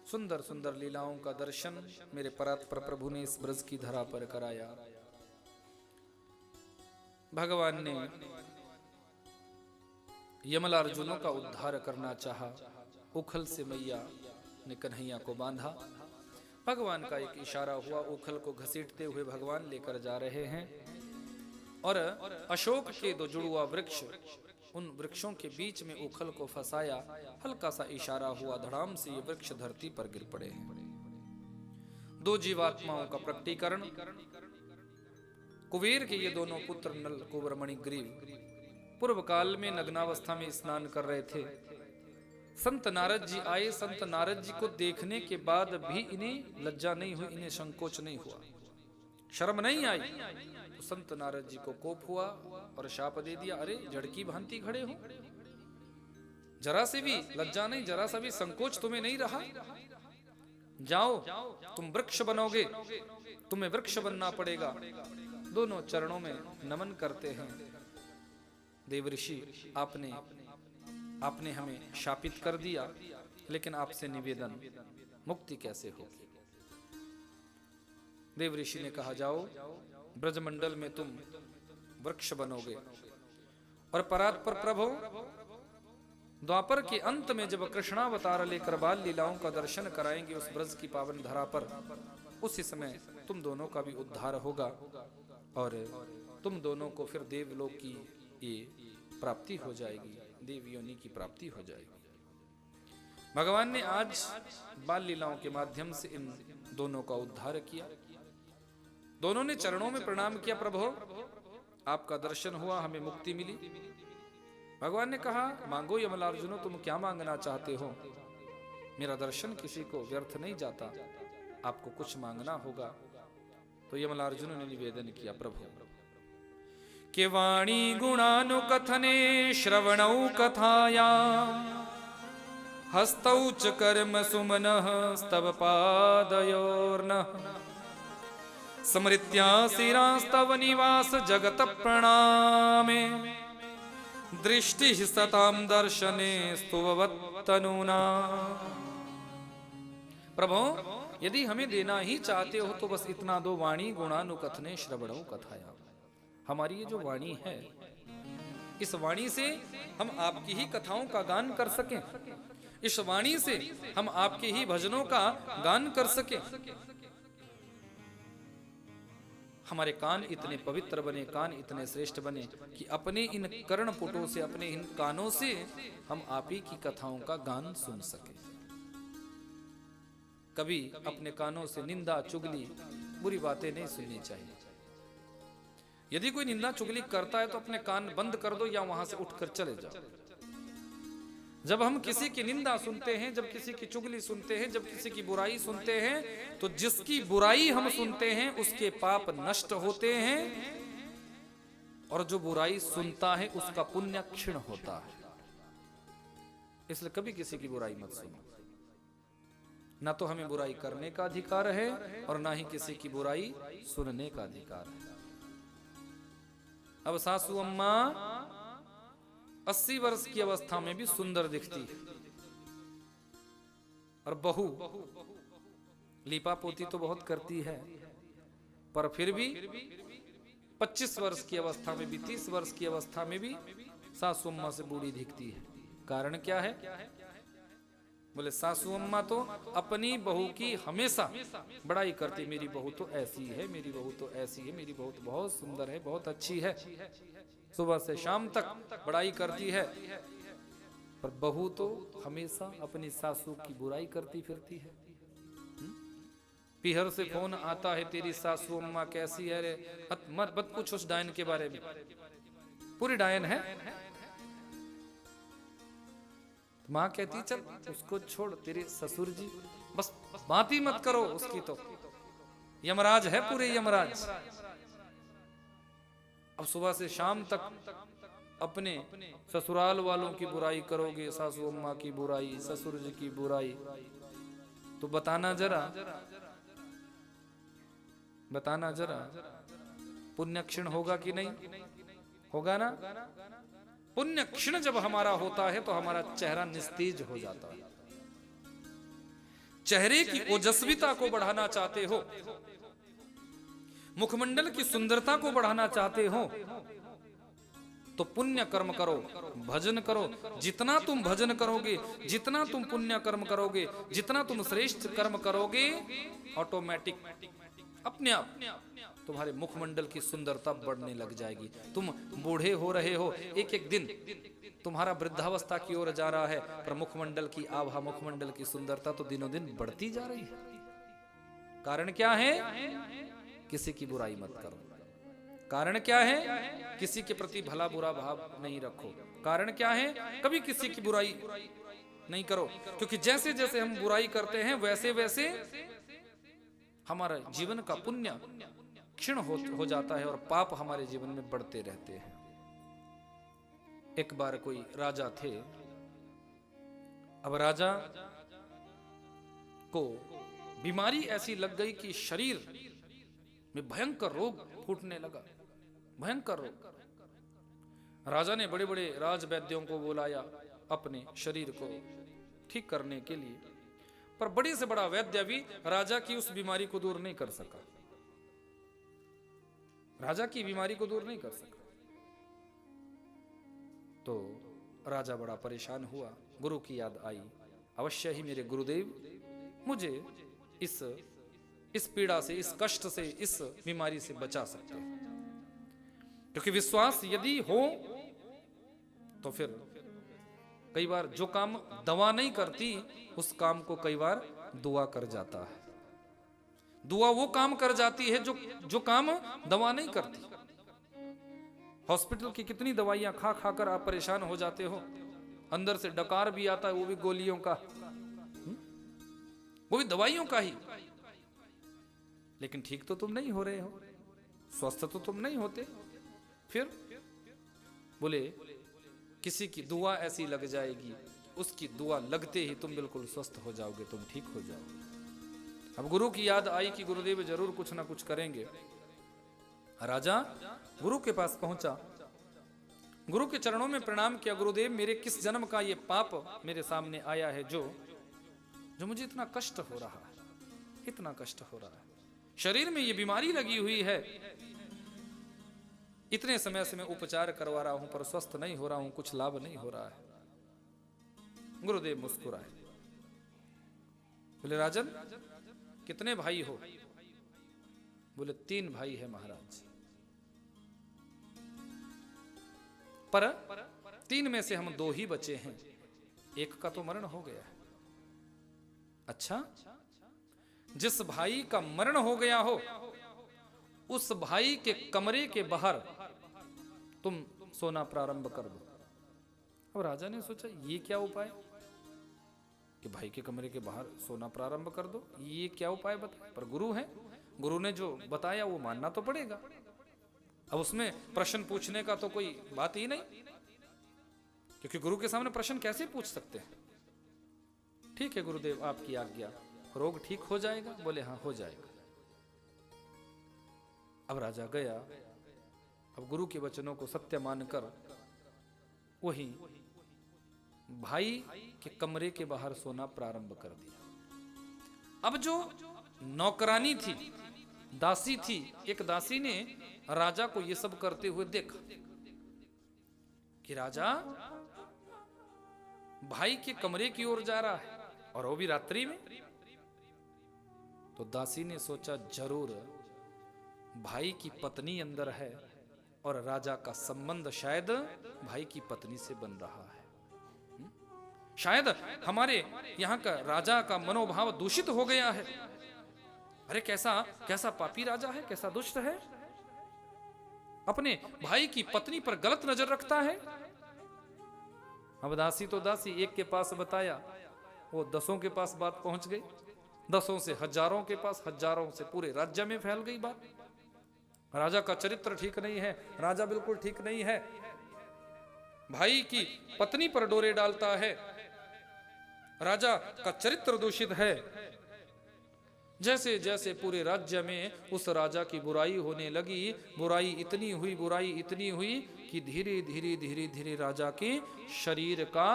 सुंदर सुंदर लीलाओं का दर्शन मेरे परात्पर प्रभु ने इस ब्रज की धरा पर कराया। भगवान ने यमलार्जुनों का उद्धार करना चाहा, उखल से मैया ने कन्हैया को बांधा। भगवान का एक इशारा हुआ, उखल को घसीटते हुए भगवान लेकर जा रहे हैं और अशोक के दो जुड़वा वृक्ष, उन वृक्षों के बीच में उखल को फंसाया। हल्का सा इशारा हुआ, धड़ाम से ये वृक्ष धरती पर गिर पड़े हैं। दो जीवात्माओं का प्रकटीकरण। कुबेर के ये दोनों पुत्र नल कुंवर मणिग्रीव पूर्व काल में नग्नावस्था में स्नान कर रहे थे। संत नारद जी आए, संत नारद जी को देखने के बाद भी इन्हें लज्जा नहीं हुई, इन्हें संकोच नहीं हुआ, शर्म नहीं आई। तो संत नारद जी को कोप हुआ और शाप दे दिया, अरे जड़ की भांति खड़े हो, जरा से भी लज्जा नहीं, जरा सा भी संकोच तुम्हें नहीं रहा, जाओ तुम वृक्ष बनोगे, तुम्हें वृक्ष बनना पड़ेगा। दोनों चरणों में नमन करते हैं। देवऋषि आपने हमें शापित कर दिया, लेकिन आपसे निवेदन, मुक्ति कैसे होगी? देवऋषि ने कहा, जाओ ब्रजमंडल में तुम वृक्ष बनोगे। और परात्पर प्रभु द्वापर के अंत में जब कृष्णावतार लेकर बाल लीलाओं का दर्शन कराएंगे उस ब्रज की पावन धरा पर, उसी समय तुम दोनों का भी उद्धार होगा और तुम दोनों को फिर देवलोक की ये प्राप्ति हो जाएगी, देव योनि की प्राप्ति हो जाएगी। भगवान ने आज बाल लीलाओं के माध्यम से इन दोनों का उद्धार किया। दोनों ने चरणों में प्रणाम किया, प्रभु आपका दर्शन हुआ, हमें मुक्ति मिली। भगवान ने कहा, मांगो यमलार्जुनो, तुम क्या मांगना चाहते हो? मेरा दर्शन किसी को व्यर्थ नहीं जाता, आपको कुछ मांगना होगा। तो यमलार्जुन ने निवेदन किया, प्रभु के वाणी गुणानुकथने श्रवणौ कथायां हस्तौ च कर्म सुमनः स्तव पादयोर्नः स्मृत्या शिरास्तव निवास जगत प्रणामे दृष्टि सतां दर्शने स्तुववत्तनुना। प्रभु यदि हमें देना ही चाहते हो तो बस इतना दो, वाणी गुणानुकथने श्रवणौ कथायां। हमारी ये जो वाणी है, इस वाणी से हम आपकी ही कथाओं का गान कर सकें, इस वाणी से हम आपके ही भजनों का गान कर सकें। हमारे कान इतने पवित्र बने, कान इतने श्रेष्ठ बने कि अपने इन कर्णपुटों से, अपने इन कानों से हम आप ही की कथाओं का गान सुन सके। कभी अपने कानों से निंदा चुगली बुरी बातें नहीं सुननी चाहिए। यदि कोई निंदा चुगली करता है तो अपने कान बंद कर दो या वहां से उठकर चले जाओ। जब हम किसी की निंदा सुनते हैं, जब किसी की चुगली सुनते हैं, जब किसी की बुराई सुनते हैं, तो जिसकी बुराई हम सुनते हैं उसके पाप नष्ट होते हैं और जो बुराई सुनता है उसका पुण्य क्षीण होता है। इसलिए कभी किसी की बुराई मत सुनो। ना तो हमें बुराई करने का अधिकार है और ना ही किसी की बुराई सुनने का अधिकार है। अब सासू अम्मा 80 वर्ष की अवस्था में भी सुंदर दिखती है, और बहू लीपा पोती तो बहुत करती है, पर फिर भी 25 वर्ष की अवस्था में भी, 30 वर्ष की अवस्था में भी सासू अम्मा से बूढ़ी दिखती है। कारण क्या है? बोले सासू अम्मा तो अपनी बहू की हमेशा बड़ाई करती, मेरी बहू तो ऐसी है, मेरी बहू तो ऐसी है, मेरी बहू तो बहुत सुंदर है, बहुत अच्छी है, सुबह से शाम तक बड़ाई करती है। पर बहू तो हमेशा अपनी सासू की बुराई करती फिरती है। पीहर से फोन आता है, तेरी सासू अम्मा कैसी है रे, मत पूछ उस डायन के बारे में, पूरी डायन है। माँ कहती चल उसको छोड़, तेरे ससुर जी बस बात ही मत करो उसकी, तो यमराज है, पूरे यमराज। अब सुबह से शाम तक अपने ससुराल वालों की बुराई करोगे, सासू अम्मा की बुराई, ससुर जी की बुराई, तो बताना जरा पुण्य क्षीण होगा कि नहीं होगा ना? पुण्य क्षीण जब हमारा होता है तो हमारा चेहरा निस्तेज हो जाता है। चेहरे की ओजस्विता को बढ़ाना चाहते हो, मुखमंडल की सुंदरता को बढ़ाना चाहते हो, तो पुण्य कर्म करो, भजन करो। जितना तुम भजन करोगे, जितना तुम पुण्य कर्म करोगे, जितना तुम श्रेष्ठ कर्म करोगे, ऑटोमेटिक अपने आप तुम्हारे मुखमंडल की सुंदरता बढ़ने लग जाएगी। तुम बूढ़े हो रहे हो, एक एक दिन तुम्हारा वृद्धावस्था की ओर जा रहा है, पर मुखमंडल की आभा, मुखमंडल की सुंदरता तो दिनों दिन बढ़ती जा रही है। कारण क्या है? किसी की बुराई मत करो। कारण क्या है? किसी के प्रति भला बुरा भाव नहीं रखो। कारण क्या है? कभी किसी की बुराई नहीं करो, क्योंकि जैसे जैसे हम बुराई करते हैं वैसे वैसे हमारा जीवन का पुण्य क्षीण हो जाता है और पाप हमारे जीवन में बढ़ते रहते हैं। एक बार कोई राजा थे। अब राजा को बीमारी ऐसी लग गई कि शरीर में भयंकर रोग फूटने लगा, भयंकर रोग। राजा ने बड़े बड़े राज वैद्यों को बुलाया अपने शरीर को ठीक करने के लिए, पर बड़ी से बड़ा वैद्य भी राजा की उस बीमारी को दूर नहीं कर सका, राजा की बीमारी को दूर नहीं कर सका। तो राजा बड़ा परेशान हुआ, गुरु की याद आई, अवश्य ही मेरे गुरुदेव मुझे इस पीड़ा से, इस कष्ट से, इस बीमारी से बचा सकते हैं। क्योंकि विश्वास यदि हो तो फिर कई बार जो काम दवा नहीं करती उस काम को कई बार दुआ कर जाता है। दुआ वो काम कर जाती है जो काम दवा नहीं करती। हॉस्पिटल की कितनी दवाइयां खा खा कर आप परेशान हो जाते हो, अंदर से डकार भी आता है, वो भी गोलियों का, वो भी दवाइयों का ही, लेकिन ठीक तो तुम नहीं हो रहे हो, स्वस्थ तो तुम नहीं होते। फिर बोले किसी की दुआ ऐसी लग जाएगी, उसकी दुआ लगते ही तुम बिल्कुल स्वस्थ हो जाओगे, तुम ठीक हो जाओगे। अब गुरु की याद आई कि गुरुदेव जरूर कुछ ना कुछ करेंगे। राजा गुरु के पास पहुंचा, गुरु के चरणों में प्रणाम किया, गुरुदेव मेरे किस जन्म का ये पाप मेरे सामने आया है जो मुझे इतना कष्ट हो रहा है, इतना कष्ट हो रहा है, शरीर में ये बीमारी लगी हुई है, इतने समय से मैं उपचार करवा रहा हूं पर स्वस्थ नहीं हो रहा हूं, कुछ लाभ नहीं हो रहा है। गुरुदेव मुस्कुराए, बोले राजन कितने भाई हो? बोले 3 भाई है महाराज, पर 3 में से हम 2 ही बचे हैं, एक का तो मरण हो गया है। अच्छा, जिस भाई का मरण हो गया हो उस भाई के कमरे के बाहर तुम सोना प्रारंभ कर दो। अब राजा ने सोचा ये क्या उपाय कि भाई के कमरे के बाहर सोना प्रारंभ कर दो, ये क्या उपाय बताए? पर गुरु है, गुरु ने जो बताया वो मानना तो पड़ेगा। अब उसमें प्रश्न पूछने का तो कोई बात ही नहीं, क्योंकि गुरु के सामने प्रश्न कैसे पूछ सकते हैं। ठीक है गुरुदेव आपकी आज्ञा, रोग ठीक हो जाएगा? बोले हाँ हो जाएगा। अब राजा गया, अब गुरु के वचनों को सत्य मानकर वही भाई के कमरे के बाहर सोना प्रारंभ कर दिया। अब जो नौकरानी थी, दासी थी, एक दासी ने राजा को ये सब करते हुए देखा कि राजा भाई के कमरे की ओर जा रहा है और वो भी रात्रि में। तो दासी ने सोचा जरूर भाई की पत्नी अंदर है और राजा का संबंध शायद भाई की पत्नी से बन रहा है। शायद हमारे यहाँ का राजा का मनोभाव दूषित हो गया है। अरे कैसा कैसा पापी राजा है, कैसा दुष्ट है, अपने भाई की पत्नी पर गलत नजर रखता है। अब दासी तो दासी, एक के पास बताया, वो 10 के पास बात पहुंच गई, 10 से हजारों के पास, हजारों से पूरे राज्य में फैल गई बात। राजा का चरित्र ठीक नहीं है, राजा बिल्कुल ठीक नहीं है, भाई की पत्नी पर डोरे डालता है, राजा का चरित्र दूषित है। जैसे जैसे पूरे राज्य में उस राजा की बुराई होने लगी, बुराई इतनी हुई कि धीरे धीरे राजा के शरीर का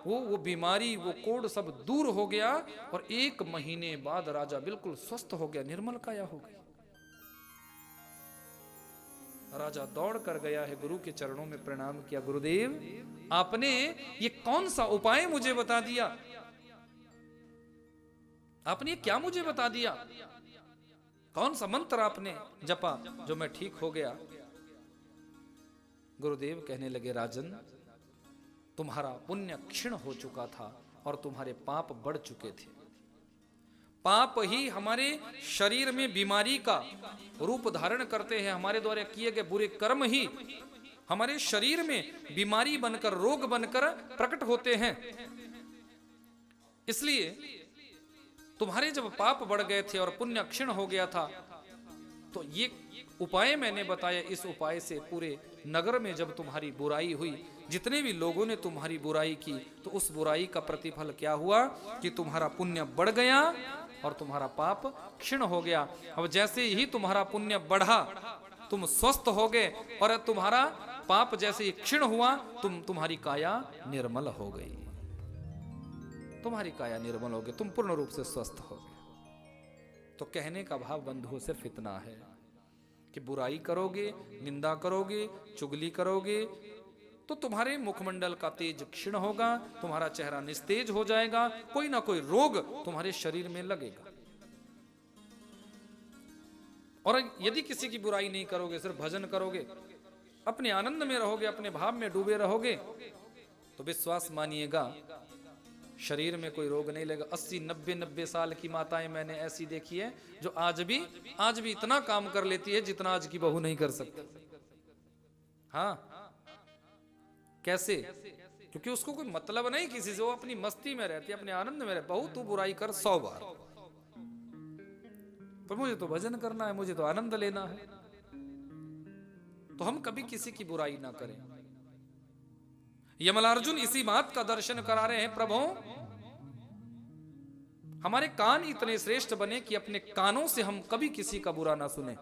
वो बीमारी, वो कोढ़ सब दूर हो गया और 1 महीने बाद राजा बिल्कुल स्वस्थ हो गया, निर्मल काया हो गई। राजा दौड़ कर गया है, गुरु के चरणों में प्रणाम किया, गुरुदेव आपने ये कौन सा उपाय मुझे बता दिया, आपने क्या मुझे बता दिया, कौन सा मंत्र आपने जपा जो मैं ठीक हो गया। गुरुदेव कहने लगे, राजन तुम्हारा पुण्य क्षीण हो चुका था और तुम्हारे पाप बढ़ चुके थे। पाप ही हमारे शरीर में बीमारी का रूप धारण करते हैं, हमारे द्वारा किए गए बुरे कर्म ही हमारे शरीर में बीमारी बनकर, रोग बनकर प्रकट होते हैं। इसलिए तुम्हारे जब पाप बढ़ गए थे और पुण्य क्षीण हो गया था, तो ये उपाय मैंने बताया, इस उपाय से पूरे नगर में जब तुम्हारी बुराई हुई, जितने भी लोगों ने तुम्हारी बुराई की, तो उस बुराई का प्रतिफल क्या हुआ कि तुम्हारा पुण्य बढ़ गया और तुम्हारा पाप क्षीण हो गया। अब जैसे ही तुम्हारा पुण्य बढ़ा, तुम स्वस्थ हो गए और तुम्हारा पाप जैसे ही क्षीण हुआ, तुम्हारी काया निर्मल हो गई, तुम्हारी काया निर्मल हो गई, तुम पूर्ण रूप से स्वस्थ हो गए। तो कहने का भाव बंधुओं सिर्फ इतना है कि बुराई करोगे, निंदा करोगे, चुगली करोगे तो तुम्हारे मुखमंडल का तेज क्षीण होगा, तुम्हारा चेहरा निस्तेज हो जाएगा, कोई ना कोई रोग तुम्हारे शरीर में लगेगा। और यदि किसी की बुराई नहीं करोगे, सिर्फ भजन करोगे, अपने आनंद में रहोगे, अपने भाव में डूबे रहोगे, तो विश्वास मानिएगा शरीर में कोई रोग नहीं लगेगा। 80-90 साल की माताएं मैंने ऐसी देखी है जो आज भी इतना काम कर लेती है जितना आज की बहू नहीं कर सकती। हाँ, कैसे? क्योंकि उसको कोई मतलब नहीं किसी से, वो अपनी मस्ती में रहती है, अपने आनंद में रहती। बहू तू बुराई कर 100 बार, पर मुझे तो भजन करना है, मुझे तो आनंद लेना है। तो हम कभी किसी की बुराई ना करें। यमलार्जुन इसी बात का दर्शन करा रहे हैं, प्रभु हमारे कान इतने श्रेष्ठ बने कि अपने कानों से हम कभी किसी का बुरा ना सुने।